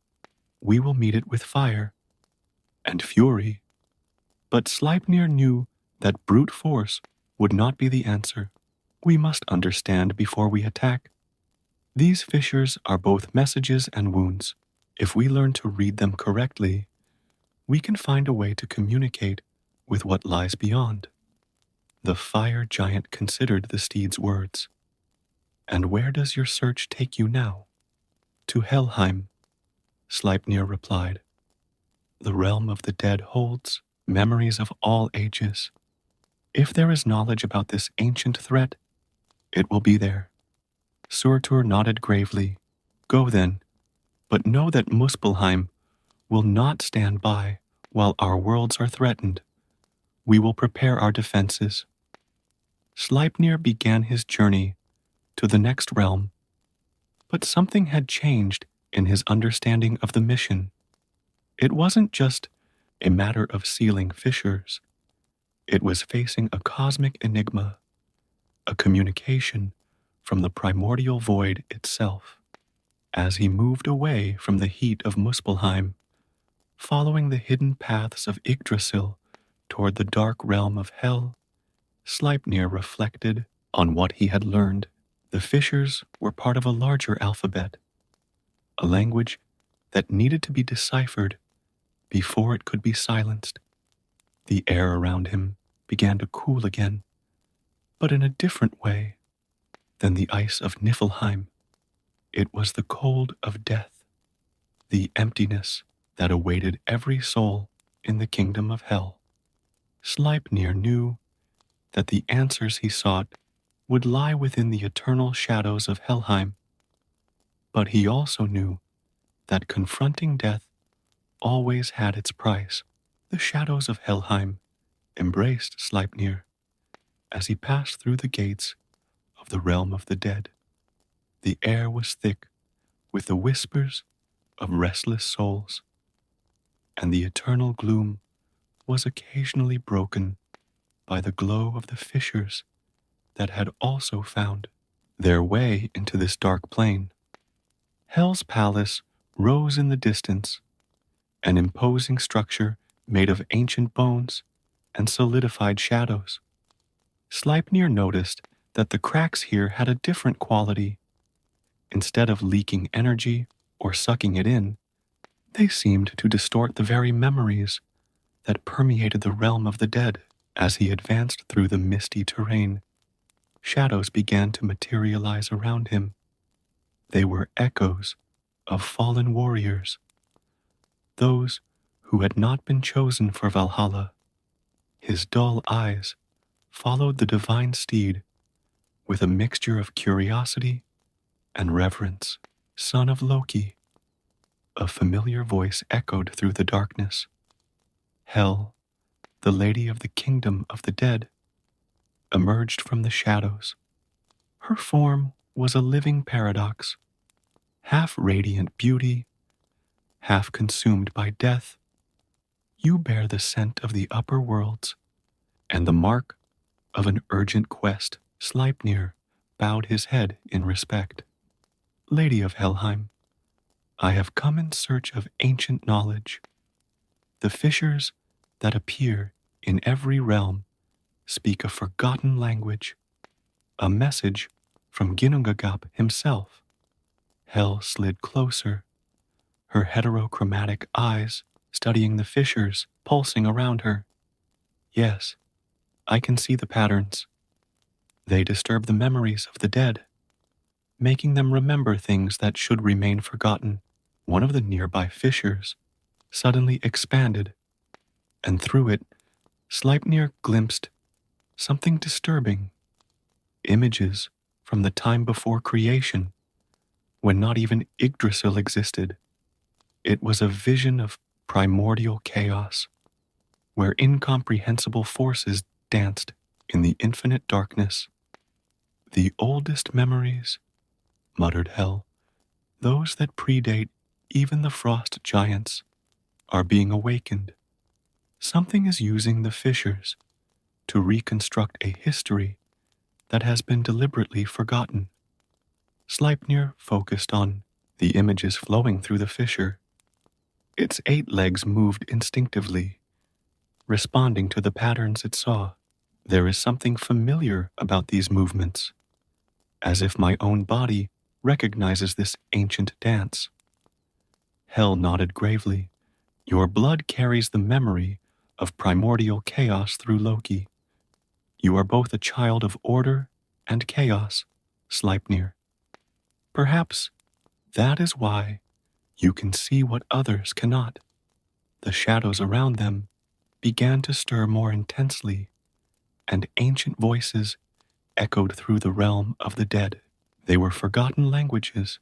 we will meet it with fire and fury. But Sleipnir knew that brute force would not be the answer. We must understand before we attack. These fissures are both messages and wounds. If we learn to read them correctly, we can find a way to communicate with what lies beyond. The fire giant considered the steed's words. And where does your search take you now? To Helheim, Sleipnir replied. The realm of the dead holds memories of all ages. If there is knowledge about this ancient threat, it will be there. Surtur nodded gravely. Go then, but know that Muspelheim will not stand by while our worlds are threatened. We will prepare our defenses. Sleipnir began his journey to the next realm, but something had changed in his understanding of the mission. It wasn't just a matter of sealing fissures. It was facing a cosmic enigma, a communication from the primordial void itself. As he moved away from the heat of Muspelheim, following the hidden paths of Yggdrasil toward the dark realm of Hell, Sleipnir reflected on what he had learned. The fissures were part of a larger alphabet, a language that needed to be deciphered before it could be silenced. The air around him began to cool again, but in a different way than the ice of Niflheim. It was the cold of death, the emptiness that awaited every soul in the kingdom of Hell. Sleipnir knew that the answers he sought would lie within the eternal shadows of Helheim, but he also knew that confronting death always had its price. The shadows of Helheim embraced Sleipnir as he passed through the gates of the realm of the dead. The air was thick with the whispers of restless souls, and the eternal gloom was occasionally broken by the glow of the fissures that had also found their way into this dark plane. Hell's palace rose in the distance, an imposing structure made of ancient bones and solidified shadows. Sleipnir noticed that the cracks here had a different quality. Instead of leaking energy or sucking it in, they seemed to distort the very memories that permeated the realm of the dead. As he advanced through the misty terrain, shadows began to materialize around him. They were echoes of fallen warriors, those who had not been chosen for Valhalla. His dull eyes followed the divine steed with a mixture of curiosity and reverence. Son of Loki, a familiar voice echoed through the darkness. Hel, the lady of the kingdom of the dead, emerged from the shadows. Her form was a living paradox, half radiant beauty, half consumed by death. You bear the scent of the upper worlds and the mark of an urgent quest. Sleipnir bowed his head in respect. Lady of Helheim, I have come in search of ancient knowledge. The fissures that appear in every realm speak a forgotten language, a message from Ginnungagap himself. Hel slid closer, her heterochromatic eyes studying the fissures pulsing around her. Yes, I can see the patterns. They disturb the memories of the dead, making them remember things that should remain forgotten. One of the nearby fissures suddenly expanded, and through it, Sleipnir glimpsed something disturbing. Images from the time before creation, when not even Yggdrasil existed. It was a vision of primordial chaos, where incomprehensible forces danced in the infinite darkness. The oldest memories, muttered Hel, those that predate even the frost giants, are being awakened. Something is using the fissures to reconstruct a history that has been deliberately forgotten. Sleipnir focused on the images flowing through the fissure. Its 8 legs moved instinctively, responding to the patterns it saw. There is something familiar about these movements, as if my own body recognizes this ancient dance. Hel nodded gravely. Your blood carries the memory of primordial chaos through Loki. You are both a child of order and chaos, Sleipnir. Perhaps that is why you can see what others cannot. The shadows around them began to stir more intensely, and ancient voices echoed through the realm of the dead. They were forgotten languages,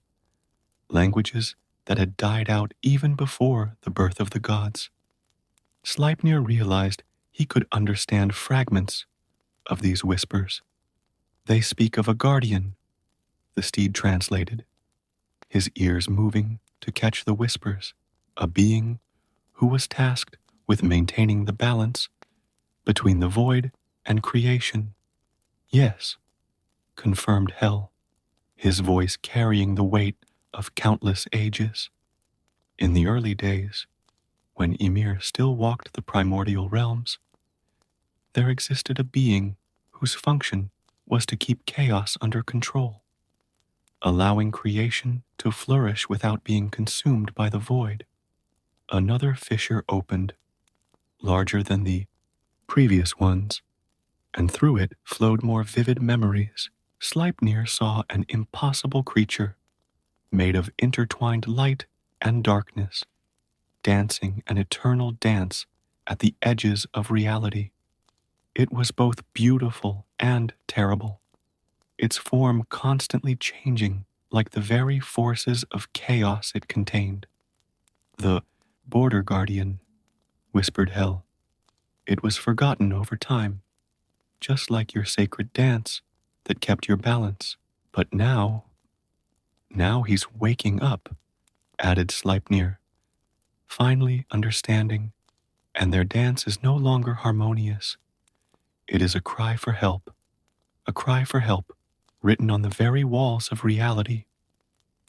languages that had died out even before the birth of the gods. Sleipnir realized he could understand fragments of these whispers. They speak of a guardian, the steed translated, his ears moving to catch the whispers, a being who was tasked with maintaining the balance between the void and creation. Yes, confirmed Hel, his voice carrying the weight of countless ages. In the early days, when Ymir still walked the primordial realms, there existed a being whose function was to keep chaos under control, allowing creation to flourish without being consumed by the void. Another fissure opened, larger than the previous ones, and through it flowed more vivid memories. Sleipnir saw an impossible creature, made of intertwined light and darkness, dancing an eternal dance at the edges of reality. It was both beautiful and terrible, its form constantly changing like the very forces of chaos it contained. The border guardian, whispered Hel. It was forgotten over time, just like your sacred dance that kept your balance. But now he's waking up, added Sleipnir, finally understanding, and their dance is no longer harmonious. It is a cry for help, written on the very walls of reality.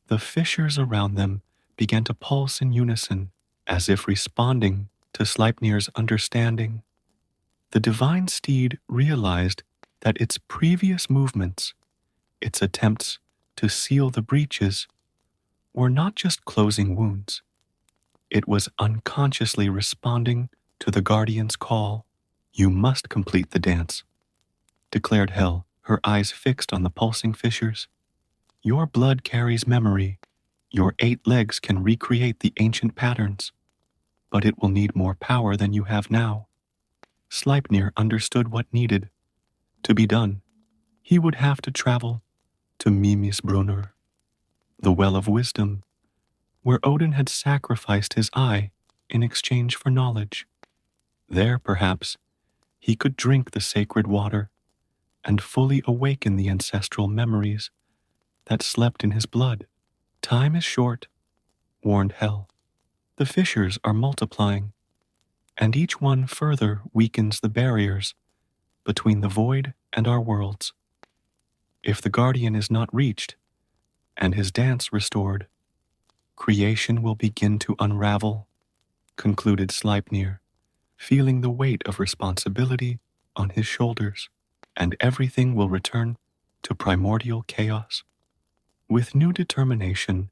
The fissures around them began to pulse in unison, as if responding to Sleipnir's understanding. The divine steed realized that its previous movements, its attempts to seal the breaches, were not just closing wounds. It was unconsciously responding to the guardian's call. You must complete the dance, declared Hel, her eyes fixed on the pulsing fissures. Your blood carries memory. Your 8 legs can recreate the ancient patterns, but it will need more power than you have now. Sleipnir understood what needed to be done. He would have to travel to Mimisbrunner, the well of wisdom, where Odin had sacrificed his eye in exchange for knowledge. There, perhaps, he could drink the sacred water and fully awaken the ancestral memories that slept in his blood. Time is short, warned Hel. The fissures are multiplying, and each one further weakens the barriers between the void and our worlds. If the guardian is not reached, and his dance restored, creation will begin to unravel, concluded Sleipnir, feeling the weight of responsibility on his shoulders, and everything will return to primordial chaos. With new determination,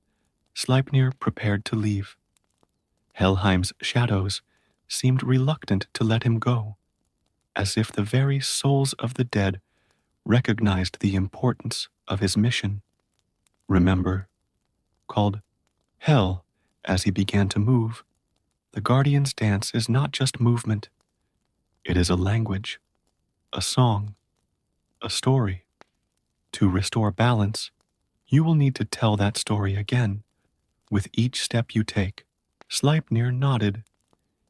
Sleipnir prepared to leave. Helheim's shadows seemed reluctant to let him go, as if the very souls of the dead recognized the importance of his mission. Remember, called Hel as he began to move, the guardian's dance is not just movement, it is a language, a song, a story. To restore balance, you will need to tell that story again with each step you take. Sleipnir nodded,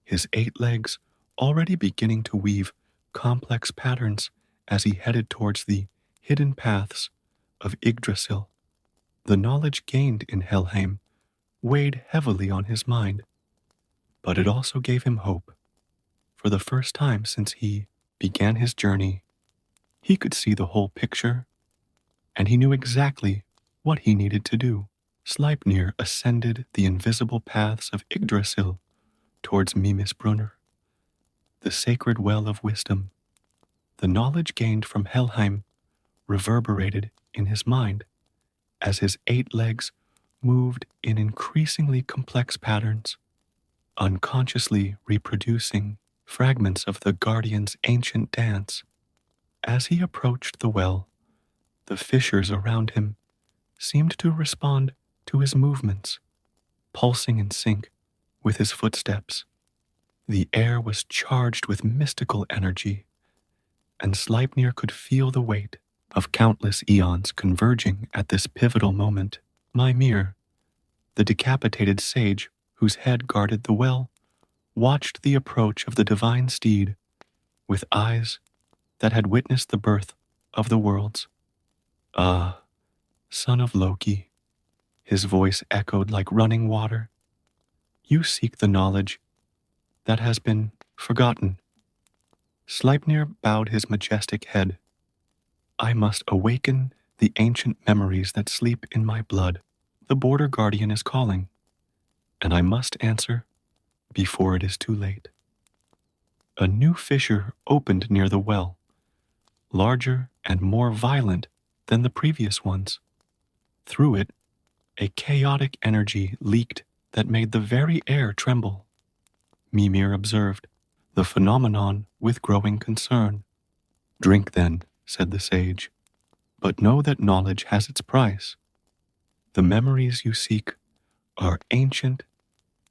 his 8 legs already beginning to weave complex patterns as he headed towards the hidden paths of Yggdrasil. The knowledge gained in Helheim weighed heavily on his mind, but it also gave him hope. For the first time since he began his journey, he could see the whole picture, and he knew exactly what he needed to do. Sleipnir ascended the invisible paths of Yggdrasil towards Mimisbrunner, the sacred well of wisdom. The knowledge gained from Helheim reverberated in his mind as his 8 legs moved in increasingly complex patterns, unconsciously reproducing fragments of the guardian's ancient dance. As he approached the well, the fissures around him seemed to respond to his movements, pulsing in sync with his footsteps. The air was charged with mystical energy, and Sleipnir could feel the weight of countless eons converging at this pivotal moment. Mimir, the decapitated sage whose head guarded the well, watched the approach of the divine steed with eyes that had witnessed the birth of the worlds. Ah, son of Loki, his voice echoed like running water. You seek the knowledge that has been forgotten. Sleipnir bowed his majestic head. I must awaken the ancient memories that sleep in my blood. The border guardian is calling, and I must answer before it is too late. A new fissure opened near the well, larger and more violent than the previous ones. Through it, a chaotic energy leaked that made the very air tremble. Mimir observed the phenomenon with growing concern. Drink then, said the sage, but know that knowledge has its price. The memories you seek are ancient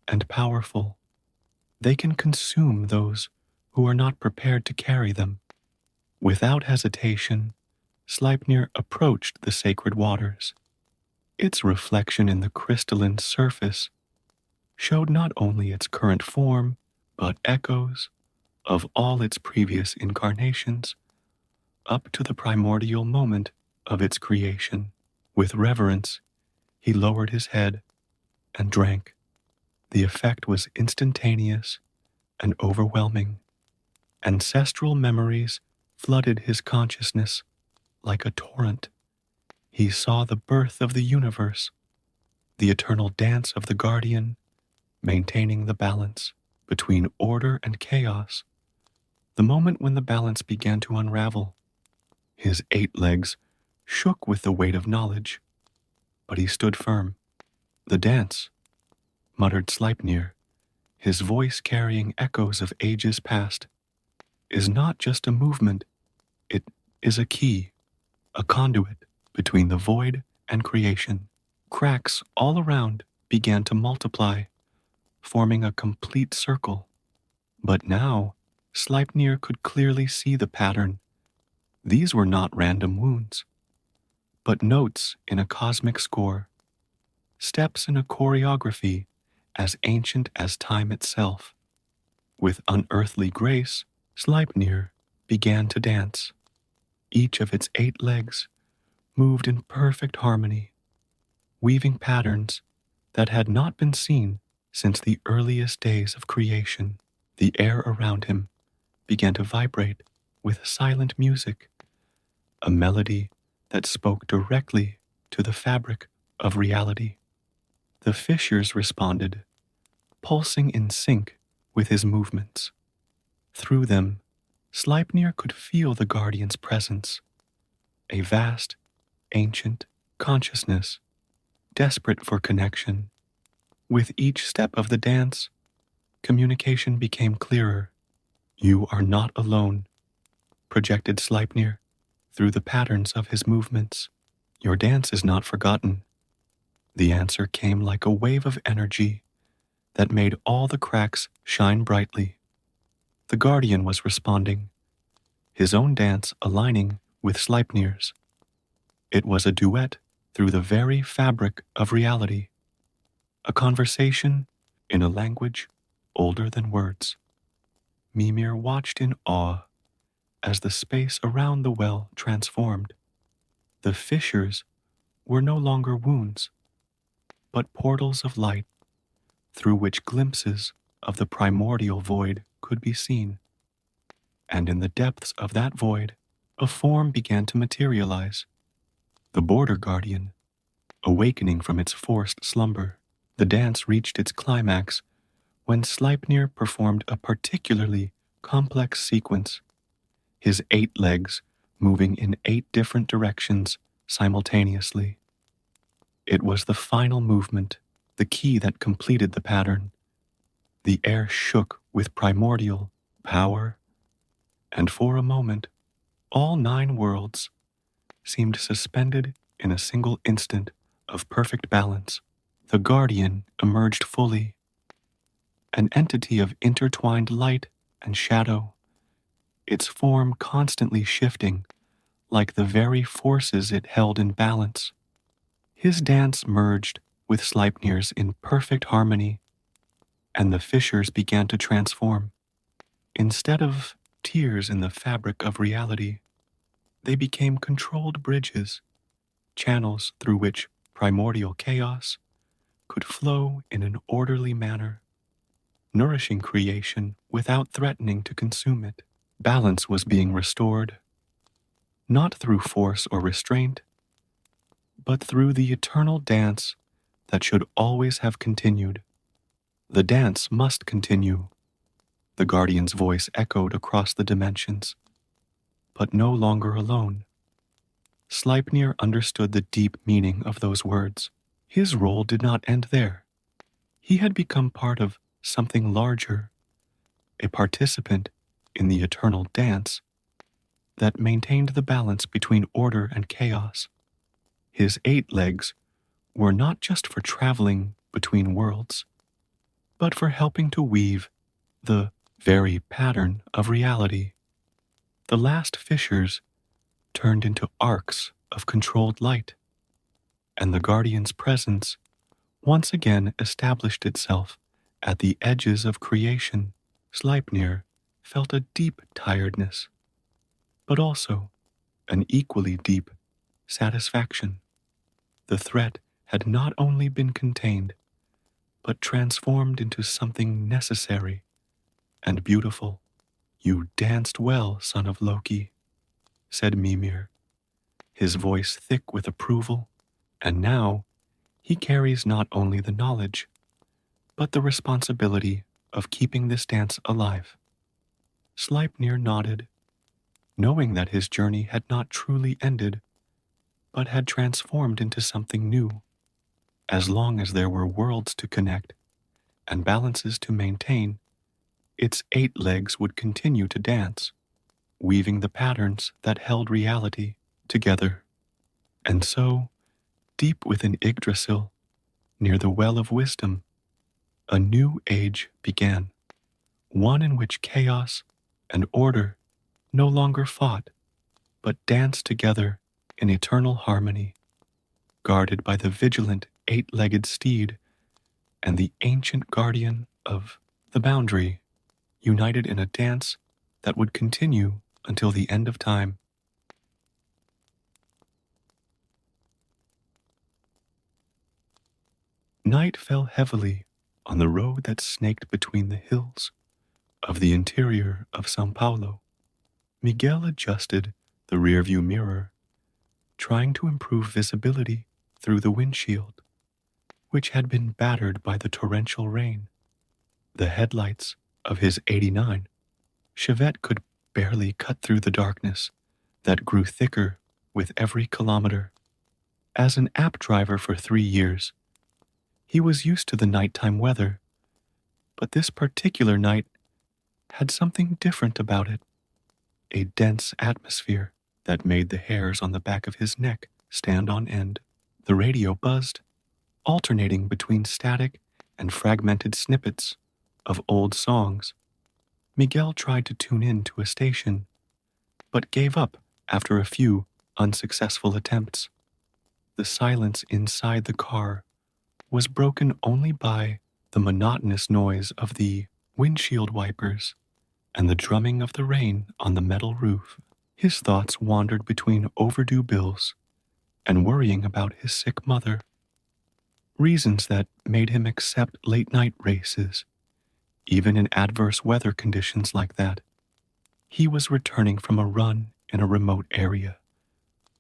and powerful. They can consume those who are not prepared to carry them. Without hesitation, Sleipnir approached the sacred waters. Its reflection in the crystalline surface showed not only its current form, but echoes of all its previous incarnations, up to the primordial moment of its creation. With reverence, he lowered his head and drank. The effect was instantaneous and overwhelming. Ancestral memories flooded his consciousness like a torrent. He saw the birth of the universe, the eternal dance of the guardian, maintaining the balance between order and chaos. The moment when the balance began to unravel, his 8 legs shook with the weight of knowledge, but he stood firm. The dance, muttered Sleipnir, his voice carrying echoes of ages past, is not just a movement, it is a key, a conduit between the void and creation. Cracks all around began to multiply, forming a complete circle. But now, Sleipnir could clearly see the pattern. These were not random wounds, but notes in a cosmic score, steps in a choreography as ancient as time itself. With unearthly grace, Sleipnir began to dance. Each of its 8 legs moved in perfect harmony, weaving patterns that had not been seen since the earliest days of creation. The air around him began to vibrate with silent music, a melody that spoke directly to the fabric of reality. The fissures responded, pulsing in sync with his movements. Through them, Sleipnir could feel the Guardian's presence, a vast, ancient consciousness, desperate for connection. With each step of the dance, communication became clearer. "You are not alone," projected Sleipnir through the patterns of his movements. "Your dance is not forgotten." The answer came like a wave of energy that made all the cracks shine brightly. The Guardian was responding, his own dance aligning with Sleipnir's. It was a duet through the very fabric of reality, a conversation in a language older than words. Mimir watched in awe as the space around the well transformed. The fissures were no longer wounds, but portals of light through which glimpses of the primordial void could be seen. And in the depths of that void, a form began to materialize. The Border Guardian, awakening from its forced slumber. The dance reached its climax when Sleipnir performed a particularly complex sequence, his 8 legs moving in 8 different directions simultaneously. It was the final movement, the key that completed the pattern. The air shook with primordial power, and for a moment, all 9 worlds seemed suspended in a single instant of perfect balance. The Guardian emerged fully, an entity of intertwined light and shadow, its form constantly shifting like the very forces it held in balance. His dance merged with Sleipnir's in perfect harmony, and the fissures began to transform. Instead of tears in the fabric of reality, they became controlled bridges, channels through which primordial chaos could flow in an orderly manner, nourishing creation without threatening to consume it. Balance was being restored, not through force or restraint, but through the eternal dance that should always have continued. The dance must continue, the Guardian's voice echoed across the dimensions, but no longer alone. Sleipnir understood the deep meaning of those words. His role did not end there. He had become part of something larger, a participant in the eternal dance that maintained the balance between order and chaos. His 8 legs were not just for traveling between worlds, but for helping to weave the very pattern of reality. The last fissures turned into arcs of controlled light, and the Guardian's presence once again established itself at the edges of creation. Sleipnir felt a deep tiredness, but also an equally deep satisfaction. The threat had not only been contained, but transformed into something necessary and beautiful. "You danced well, son of Loki," said Mimir, his voice thick with approval, "and now he carries not only the knowledge, but the responsibility of keeping this dance alive." Sleipnir nodded, knowing that his journey had not truly ended, but had transformed into something new. As long as there were worlds to connect and balances to maintain, its 8 legs would continue to dance, weaving the patterns that held reality together. And so, deep within Yggdrasil, near the Well of Wisdom, a new age began, one in which chaos and order no longer fought, but danced together in eternal harmony, guarded by the vigilant 8-legged steed and the ancient guardian of the boundary, united in a dance that would continue until the end of time. Night fell heavily on the road that snaked between the hills of the interior of Sao Paulo. Miguel adjusted the rearview mirror, trying to improve visibility through the windshield, which had been battered by the torrential rain. The headlights of his '89 Chevette could barely cut through the darkness that grew thicker with every kilometer. As an app driver for 3 years, he was used to the nighttime weather, but this particular night had something different about it, a dense atmosphere that made the hairs on the back of his neck stand on end. The radio buzzed, alternating between static and fragmented snippets of old songs. Miguel tried to tune in to a station, but gave up after a few unsuccessful attempts. The silence inside the car was broken only by the monotonous noise of the windshield wipers and the drumming of the rain on the metal roof. His thoughts wandered between overdue bills and worrying about his sick mother, reasons that made him accept late-night races, even in adverse weather conditions like that. He was returning from a run in a remote area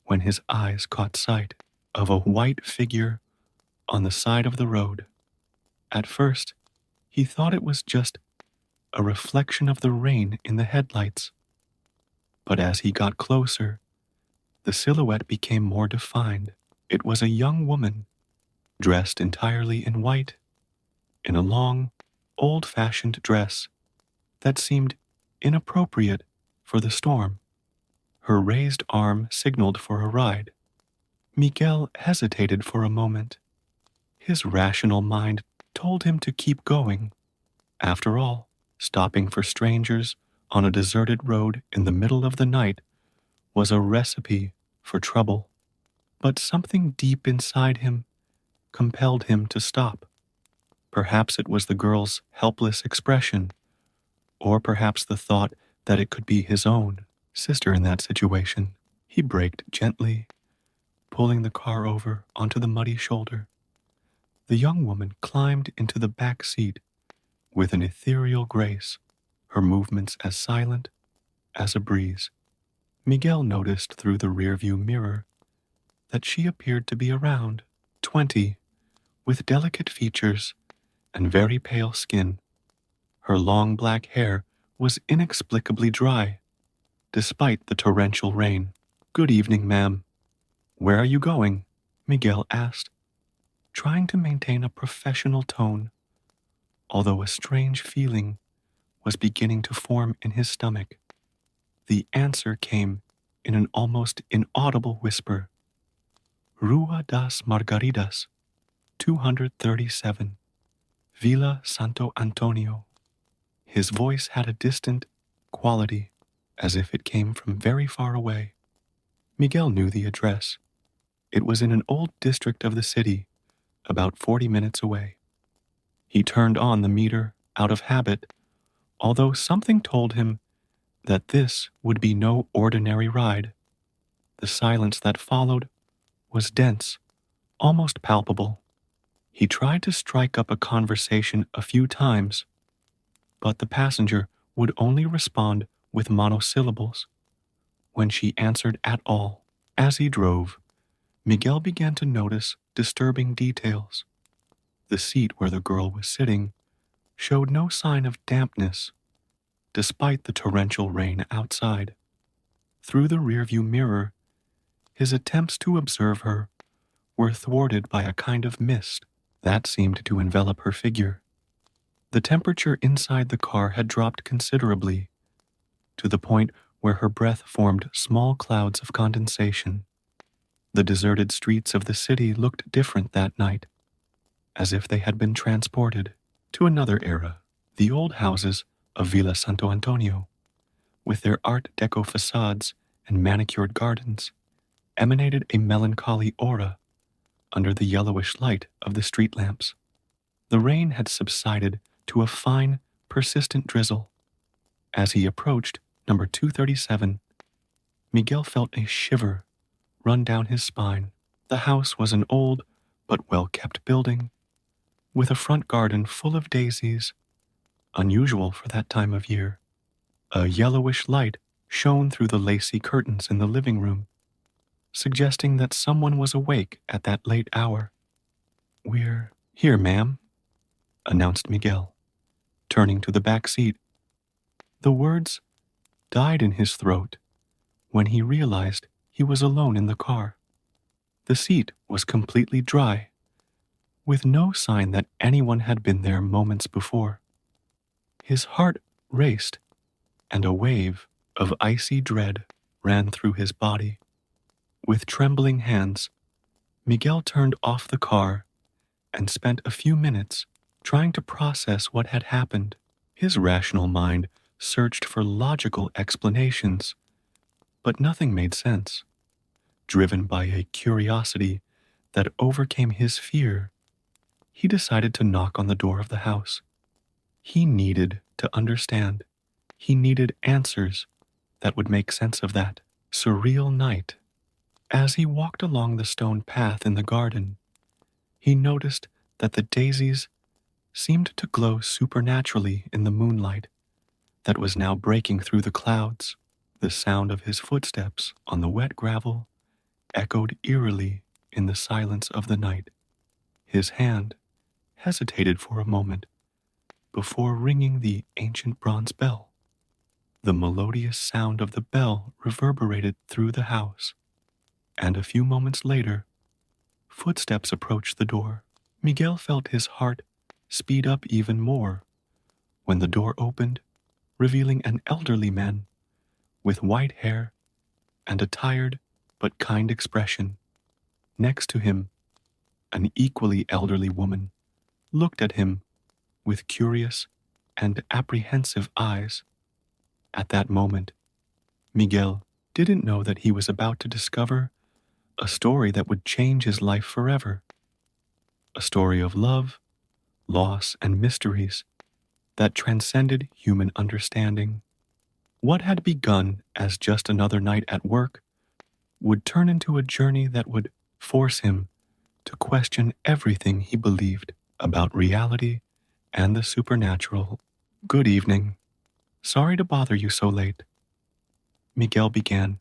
when his eyes caught sight of a white figure on the side of the road. At first, he thought it was just a reflection of the rain in the headlights. But as he got closer, the silhouette became more defined. It was a young woman, dressed entirely in white, in a long, old-fashioned dress that seemed inappropriate for the storm. Her raised arm signaled for a ride. Miguel hesitated for a moment. His rational mind told him to keep going. After all, stopping for strangers on a deserted road in the middle of the night was a recipe for trouble. But something deep inside him compelled him to stop. Perhaps it was the girl's helpless expression, or perhaps the thought that it could be his own sister in that situation. He braked gently, pulling the car over onto the muddy shoulder. The young woman climbed into the back seat with an ethereal grace, her movements as silent as a breeze. Miguel noticed through the rearview mirror that she appeared to be around 20, with delicate features and very pale skin. Her long black hair was inexplicably dry, despite the torrential rain. "Good evening, ma'am. Where are you going?" Miguel asked, trying to maintain a professional tone, although a strange feeling was beginning to form in his stomach. The answer came in an almost inaudible whisper. "Rua das Margaridas, 237, Villa Santo Antonio." His voice had a distant quality, as if it came from very far away. Miguel knew the address. It was in an old district of the city, about 40 minutes away. He turned on the meter out of habit, although something told him that this would be no ordinary ride. The silence that followed was dense, almost palpable. He tried to strike up a conversation a few times, but the passenger would only respond with monosyllables when she answered at all. As he drove, Miguel began to notice disturbing details. The seat where the girl was sitting showed no sign of dampness, despite the torrential rain outside. Through the rearview mirror, his attempts to observe her were thwarted by a kind of mist that seemed to envelop her figure. The temperature inside the car had dropped considerably, to the point where her breath formed small clouds of condensation. The deserted streets of the city looked different that night, as if they had been transported to another era. The old houses of Villa Santo Antonio, with their Art Deco facades and manicured gardens, emanated a melancholy aura under the yellowish light of the street lamps. The rain had subsided to a fine, persistent drizzle. As he approached number 237, Miguel felt a shiver run down his spine. The house was an old but well-kept building, with a front garden full of daisies, unusual for that time of year. A yellowish light shone through the lacy curtains in the living room, suggesting that someone was awake at that late hour. "We're here, ma'am," announced Miguel, turning to the back seat. The words died in his throat when he realized he was alone in the car. The seat was completely dry, with no sign that anyone had been there moments before. His heart raced, and a wave of icy dread ran through his body. With trembling hands, Miguel turned off the car and spent a few minutes trying to process what had happened. His rational mind searched for logical explanations, but nothing made sense. Driven by a curiosity that overcame his fear, he decided to knock on the door of the house. He needed to understand. He needed answers that would make sense of that surreal night. As he walked along the stone path in the garden, he noticed that the daisies seemed to glow supernaturally in the moonlight that was now breaking through the clouds. The sound of his footsteps on the wet gravel echoed eerily in the silence of the night. His hand hesitated for a moment before ringing the ancient bronze bell. The melodious sound of the bell reverberated through the house, and a few moments later, footsteps approached the door. Miguel felt his heart speed up even more when the door opened, revealing an elderly man with white hair and a tired but kind expression. Next to him, an equally elderly woman looked at him with curious and apprehensive eyes. At that moment, Miguel didn't know that he was about to discover a story that would change his life forever. A story of love, loss, and mysteries that transcended human understanding. What had begun as just another night at work would turn into a journey that would force him to question everything he believed about reality and the supernatural. "Good evening. Sorry to bother you so late," Miguel began,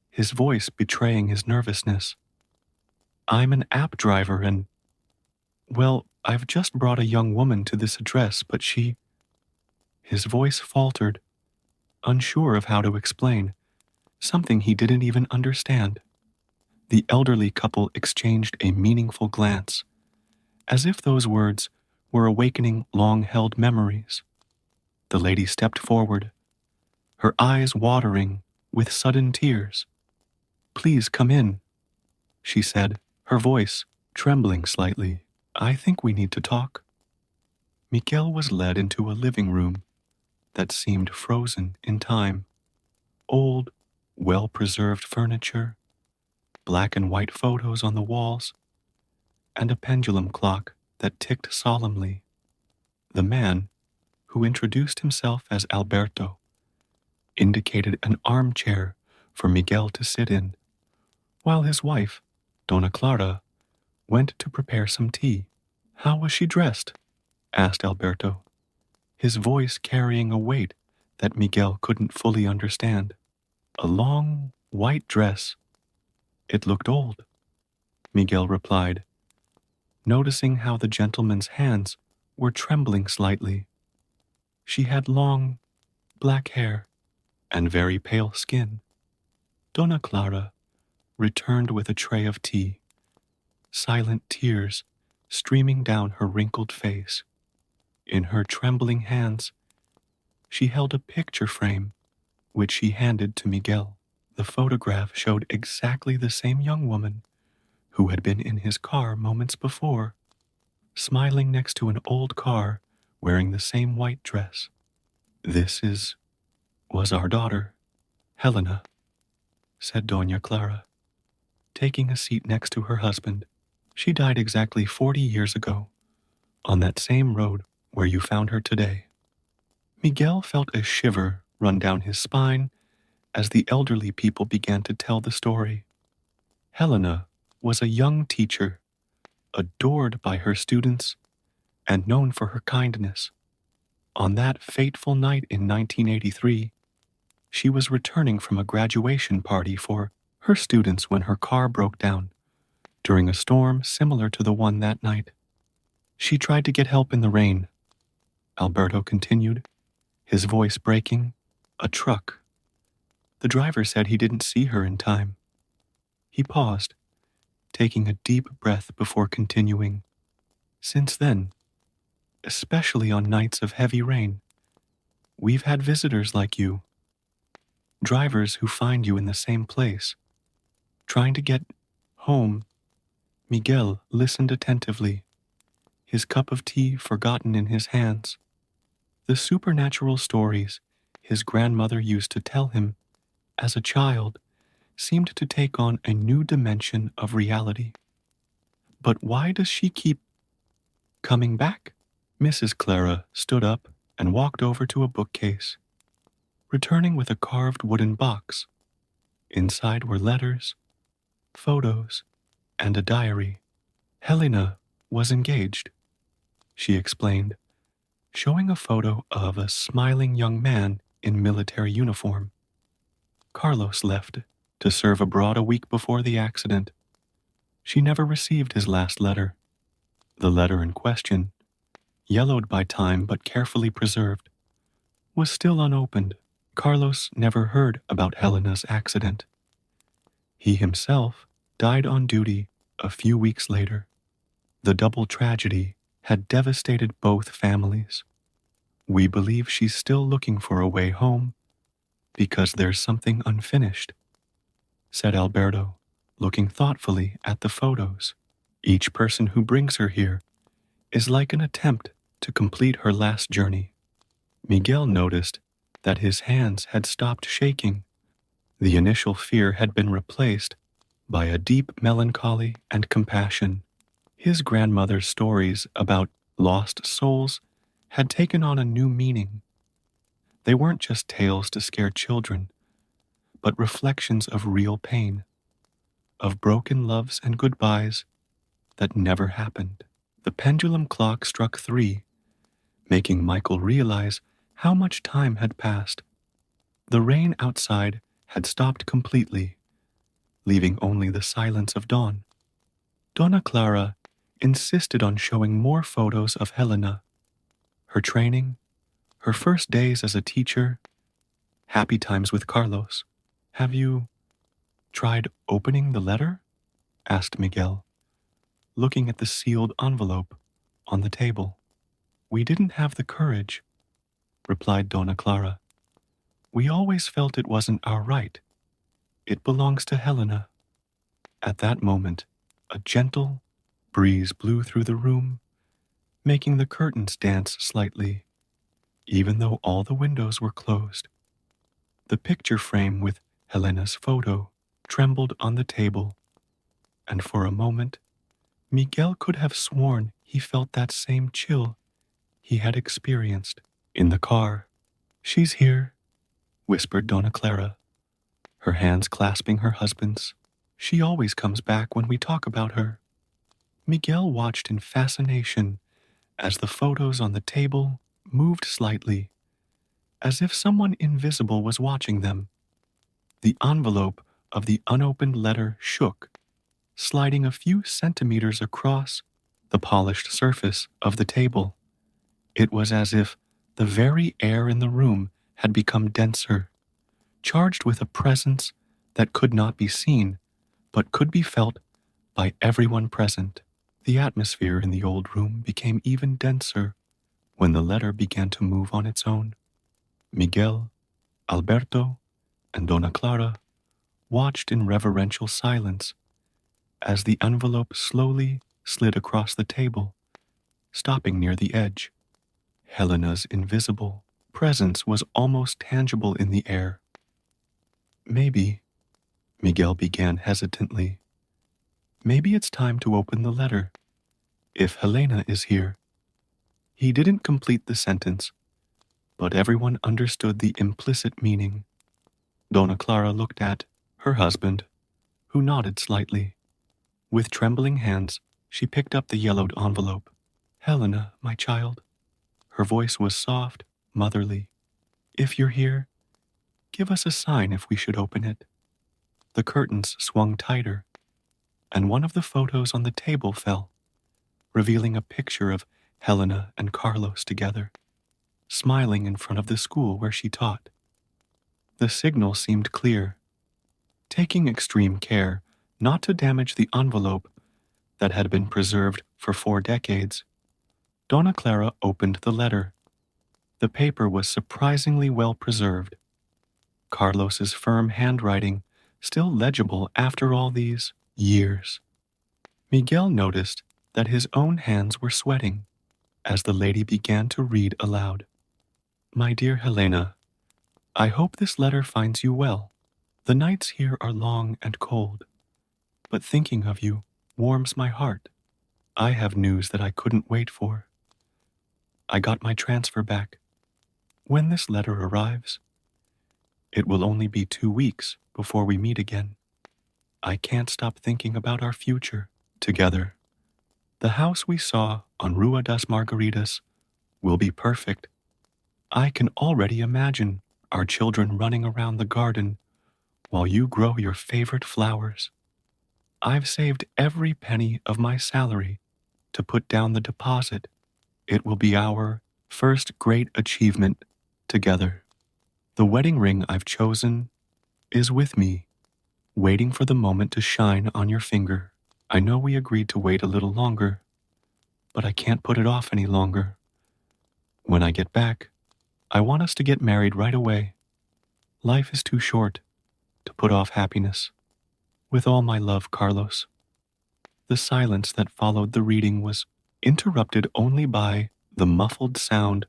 his voice betraying his nervousness. "I'm an app driver and, well, I've just brought a young woman to this address, but she—" His voice faltered, unsure of how to explain something he didn't even understand. The elderly couple exchanged a meaningful glance, as if those words were awakening long-held memories. The lady stepped forward, her eyes watering with sudden tears. "Please come in," she said, her voice trembling slightly. "I think we need to talk." Miguel was led into a living room that seemed frozen in time. Old, well-preserved furniture, black and white photos on the walls, and a pendulum clock that ticked solemnly. The man, who introduced himself as Alberto, indicated an armchair for Miguel to sit in, while his wife, Dona Clara, went to prepare some tea. "How was she dressed?" asked Alberto, his voice carrying a weight that Miguel couldn't fully understand. "A long, white dress. It looked old," Miguel replied, noticing how the gentleman's hands were trembling slightly. "She had long, black hair and very pale skin." Dona Clara returned with a tray of tea, silent tears streaming down her wrinkled face. In her trembling hands, she held a picture frame, which she handed to Miguel. The photograph showed exactly the same young woman who had been in his car moments before, smiling next to an old car wearing the same white dress. Was our daughter, Helena," said Doña Clara, taking a seat next to her husband. "She died exactly 40 years ago, on that same road where you found her today." Miguel felt a shiver run down his spine as the elderly people began to tell the story. Helena was a young teacher, adored by her students and known for her kindness. On that fateful night in 1983, she was returning from a graduation party for her students when her car broke down during a storm similar to the one that night. She tried to get help in the rain, Alberto continued, his voice breaking. A truck. The driver said he didn't see her in time. He paused, taking a deep breath before continuing. Since then, especially on nights of heavy rain, we've had visitors like you, drivers who find you in the same place, trying to get home. Miguel listened attentively, his cup of tea forgotten in his hands. The supernatural stories his grandmother used to tell him as a child seemed to take on a new dimension of reality. But why does she keep coming back? Mrs. Clara stood up and walked over to a bookcase, returning with a carved wooden box. Inside were letters, photos, and a diary. Helena was engaged, she explained, showing a photo of a smiling young man in military uniform. Carlos left to serve abroad a week before the accident. She never received his last letter. The letter in question, yellowed by time but carefully preserved, was still unopened. Carlos never heard about Helena's accident. He himself died on duty a few weeks later. The double tragedy had devastated both families. We believe she's still looking for a way home because there's something unfinished, said Alberto, looking thoughtfully at the photos. Each person who brings her here is like an attempt to complete her last journey. Miguel noticed that his hands had stopped shaking. The initial fear had been replaced by a deep melancholy and compassion. His grandmother's stories about lost souls had taken on a new meaning. They weren't just tales to scare children, but reflections of real pain, of broken loves and goodbyes that never happened. The pendulum clock struck 3, making Michael realize how much time had passed. The rain outside had stopped completely, leaving only the silence of dawn. Donna Clara insisted on showing more photos of Helena, her training, her first days as a teacher, happy times with Carlos. Have you tried opening the letter? Asked Miguel, looking at the sealed envelope on the table. We didn't have the courage, replied Donna Clara. We always felt it wasn't our right. It belongs to Helena. At that moment, a gentle breeze blew through the room, making the curtains dance slightly, even though all the windows were closed. The picture frame with Helena's photo trembled on the table, and for a moment, Miguel could have sworn he felt that same chill he had experienced in the car. She's here, whispered Donna Clara, her hands clasping her husband's. She always comes back when we talk about her. Miguel watched in fascination as the photos on the table moved slightly, as if someone invisible was watching them. The envelope of the unopened letter shook, sliding a few centimeters across the polished surface of the table. It was as if the very air in the room had become denser, charged with a presence that could not be seen, but could be felt by everyone present. The atmosphere in the old room became even denser when the letter began to move on its own. Miguel, Alberto, and Donna Clara watched in reverential silence as the envelope slowly slid across the table, stopping near the edge. Helena's invisible presence was almost tangible in the air. Maybe, Miguel began hesitantly, maybe it's time to open the letter, if Helena is here. He didn't complete the sentence, but everyone understood the implicit meaning. Donna Clara looked at her husband, who nodded slightly. With trembling hands, she picked up the yellowed envelope. Helena, my child. Her voice was soft, motherly. If you're here, give us a sign if we should open it. The curtains swung tighter, and one of the photos on the table fell, revealing a picture of Helena and Carlos together, smiling in front of the school where she taught. The signal seemed clear, taking extreme care not to damage the envelope that had been preserved for 4 decades. Donna Clara opened the letter. The paper was surprisingly well preserved. Carlos's firm handwriting still legible after all these years. Miguel noticed that his own hands were sweating as the lady began to read aloud. My dear Helena, I hope this letter finds you well. The nights here are long and cold, but thinking of you warms my heart. I have news that I couldn't wait for. I got my transfer back. When this letter arrives, it will only be 2 weeks before we meet again. I can't stop thinking about our future together. The house we saw on Rua das Margaritas will be perfect. I can already imagine our children running around the garden while you grow your favorite flowers. I've saved every penny of my salary to put down the deposit. It will be our first great achievement together. The wedding ring I've chosen is with me, waiting for the moment to shine on your finger. I know we agreed to wait a little longer, but I can't put it off any longer. When I get back, I want us to get married right away. Life is too short to put off happiness. With all my love, Carlos. The silence that followed the reading was interrupted only by the muffled sound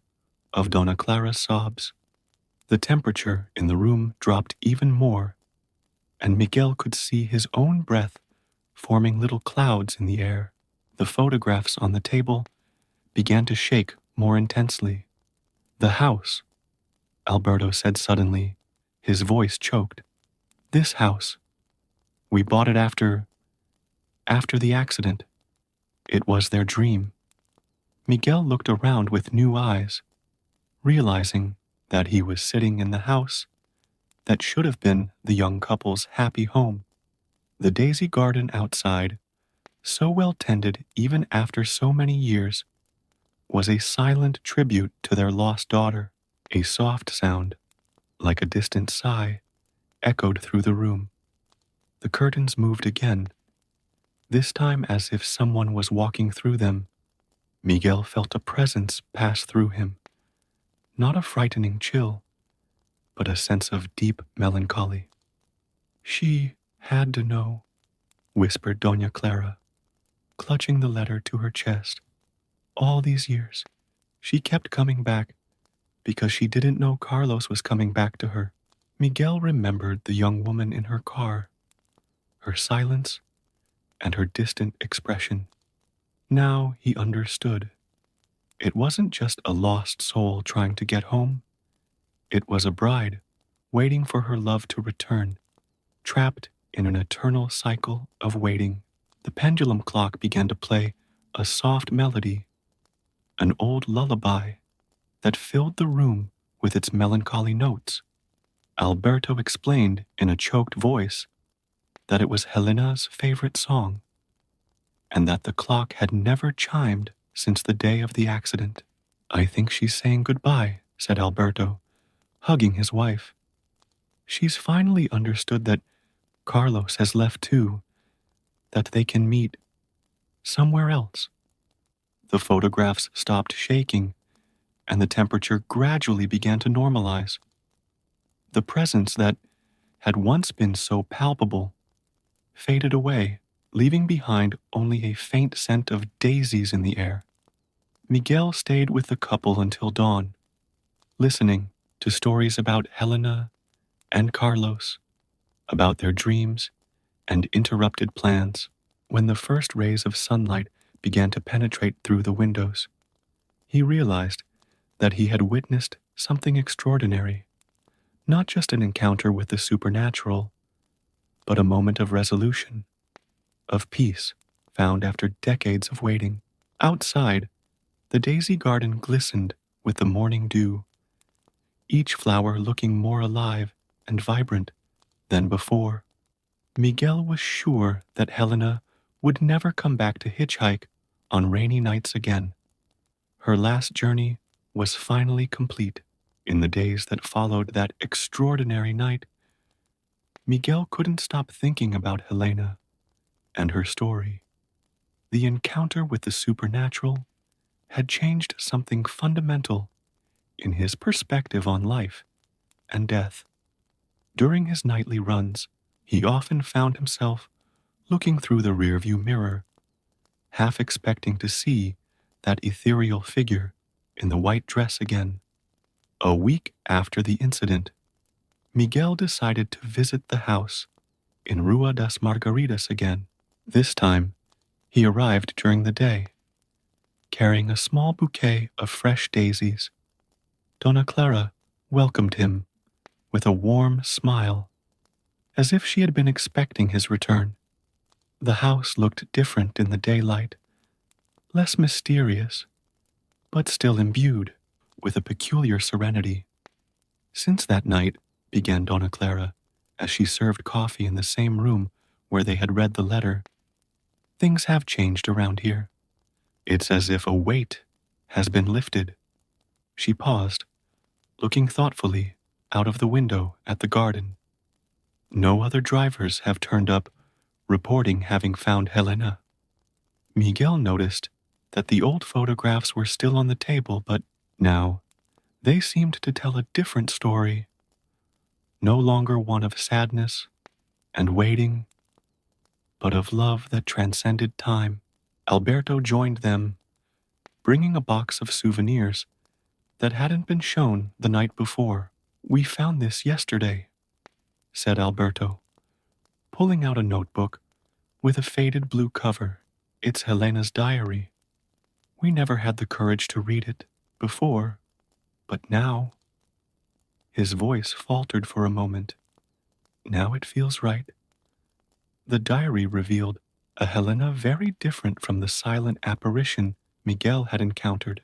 of Donna Clara's sobs. The temperature in the room dropped even more, and Miguel could see his own breath forming little clouds in the air. The photographs on the table began to shake more intensely. The house, Alberto said suddenly, his voice choked. This house. We bought it after the accident. It was their dream. Miguel looked around with new eyes, realizing that he was sitting in the house that should have been the young couple's happy home. The daisy garden outside, so well tended even after so many years, was a silent tribute to their lost daughter. A soft sound, like a distant sigh, echoed through the room. The curtains moved again, this time as if someone was walking through them. Miguel felt a presence pass through him, not a frightening chill, but a sense of deep melancholy. She had to know, whispered Doña Clara, clutching the letter to her chest. All these years, she kept coming back because she didn't know Carlos was coming back to her. Miguel remembered the young woman in her car, her silence, and her distant expression. Now he understood. It wasn't just a lost soul trying to get home. It was a bride waiting for her love to return, trapped in an eternal cycle of waiting. The pendulum clock began to play a soft melody, an old lullaby that filled the room with its melancholy notes. Alberto explained in a choked voice that it was Helena's favorite song, and that the clock had never chimed since the day of the accident. I think she's saying goodbye, said Alberto, hugging his wife. She's finally understood that Carlos has left too, that they can meet somewhere else. The photographs stopped shaking, and the temperature gradually began to normalize. The presence that had once been so palpable faded away, leaving behind only a faint scent of daisies in the air. Miguel stayed with the couple until dawn, listening to stories about Helena and Carlos, about their dreams and interrupted plans. When the first rays of sunlight began to penetrate through the windows, he realized that he had witnessed something extraordinary, not just an encounter with the supernatural, but a moment of resolution, of peace found after decades of waiting. Outside, The daisy garden glistened with the morning dew, each flower looking more alive and vibrant than before. Miguel was sure that Helena would never come back to hitchhike on rainy nights again. Her last journey was finally complete. In the days that followed that extraordinary night, Miguel couldn't stop thinking about Helena and her story. The encounter with the supernatural had changed something fundamental in his perspective on life and death. During his nightly runs, he often found himself looking through the rearview mirror, half expecting to see that ethereal figure in the white dress again. A week after the incident, Miguel decided to visit the house in Rua das Margaridas again. This time, he arrived during the day, carrying a small bouquet of fresh daisies. Donna Clara welcomed him with a warm smile, as if she had been expecting his return. The house looked different in the daylight, less mysterious, but still imbued with a peculiar serenity. Since that night, began Donna Clara, as she served coffee in the same room where they had read the letter, things have changed around here. It's as if a weight has been lifted. She paused, looking thoughtfully out of the window at the garden. No other drivers have turned up reporting having found Helena. Miguel noticed that the old photographs were still on the table, but now they seemed to tell a different story, no longer one of sadness and waiting, but of love that transcended time. Alberto joined them, bringing a box of souvenirs that hadn't been shown the night before. "We found this yesterday," said Alberto, pulling out a notebook with a faded blue cover. "It's Helena's diary. We never had the courage to read it before, but now—" His voice faltered for a moment. "Now it feels right." The diary revealed a Helena very different from the silent apparition Miguel had encountered.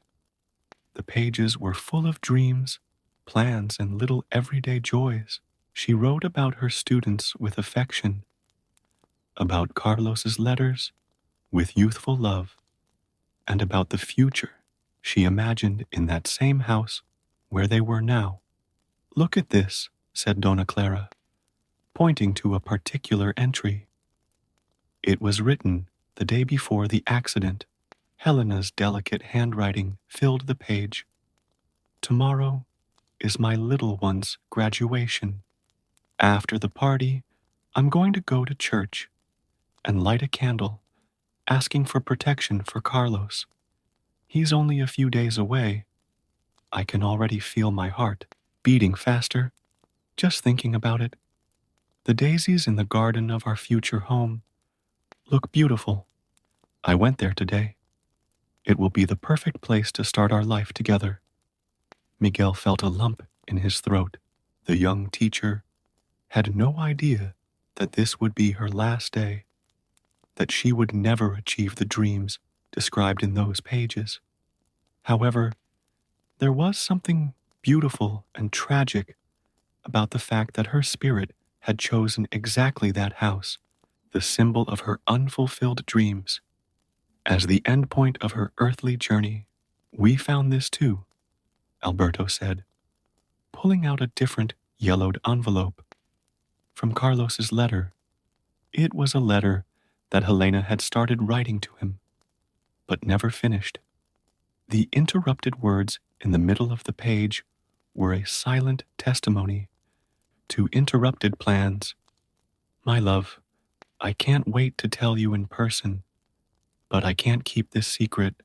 The pages were full of dreams, plans, and little everyday joys. She wrote about her students with affection, about Carlos's letters with youthful love, and about the future she imagined in that same house where they were now. "Look at this," said Donna Clara, pointing to a particular entry. It was written the day before the accident. Helena's delicate handwriting filled the page. "Tomorrow is my little one's graduation. After the party, I'm going to go to church and light a candle, asking for protection for Carlos. He's only a few days away. I can already feel my heart beating faster, just thinking about it. The daisies in the garden of our future home look beautiful. I went there today. It will be the perfect place to start our life together." Miguel felt a lump in his throat. The young teacher had no idea that this would be her last day, that she would never achieve the dreams described in those pages. However, there was something beautiful and tragic about the fact that her spirit had chosen exactly that house, the symbol of her unfulfilled dreams, as the endpoint of her earthly journey. "We found this too," Alberto said, pulling out a different yellowed envelope. "From Carlos's letter." It was a letter that Helena had started writing to him, but never finished. The interrupted words in the middle of the page were a silent testimony to interrupted plans. "My love, I can't wait to tell you in person, but I can't keep this secret.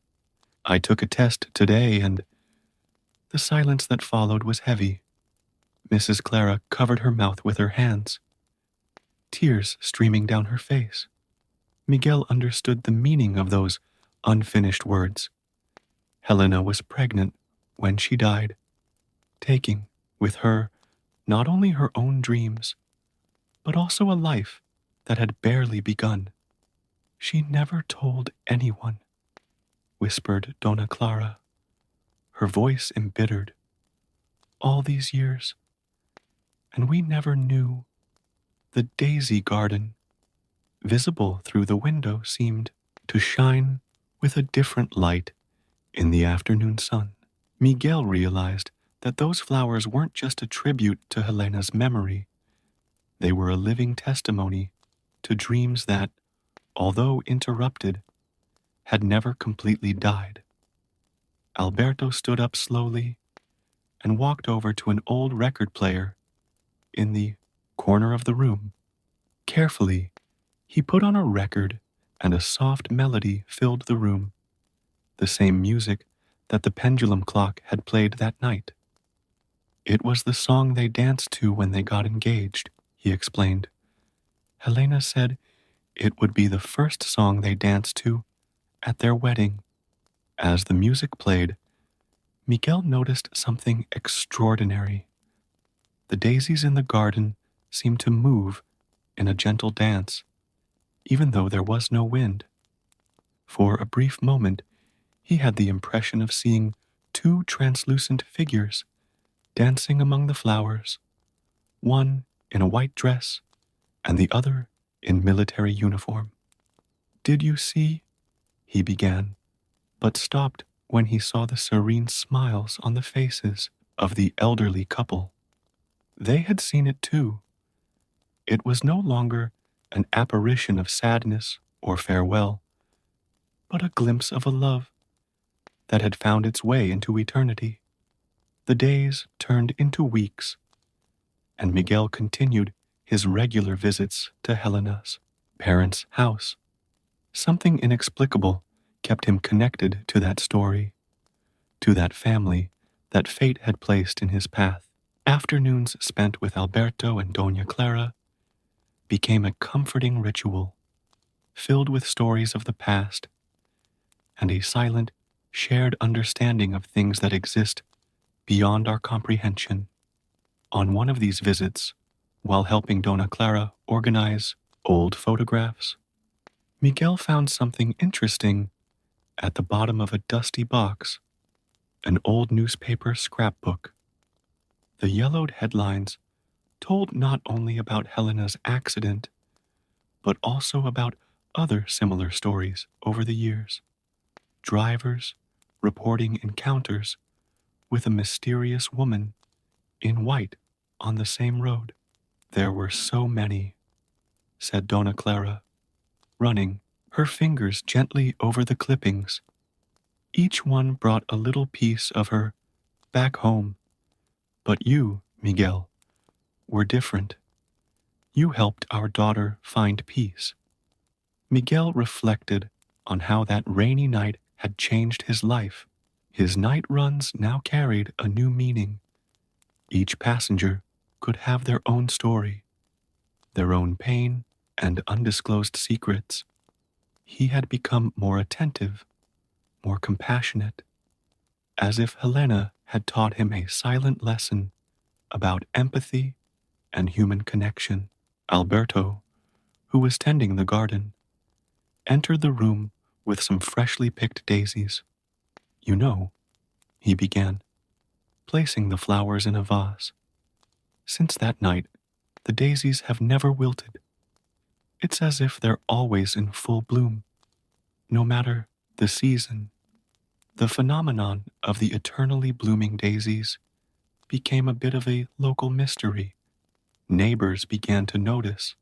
I took a test today and—" The silence that followed was heavy. Mrs. Clara covered her mouth with her hands, tears streaming down her face. Miguel understood the meaning of those unfinished words. Helena was pregnant when she died, taking with her not only her own dreams, but also a life that had barely begun. She never told anyone. whispered Dona Clara, her voice embittered. All these years, and we never knew. The daisy garden, visible through the window, seemed to shine with a different light in the afternoon sun. Miguel realized that those flowers weren't just a tribute to Helena's memory, they were a living testimony to dreams that, although interrupted, had never completely died. Alberto stood up slowly and walked over to an old record player in the corner of the room. Carefully, he put on a record, and a soft melody filled the room, the same music that the pendulum clock had played that night. It was the song they danced to when they got engaged, he explained. Helena said it would be the first song they danced to at their wedding. As the music played, Miguel noticed something extraordinary. The daisies in the garden seemed to move in a gentle dance, even though there was no wind. For a brief moment, he had the impression of seeing two translucent figures dancing among the flowers, one in a white dress and the other in military uniform. "Did you see?" he began, but stopped when he saw the serene smiles on the faces of the elderly couple. They had seen it too. It was no longer an apparition of sadness or farewell, but a glimpse of a love that had found its way into eternity. The days turned into weeks, and Miguel continued his regular visits to Helena's parents' house. Something inexplicable kept him connected to that story, to that family that fate had placed in his path. Afternoons spent with Alberto and Doña Clara became a comforting ritual, filled with stories of the past and a silent, shared understanding of things that exist beyond our comprehension. On one of these visits, while helping Dona Clara organize old photographs, Miguel found something interesting at the bottom of a dusty box, an old newspaper scrapbook. The yellowed headlines told not only about Helena's accident, but also about other similar stories over the years. Drivers reporting encounters with a mysterious woman in white on the same road. "There were so many," said Dona Clara, running her fingers gently over the clippings. Each one brought a little piece of her back home. But you, Miguel, were different. You helped our daughter find peace. Miguel reflected on how that rainy night had changed his life. His night runs now carried a new meaning. Each passenger could have their own story, their own pain and undisclosed secrets. He had become more attentive, more compassionate, as if Helena had taught him a silent lesson about empathy and human connection. Alberto, who was tending the garden, entered the room with some freshly picked daisies. "You know," he began, placing the flowers in a vase, "since that night, the daisies have never wilted. It's as if they're always in full bloom, no matter the season." The phenomenon of the eternally blooming daisies became a bit of a local mystery. Neighbors began to notice,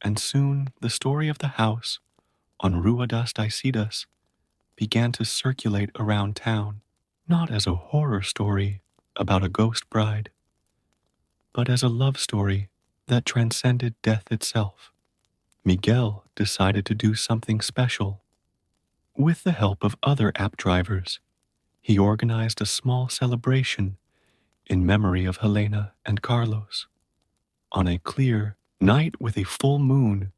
and soon the story of the house on Rua das Daisidas began to circulate around town, not as a horror story about a ghost bride, but as a love story that transcended death itself. Miguel decided to do something special. With the help of other app drivers, he organized a small celebration in memory of Helena and Carlos. On a clear night with a full moon,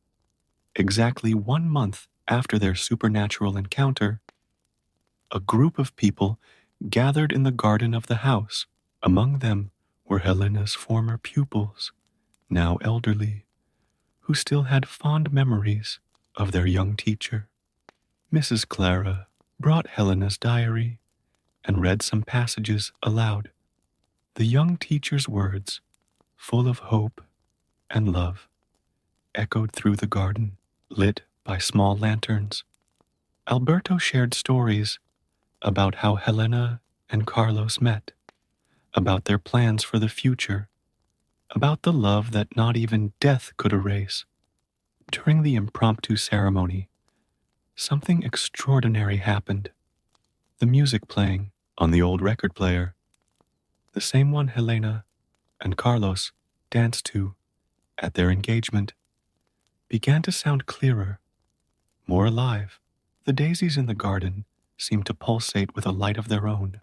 exactly 1 month after their supernatural encounter, a group of people gathered in the garden of the house. Among them were Helena's former pupils, now elderly, who still had fond memories of their young teacher. Mrs. Clara brought Helena's diary and read some passages aloud. The young teacher's words, full of hope and love, echoed through the garden, lit by small lanterns. Alberto shared stories about how Helena and Carlos met, about their plans for the future, about the love that not even death could erase. During the impromptu ceremony, something extraordinary happened. The music playing on the old record player, the same one Helena and Carlos danced to at their engagement, began to sound clearer, more alive. The daisies in the garden seemed to pulsate with a light of their own,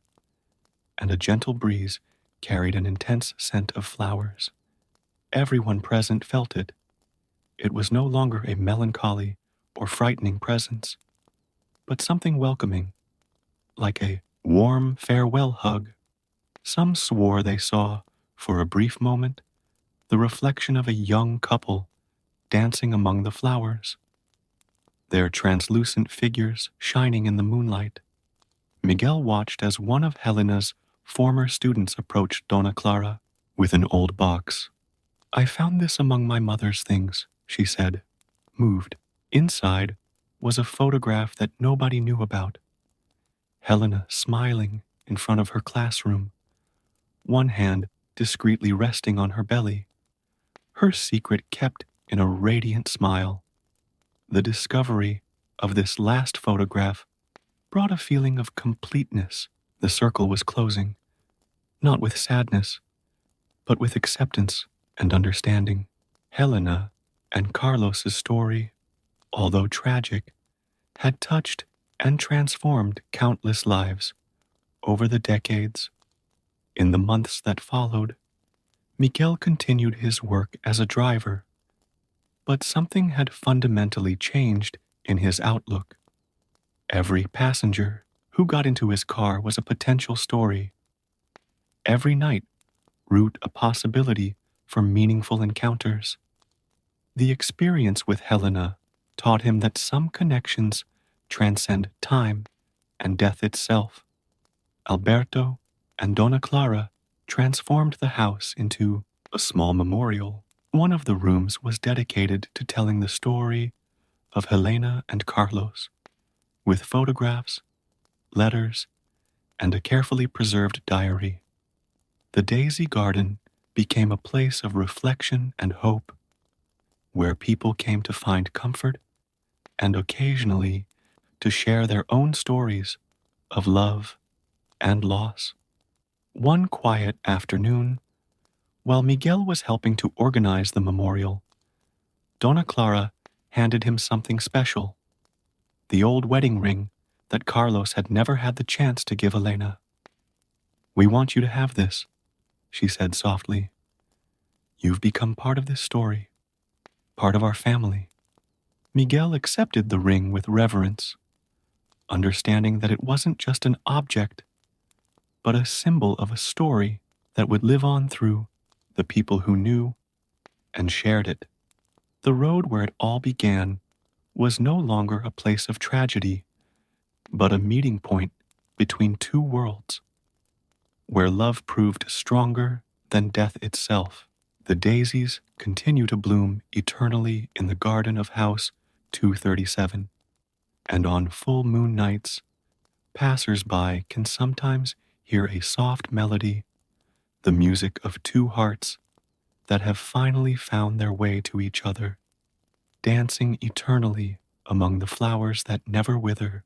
and a gentle breeze carried an intense scent of flowers. Everyone present felt it. It was no longer a melancholy or frightening presence, but something welcoming, like a warm farewell hug. Some swore they saw, for a brief moment, the reflection of a young couple dancing among the flowers, their translucent figures shining in the moonlight. Miguel watched as one of Helena's former students approached Dona Clara with an old box. "I found this among my mother's things," she said, moved. Inside was a photograph that nobody knew about. Helena smiling in front of her classroom, one hand discreetly resting on her belly, her secret kept in a radiant smile. The discovery of this last photograph brought a feeling of completeness. The circle was closing, not with sadness, but with acceptance and understanding. Helena and Carlos's story, although tragic, had touched and transformed countless lives over the decades. In the months that followed, Miguel continued his work as a driver, but something had fundamentally changed in his outlook. Every passenger who got into his car was a potential story. Every night route a possibility for meaningful encounters. The experience with Helena taught him that some connections transcend time and death itself. Alberto and Dona Clara transformed the house into a small memorial. One of the rooms was dedicated to telling the story of Helena and Carlos, with photographs, letters, and a carefully preserved diary. The Daisy Garden became a place of reflection and hope, where people came to find comfort and occasionally to share their own stories of love and loss. One quiet afternoon, while Miguel was helping to organize the memorial, Dona Clara handed him something special, the old wedding ring that Carlos had never had the chance to give Elena. "We want you to have this," she said softly. "You've become part of this story, part of our family." Miguel accepted the ring with reverence, understanding that it wasn't just an object, but a symbol of a story that would live on through the people who knew and shared it. The road where it all began was no longer a place of tragedy, but a meeting point between two worlds, where love proved stronger than death itself. The daisies continue to bloom eternally in the garden of House 237, and on full moon nights, passers-by can sometimes hear a soft melody, the music of two hearts that have finally found their way to each other, dancing eternally among the flowers that never wither.